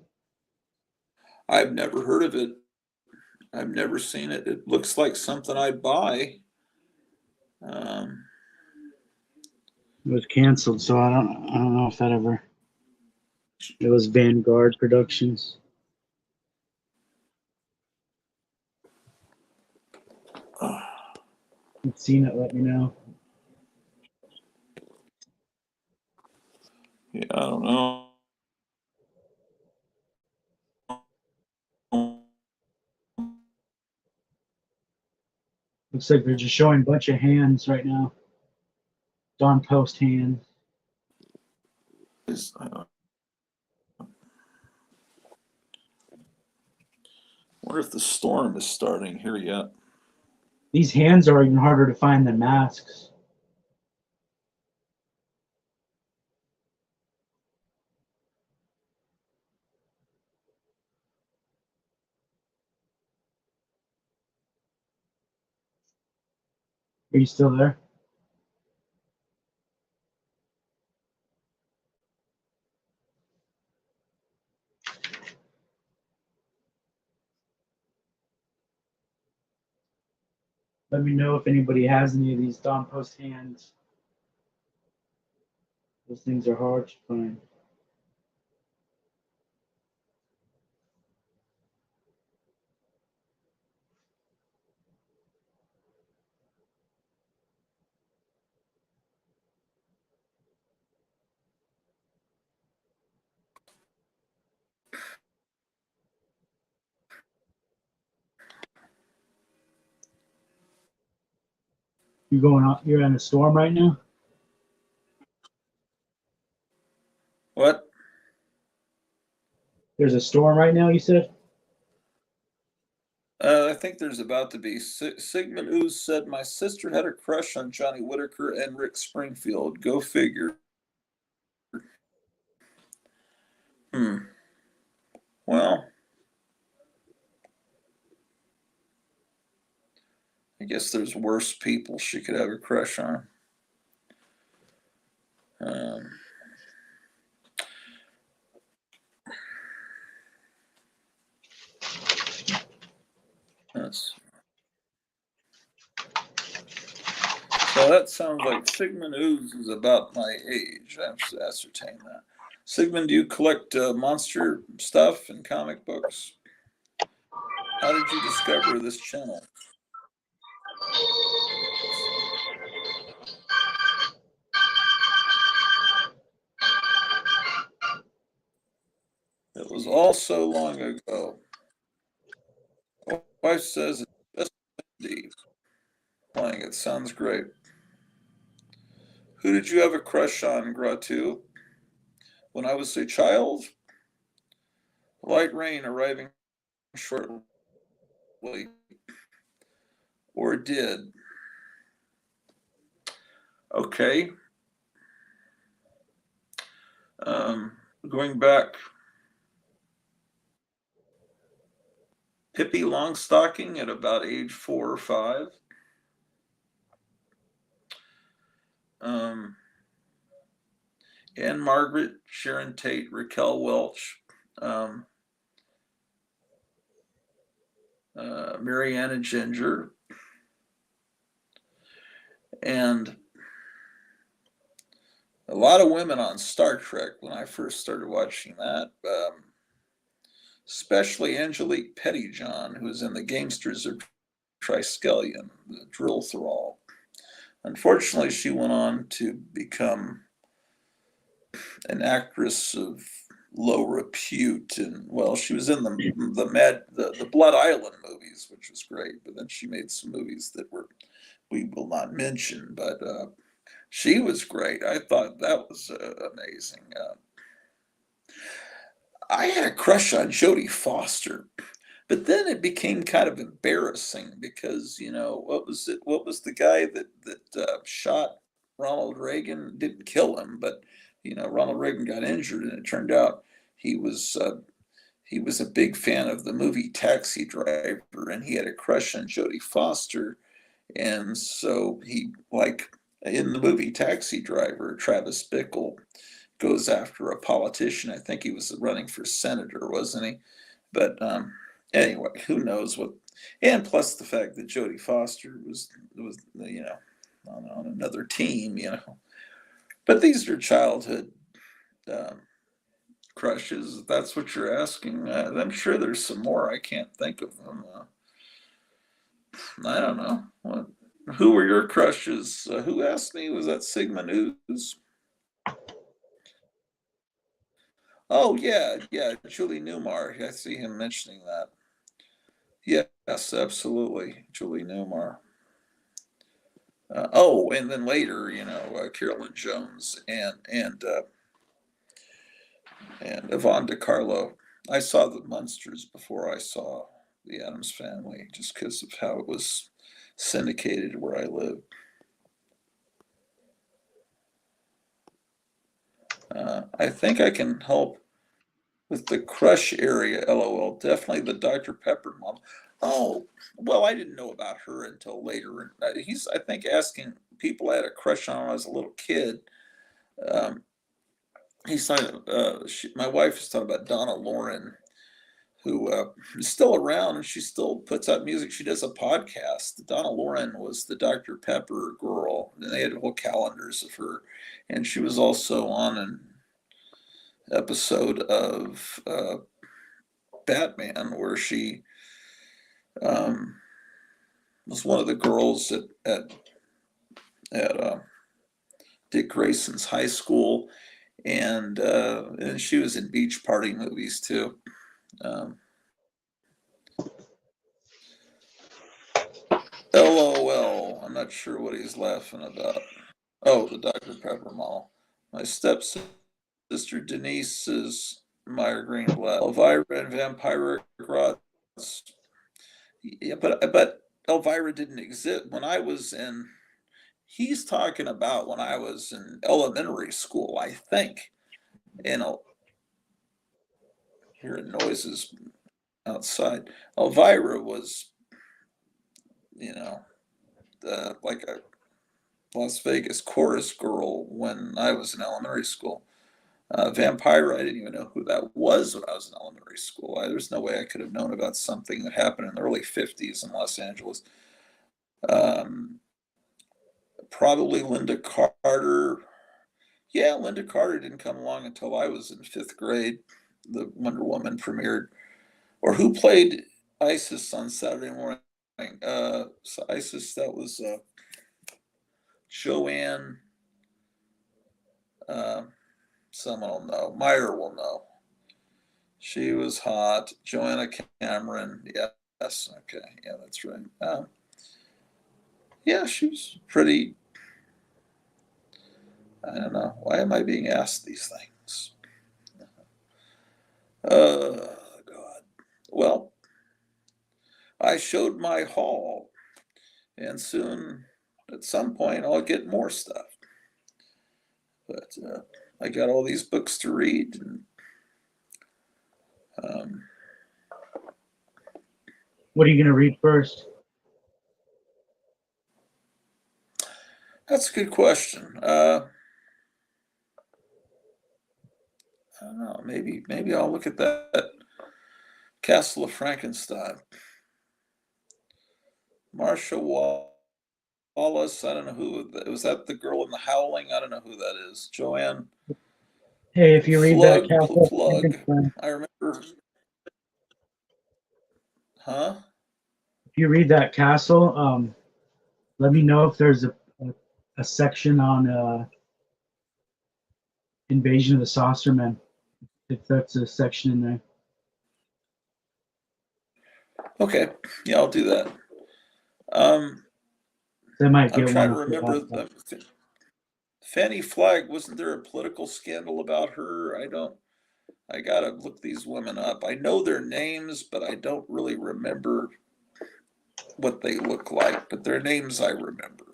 I've never heard of it. I've never seen it. It looks like something I'd buy. Um, It was canceled, so I don't know if that ever. It was Vanguard Productions. If you've seen it, let me know. yeah, I don't know. Looks like they're just showing a bunch of hands right now. Don Post hands. I wonder if the storm is starting here yet. These hands are even harder to find than masks. Are you still there? Let me know if anybody has any of these Don Post hands. Those things are hard to find. You going out? You're in a storm right now. What? There's a storm right now. You said. I think there's about to be. Sigmund Ooze said, "My sister had a crush on Johnny Whitaker and Rick Springfield. Go figure." Hmm. Well, I guess there's worse people she could have a crush on. Um, that's, so that sounds like Sigmund Ooze is about my age. I have to ascertain that. Sigmund, do you collect monster stuff and comic books? How did you discover this channel? It was all so long ago. My wife says it's just Indeed. Playing it sounds great. Who did you have a crush on, Gratu? When I was a child? Light rain arriving shortly. Or did. Okay. Going back, Pippi Longstocking at about age 4 or 5. Anne Margaret, Sharon Tate, Raquel Welch, Mariana Ginger, and a lot of women on Star Trek when I first started watching that, especially Angelique Pettyjohn, who was in the Gamesters of Triskelion, the drill thrall. Unfortunately, she went on to become an actress of low repute, and well, she was in the Blood Island movies, which was great. But then she made some movies that we will not mention. But she was great. I thought that was amazing. I had a crush on Jodie Foster, but then it became kind of embarrassing because what was it? What was the guy that shot Ronald Reagan? Didn't kill him, but Ronald Reagan got injured, and it turned out he was he was a big fan of the movie Taxi Driver, and he had a crush on Jodie Foster, and so he like in the movie Taxi Driver, Travis Bickle goes after a politician. I think he was running for senator, wasn't he? But anyway, who knows what? And plus the fact that Jodie Foster was on another team. But these are childhood um, crushes. If that's what you're asking. I'm sure there's some more. I can't think of them. I don't know. What? Who were your crushes? Who asked me? Was that Sigma News? Oh yeah, Julie Newmar. I see him mentioning that. Yes, absolutely, Julie Newmar. Oh, and then later, Carolyn Jones and Yvonne DiCarlo. I saw the Munsters before I saw the Addams Family, just because of how it was syndicated where I live. I think I can help with the crush area. LOL. Definitely the Dr. Pepper mom. Oh, well, I didn't know about her until later. He's, I think, asking people I had a crush on when I was a little kid. Um, he's talking. My wife is talking about Donna Lauren, who is still around, and she still puts out music. She does a podcast. Donna Lauren was the Dr. Pepper girl, and they had whole calendars of her. And she was also on an episode of Batman where she was one of the girls at Dick Grayson's high school, and she was in beach party movies too. LOL. I'm not sure what he's laughing about. Oh, the Dr. Pepper Mall. My stepsister Denise's Meyer Greenblatt. Elvira and Vampire Grots. Yeah, but Elvira didn't exist when I was in. He's talking about when I was in elementary school, I think. And hearing noises outside. Elvira was, like a Las Vegas chorus girl when I was in elementary school. Vampire, I didn't even know who that was when I was in elementary school. There's no way I could have known about something that happened in the early 50s in Los Angeles. Um, Probably Linda Carter. Yeah, Linda Carter didn't come along until I was in fifth grade. The Wonder Woman premiered. Or who played Isis on Saturday morning? So Isis, that was Joanne. Someone will know. Meyer will know. She was hot. Joanna Cameron. Yes. Okay. Yeah, that's right. Yeah, she was pretty. I don't know. Why am I being asked these things? God. Well, I showed my haul, and soon, at some point, I'll get more stuff. But I got all these books to read, and what are you going to read first? that's a good question. I don't know. Maybe I'll look at that Castle of Frankenstein. Marsha Wallace. I don't know who was that. The girl in The Howling. I don't know who that is. Joanne. Hey, if you read that Castle Plug. I remember. Huh? If you read that Castle, let me know if there's a section on Invasion of the Saucermen. If that's a section in there. Okay. Yeah, I'll do that. They might get I'm trying one to remember. Fanny Flagg, wasn't there a political scandal about her? I gotta look these women up. I know their names, but I don't really remember what they look like. But their names I remember.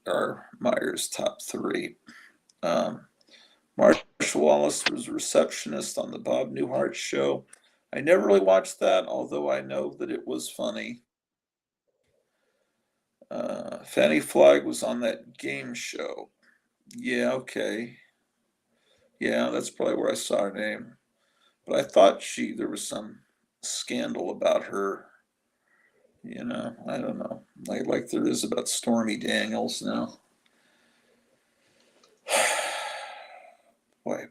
Are Meyer's top three. Marsha Wallace was a receptionist on the Bob Newhart show. I never really watched that, although I know that it was funny. Fanny Flagg was on that game show. Yeah, okay. Yeah, that's probably where I saw her name. But I thought there was some scandal about her. I don't know. Like there is about Stormy Daniels now. Boy.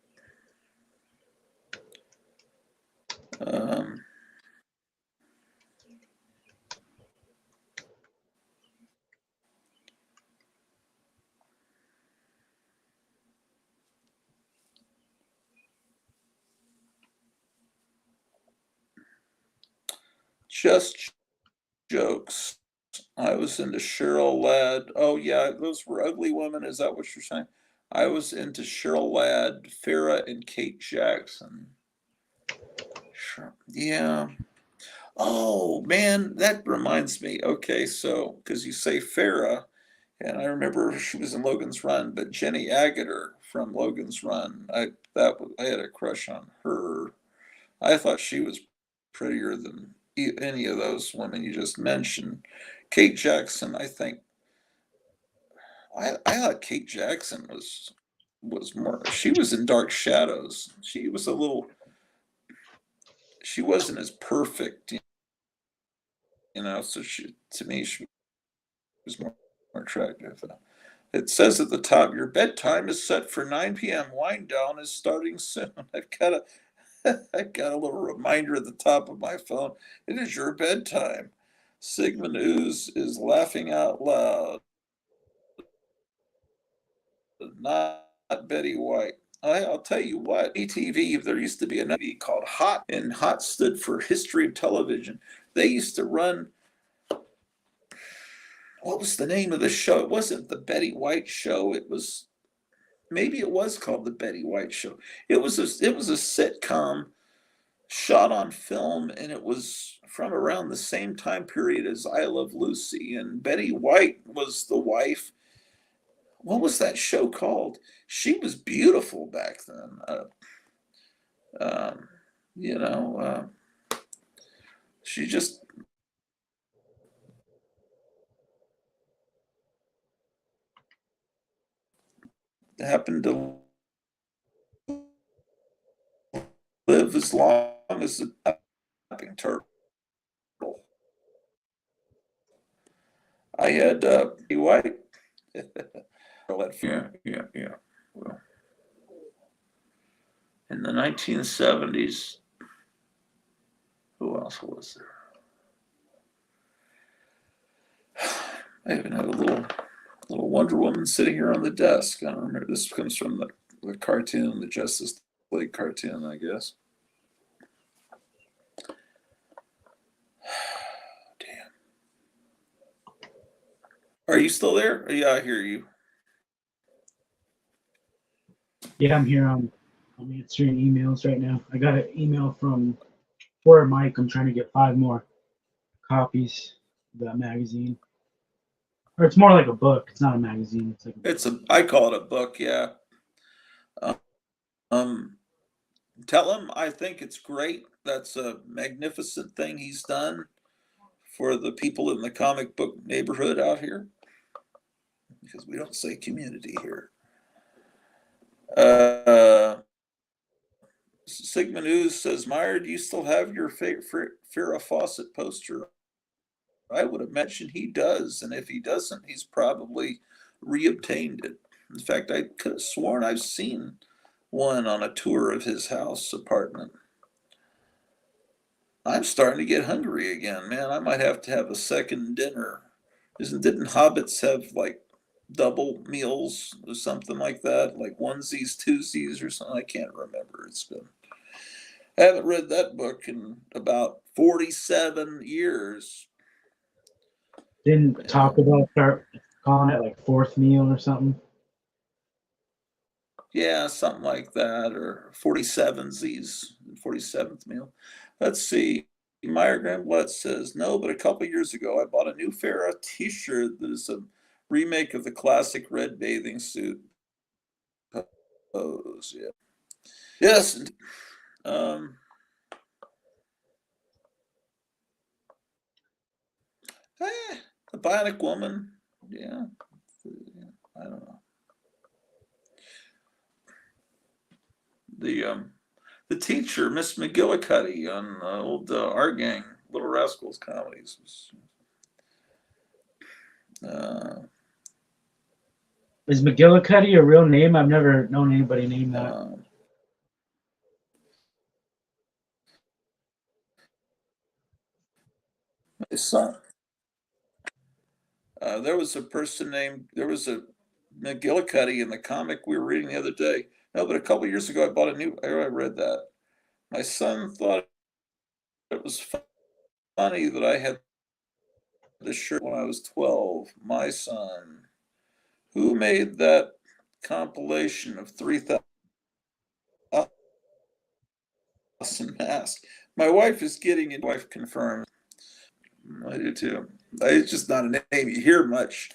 Just jokes. I was into Cheryl Ladd. Oh yeah, those were ugly women. Is that what you're saying? I was into Cheryl Ladd, Farrah, and Kate Jackson. Sure. Yeah. Oh man, that reminds me. Okay, so because you say Farrah, and I remember she was in Logan's Run, but Jenny Agutter from Logan's Run, I had a crush on her. I thought she was prettier than any of those women you just mentioned. Kate Jackson, I think. I thought Kate Jackson was was more. She was in Dark Shadows. She wasn't as perfect, So to me, she was more attractive. It says at the top, your bedtime is set for 9 p.m. Wind down is starting soon. I've got a little reminder at the top of my phone. It is your bedtime. Sigmund Ooze is laughing out loud. Not Betty White. I'll tell you what, ETV, there used to be a movie called Hot, and Hot stood for History of Television. They used to run, what was the name of the show? It wasn't the Betty White Show. Maybe it was called the Betty White Show. It was a sitcom shot on film, and it was from around the same time period as I Love Lucy. And Betty White was the wife. What was that show called? She was beautiful back then. Um, you know, she just happened to live as long as a tapping turtle. I had Betty White. Yeah. Well, in the 1970s, who else was there? I even have a little Wonder Woman sitting here on the desk. I don't remember. This comes from the cartoon, the Justice League cartoon, I guess. Damn. Are you still there? Oh, yeah, I hear you. Yeah, I'm here. I'm answering emails right now. I got an email from for Mike. I'm trying to get 5 more copies of that magazine. Or it's more like a book. It's not a magazine. It's like I call it a book, yeah. Um, tell him I think it's great. That's a magnificent thing he's done for the people in the comic book neighborhood out here, because we don't say community here. Sigmund Ooze says, Meyer, do you still have your Farrah Fawcett poster? I would imagine he does, and if he doesn't, he's probably reobtained it. In fact, I could have sworn I've seen one on a tour of his house apartment. I'm starting to get hungry again, man. I might have to have a second dinner. Didn't hobbits have like double meals or something like that? Like onesies, twosies or something? I can't remember. I haven't read that book in about 47 years. didn't Taco Bell start calling it like fourth meal or something? Yeah, something like that, or 47sies, 47th meal. Let's see. Meyer Graham says, no, but a couple years ago, I bought a new Farrah t shirt that is a remake of the classic red bathing suit pose. Yeah. Yes. Um, the Bionic Woman. Yeah. I don't know. The teacher, Miss McGillicuddy, on old Our Gang, Little Rascals comedies. Is McGillicuddy a real name? I've never known anybody name that. My son. There was a McGillicuddy in the comic we were reading the other day. No, but a couple years ago, I read that. My son thought it was funny that I had the shirt when I was 12. My son, who made that compilation of 3,000 masks? My wife is getting it. Wife confirmed. I do too. It's just not a name you hear much.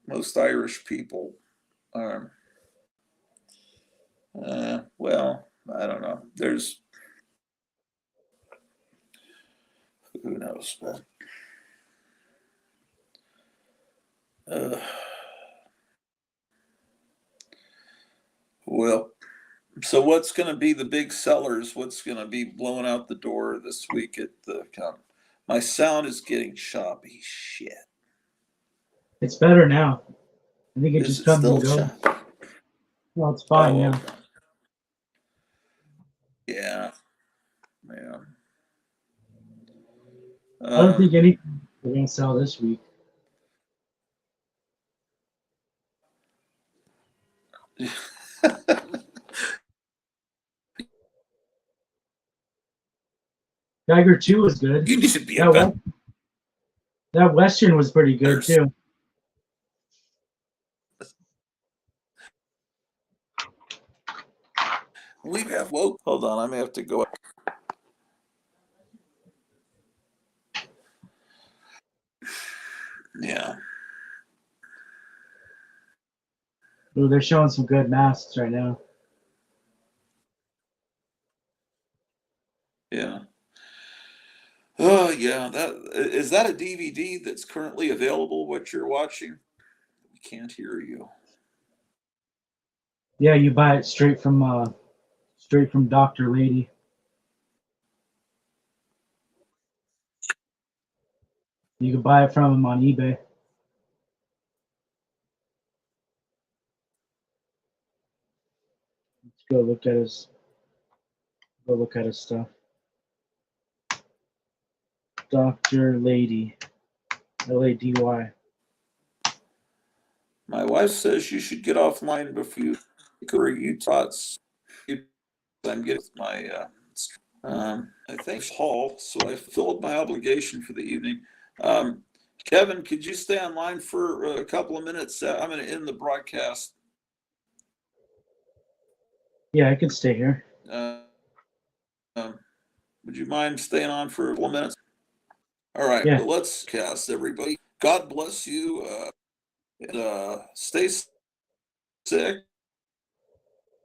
Most Irish people are. Well, I don't know. Who knows, but uh, So what's going to be the big sellers? What's going to be blowing out the door this week at the con? My sound is getting choppy. Shit. It's better now. I think it Is just it comes still and goes. choppy? Well, it's fine, Oh, yeah. okay. Yeah. Yeah. I don't think anything we're gonna sell this week. Geiger 2 was good. You need to be a That better. that Western was pretty good too. We have woke. Hold on, I may have to go. Yeah. Ooh, they're showing some good masks right now. Yeah. Oh yeah. That is that a DVD that's currently available? What you're watching? We can't hear you. Yeah, you buy it straight from Dr. Lady. You can buy it from him on eBay. Let's go look at his stuff. Dr. Lady. Lady. My wife says you should get offline before you tots. I'm getting my. I think Hall, so I fulfilled my obligation for the evening. Kevin, could you stay online for a couple of minutes? I'm going to end the broadcast. Yeah, I can stay here. Would you mind staying on for a couple of minutes? All right, Yeah. well, let's cast everybody. God bless you. Stay sick.